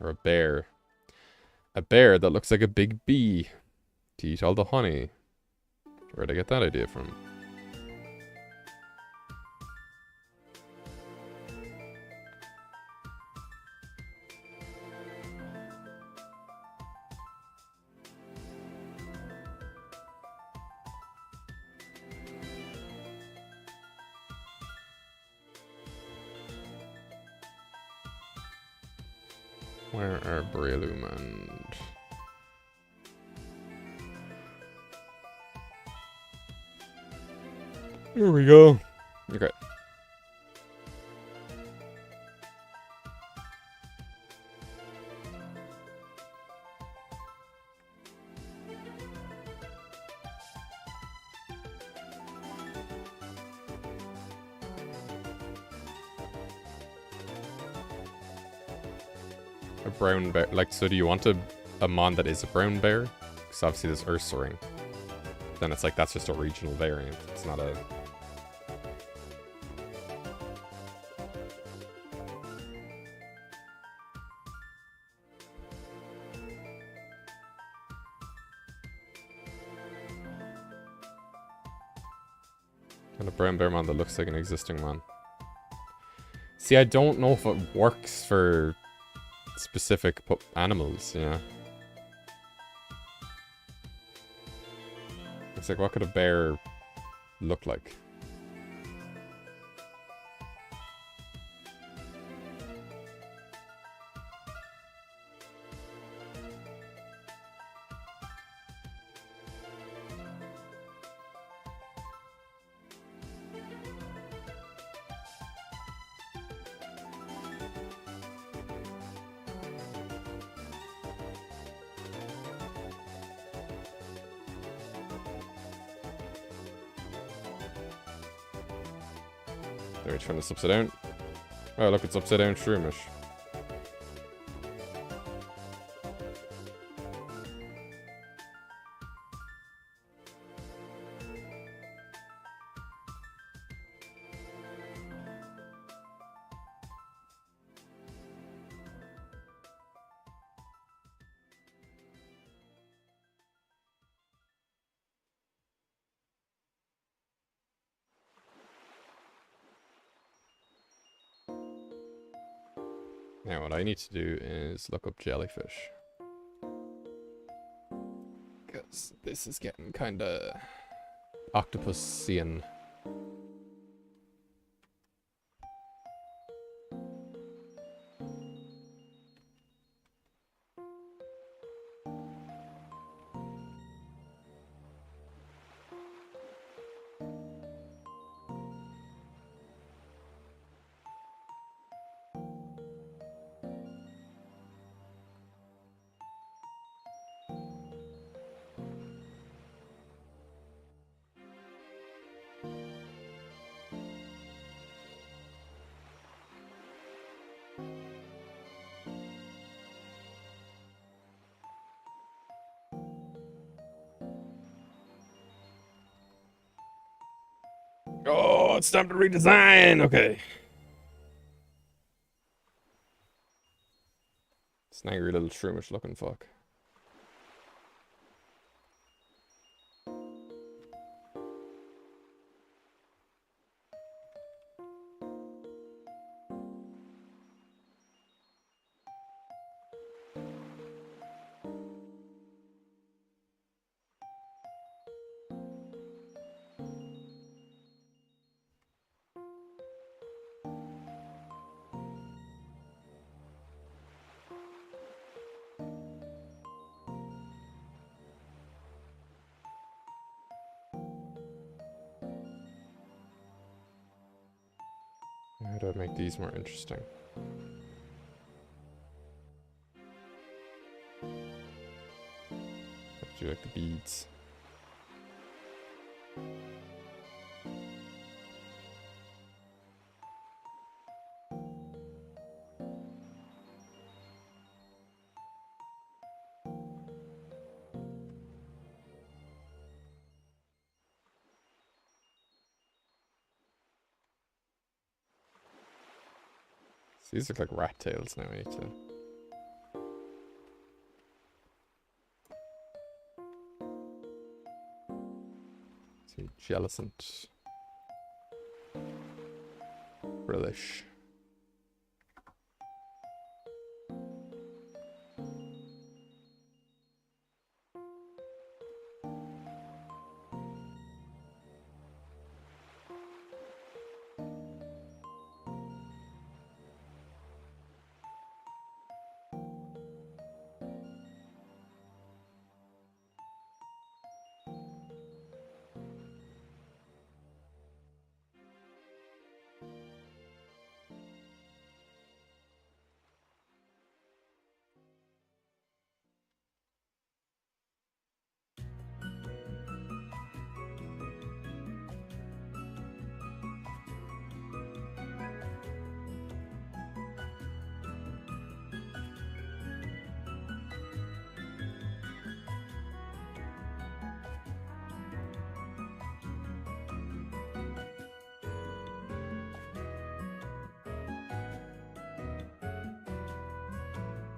Or a bear. A bear that looks like a big bee to eat all the honey. Where'd I get that idea from? Where are Breloom and... Here we go. Okay. A brown bear. Like, so do you want a mon that is a brown bear? Because obviously there's Ursaring. Then it's like, that's just a regional variant. It's not a... And a brown bear mon that looks like an existing one. See, I don't know if it works for specific animals, yeah. It's like, what could a bear look like? There, turn this upside down. Oh, look, it's upside down shroomish. Now, what I need to do is look up jellyfish. Because this is getting kinda octopusian. Oh, it's time to redesign! Okay. It's an angry little shroomish looking fuck. How do I make these more interesting? Have to do like the beads. These look like rat tails now, I need to... See, Jellicent. Relish.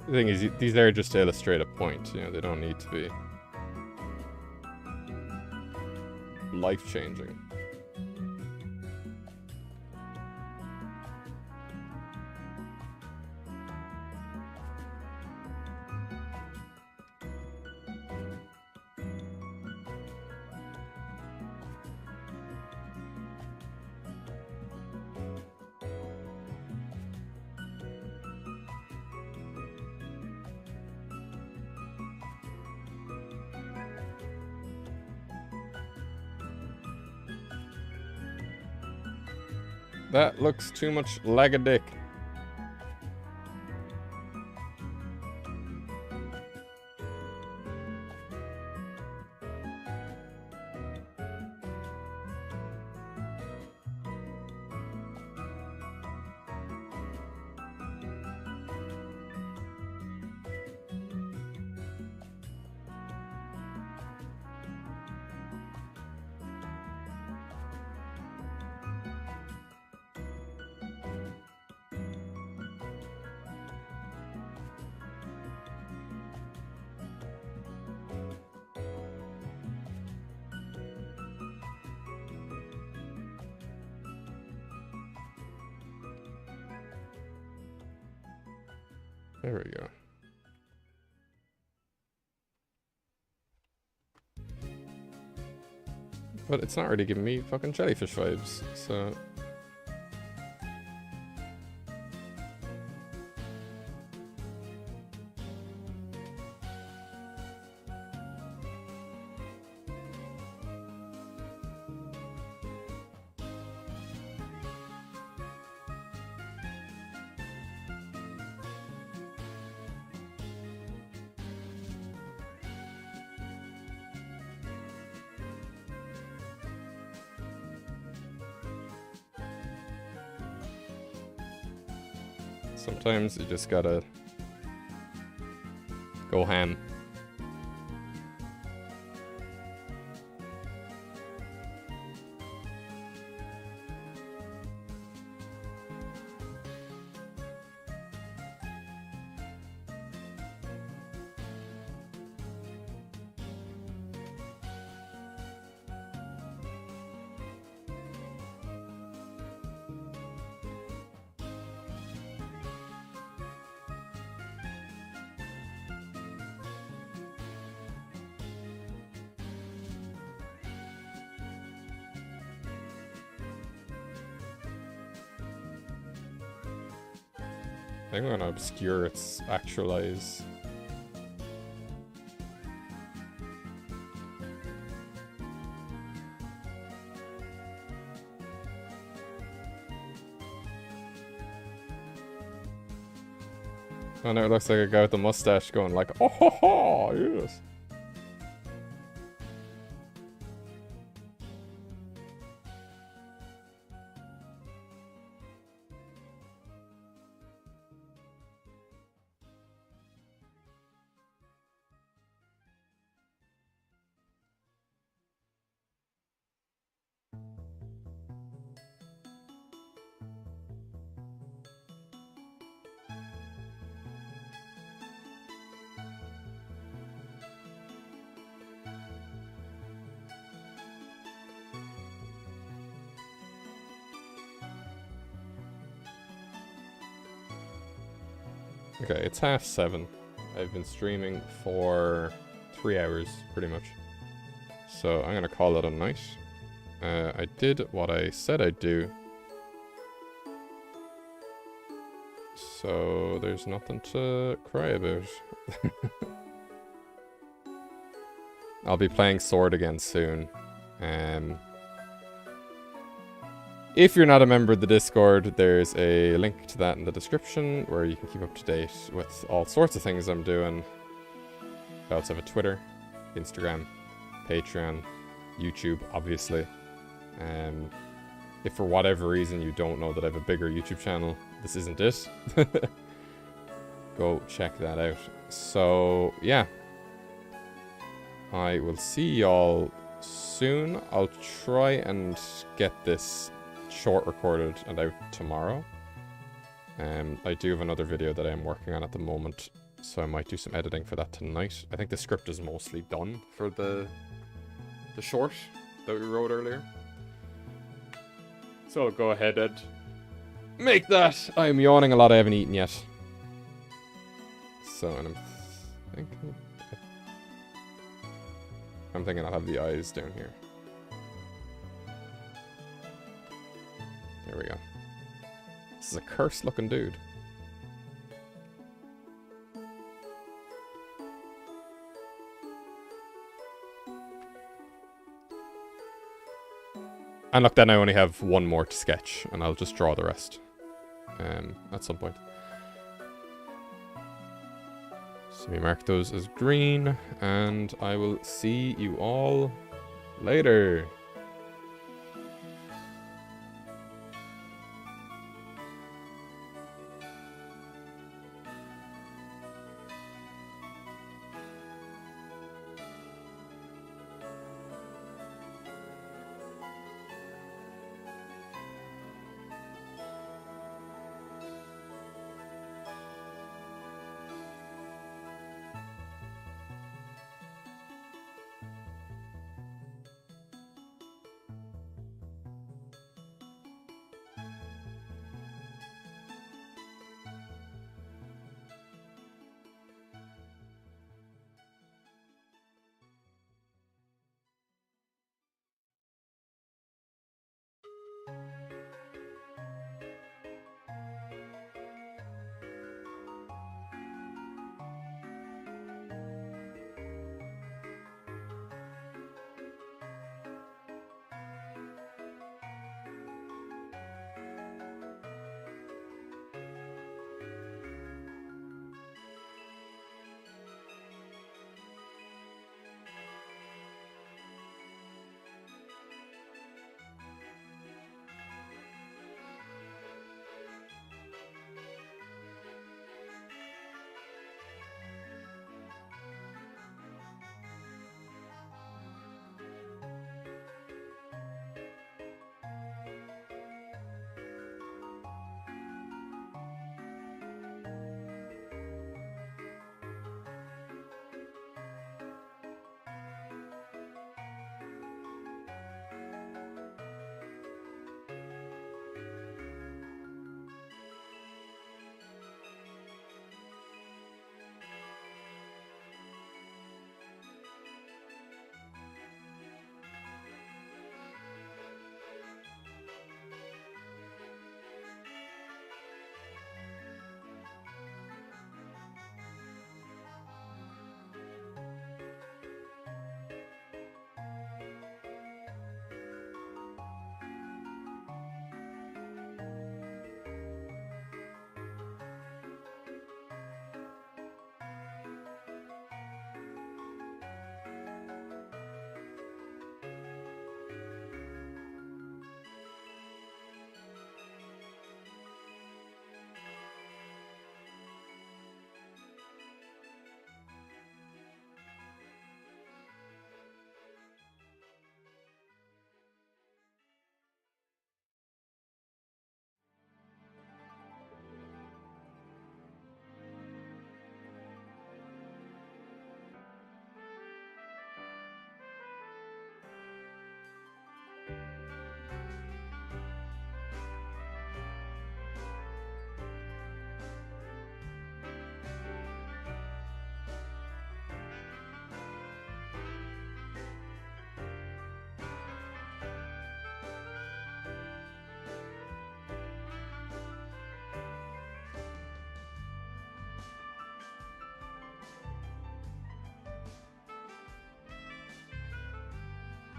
The thing is, these are just to illustrate a point, you know, they don't need to be life-changing. That looks too much like a dick. There we go. But it's not really giving me fucking jellyfish vibes, so... Sometimes you just gotta go ham. I think I'm gonna obscure its actual eyes. Oh no, it looks like a guy with a mustache going like, oh ho ho, yes. Okay, it's 7:30. I've been streaming for 3 hours, pretty much. So I'm gonna call it a night. I did what I said I'd do. So there's nothing to cry about. I'll be playing Sword again soon. If you're not a member of the Discord, there's a link to that in the description where you can keep up to date with all sorts of things I'm doing. I also have a Twitter, Instagram, Patreon, YouTube, obviously. If for whatever reason you don't know that I have a bigger YouTube channel, this isn't it. Go check that out. So, yeah. I will see y'all soon. I'll try and get this short recorded and out tomorrow. I do have another video that I'm working on at the moment, So I might do some editing for that tonight. I think the script is mostly done for the short that we wrote earlier. So I'll go ahead and make that. I'm yawning a lot. I haven't eaten yet. So, and I'm thinking I'll have the eyes down here. There we go. This is a cursed looking dude. And look, then I only have one more to sketch, and I'll just draw the rest at some point. So we mark those as green, and I will see you all later.